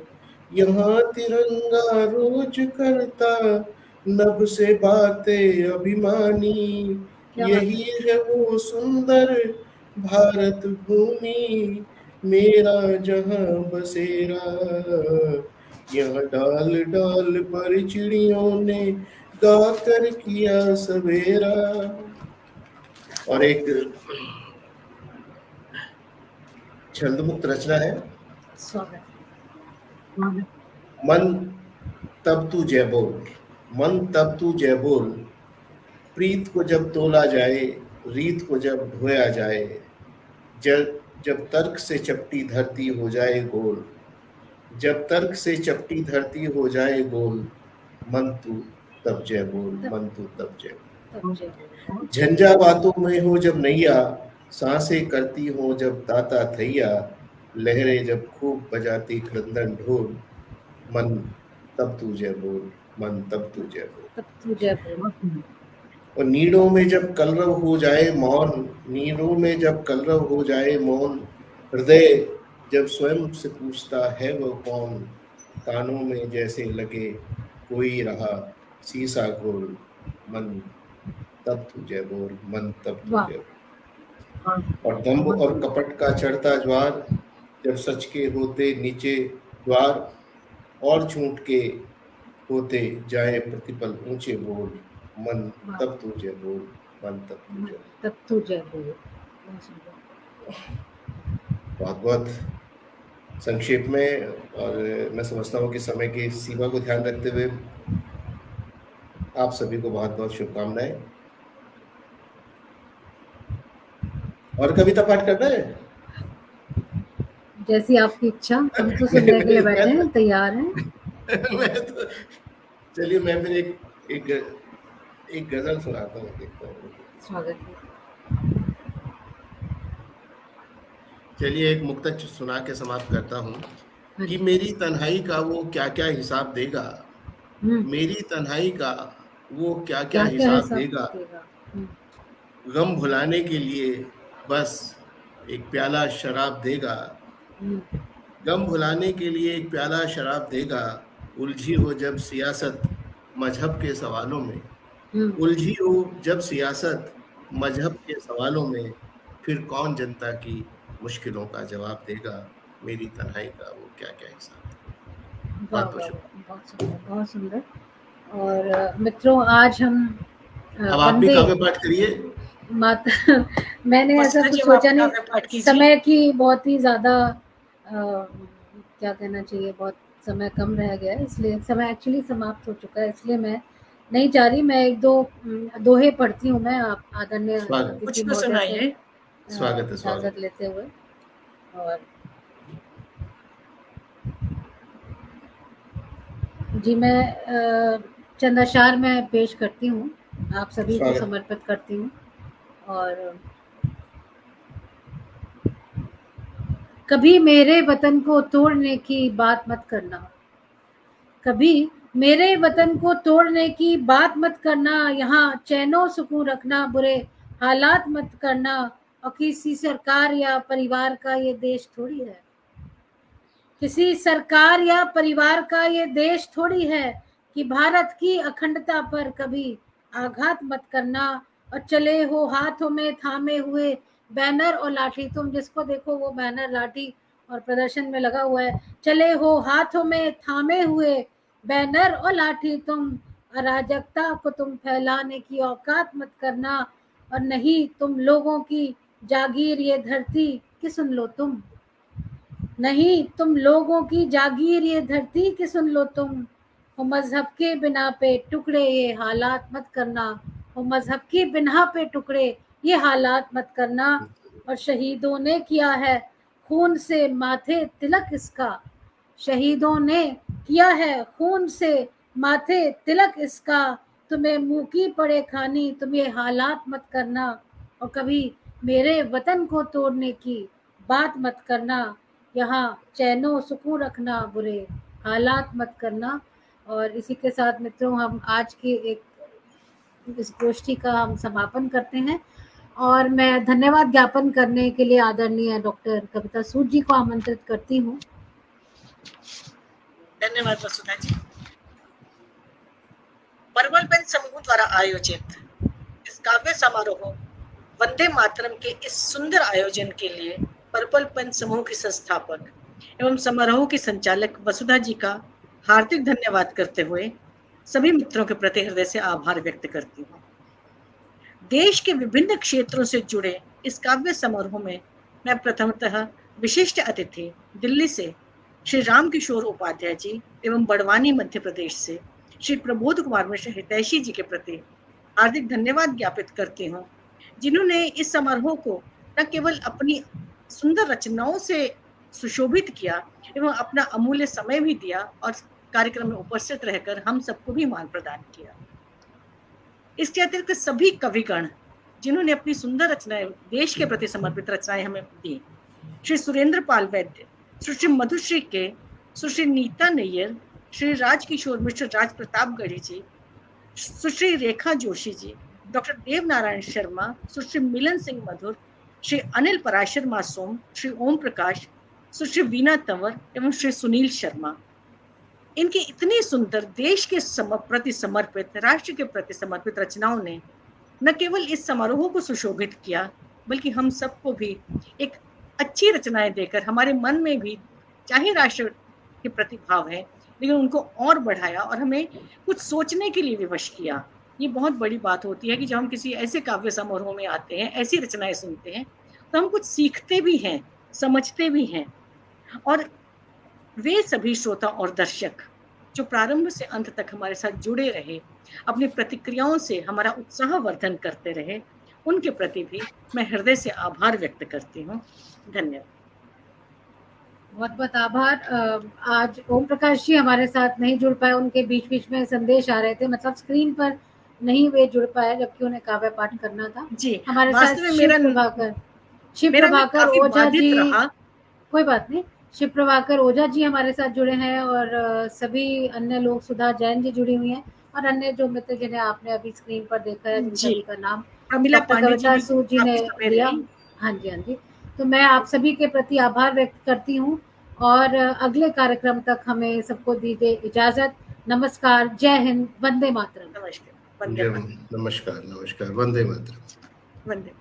यहाँ तिरंगा रोज करता नभ से बातें अभिमानी। यही है वो सुंदर भारत भूमि, मेरा जहां बसेरा। यहाँ डाल डाल पर चिड़ियों ने गाकर किया सवेरा। और एक छंद मुक्त रचना है। मन तब तू जय बोल, मन तब तू जय बोल, प्रीत को जब तोला जाए, रीत को जब ढोया जाए। जब तर्क से चपटी धरती हो जाए गोल, जब तर्क से चपटी धरती हो जाए गोल, मन तू तब जय बोल, मन तू तब जय बोल। झंझा बातों में हो जब नैया, सांसें करती हो जब ताता थैया। लहरें जब खूब बजाती क्रंदन ढोल, मन तब तू जय बोल, मन तब तू जय बोल, तब तू जय बोल। और नीड़ों में जब कलरव हो जाए मौन, नीड़ों में जब कलरव हो जाए मौन। हृदय जब स्वयं से पूछता है वो कौन, कानों में जैसे लगे कोई रहा शीशा गोल, मन तब तू जय बोल, मन तब तू जय बोल। और दंभ और कपट का चढ़ता ज्वार, जब सच के होते नीचे द्वार, और झूठ के होते जाए प्रतिपल ऊंचे बोल, मन तब तू जय बोल, मन तब तू जय बोल। बहुत बहुत संक्षेप में, और मैं समझता हूँ कि समय की सीमा को ध्यान रखते हुए आप सभी को बहुत बहुत शुभकामनाएं। और कविता पाठ करना है? जैसी आपकी इच्छा, हम तो सुनने के लिए बैठे हैं, तैयार हैं। मैं तो चलिए, मैं फिर एक गजल सुनाता हूँ, देखता हूँ। स्वागत है। चलिए, एक मुक्तक सुना के समाप्त करता हूँ कि मेरी तन्हाई का वो क्या क्या हिसाब देगा, मेरी तन्हाई का वो क्या क्या हिसाब देगा। गम भुलाने के लिए बस एक प्याला शराब देगा, गम भुलाने के लिए एक प्याला शराब देगा। उलझी हो जब सियासत मजहब के सवालों में, उलझी हो जब सियासत मजहब के सवालों में, फिर कौन जनता की मुश्किलों का जवाब देगा। मेरी तन्हाई का वो क्या क्या हिसाब। बहुत सुंदर। और मित्रों, आज हम अब आप भी काव्य पाठ करिए। मैंने ऐसा कुछ सोचा नहीं, समय की बहुत ही ज्यादा क्या कहना चाहिए, बहुत समय कम रह गया है, इसलिए समय एक्चुअली समाप्त हो चुका है, इसलिए मैं नहीं जा रही। मैं एक दो दोहे पढ़ती हूँ मैं, आप आदरणीय कुछ तो सुनाइए। स्वागत है, इजाजत लेते हुए। और जी, मैं चंद अशार में पेश करती हूँ, आप सभी को समर्पित करती हूँ। और कभी मेरे वतन को तोड़ने की बात मत करना, कभी मेरे वतन को तोड़ने की बात मत करना। यहाँ चैनो सुकून रखना, बुरे हालात मत करना। और किसी सरकार या परिवार का ये देश थोड़ी है। किसी सरकार या परिवार का ये देश थोड़ी है कि भारत की अखंडता पर कभी आघात मत करना और चले हो हाथों में थामे हुए बैनर और लाठी। तुम जिसको देखो वो बैनर लाठी और प्रदर्शन में लगा हुआ है। चले हो हाथों में थामे हुए बैनर और लाठी, तुम अराजकता को तुम फैलाने की औकात मत करना। और नहीं तुम लोगों की जागीर ये धरती की सुन लो तुम, नहीं तुम लोगों की जागीर ये धरती की सुन लो तुम। हो मजहब के बिना पे टुकड़े ये हालात मत करना, हो मजहब के बिना पे टुकड़े ये हालात मत करना। और शहीदों ने किया है खून से माथे तिलक इसका, शहीदों ने किया है खून से माथे तिलक इसका। तुम्हें मुंह की पड़े खानी तुम ये हालात मत करना, और कभी मेरे वतन को तोड़ने की बात मत करना। यहाँ चैनो सुकून रखना बुरे हालात मत करना। और इसी के साथ मित्रों हम आज की इस गोष्ठी का हम समापन करते हैं। और मैं धन्यवाद ज्ञापन करने के लिए आदरणीय डॉक्टर कविता सूद जी को आमंत्रित करती हूँ। धन्यवाद वसुधा जी। पर्पल पेन समूह द्वारा आयोजित इस काव्य समारोह वंदे मातरम के इस सुंदर आयोजन के लिए पर्पल पेन समूह की संस्थापक एवं समारोह की संचालक वसुधा जी का हार्दिक धन्यवाद करते हुए सभी मित्रों के प्रति हृदय से आभार व्यक्त करती हूँ। देश के विभिन्न क्षेत्रों से जुड़े इस काव्य समारोह में मैं प्रथमतः विशिष्ट अतिथि दिल्ली से श्री राम किशोर उपाध्याय जी एवं बड़वानी मध्य प्रदेश से श्री प्रबोध कुमार मिश्र हितैषी जी के प्रति हार्दिक धन्यवाद ज्ञापित करती हूँ, जिन्होंने इस समारोह को न केवल अपनी सुंदर रचनाओं से सुशोभित किया एवं अपना अमूल्य समय भी दिया और कार्यक्रम में उपस्थित रहकर हम सबको भी मान प्रदान किया। इसके अतिरिक्त सभी कविगण जिन्होंने अपनी सुंदर रचनाएं देश के प्रति समर्पित रचनाएं हमें दी, श्री सुरेंद्र पाल वैद्य, सुश्री मधुश्री के, सुश्री नीता नैयर, श्री राजकिशोर मिश्र, राज प्रताप गढ़ी जी, सुश्री रेखा जोशी जी, डॉक्टर देव नारायण शर्मा, सुश्री मिलन सिंह मधुर, श्री अनिल पराशर मासूम, श्री ओम प्रकाश, सुश्री वीना तंवर एवं श्री सुनील शर्मा। इनकी इतनी सुंदर देश के प्रति समर्पित, राष्ट्र के प्रति समर्पित रचनाओं ने न केवल इस समारोह को सुशोभित किया बल्कि हम सबको भी एक अच्छी रचनाएं देकर हमारे मन में भी चाहे राष्ट्र के प्रति भाव है लेकिन उनको और बढ़ाया और हमें कुछ सोचने के लिए विवश किया। ये बहुत बड़ी बात होती है कि जब हम किसी ऐसे काव्य समारोह में आते हैं, ऐसी रचनाएं सुनते हैं तो हम कुछ सीखते भी हैं, समझते भी हैं। और वे सभी श्रोता और दर्शक जो प्रारंभ से अंत तक हमारे साथ जुड़े रहे, अपनी प्रतिक्रियाओं से हमारा उत्साह वर्धन करते रहे, उनके प्रति भी मैं हृदय से आभार व्यक्त करती हूँ। धन्यवाद। बहुत बहुत आभार। आज ओम प्रकाश जी हमारे साथ नहीं जुड़ पाए, उनके बीच बीच में संदेश आ रहे थे, मतलब स्क्रीन पर नहीं वे जुड़ पाए जबकि उन्हें काव्य पाठ करना था जी। हमारे साथ शिव प्रभाकर ओझा जी, कोई बात नहीं, शिव प्रभाकर ओझा जी हमारे साथ जुड़े हैं और सभी अन्य लोग, सुधा जैन जी जुड़ी हुई हैं और अन्य जो मित्र जिन्हें आपने अभी स्क्रीन पर देखा है जिन सभी का नाम कविता सूद जी ने दिया। हाँ जी, हाँ जी। तो मैं आप सभी के प्रति आभार व्यक्त करती हूँ और अगले कार्यक्रम तक हमें सबको दीजिए इजाजत। नमस्कार, जय हिंद, वंदे मातरम। नमस्कार, वंदे मातरम। वंदे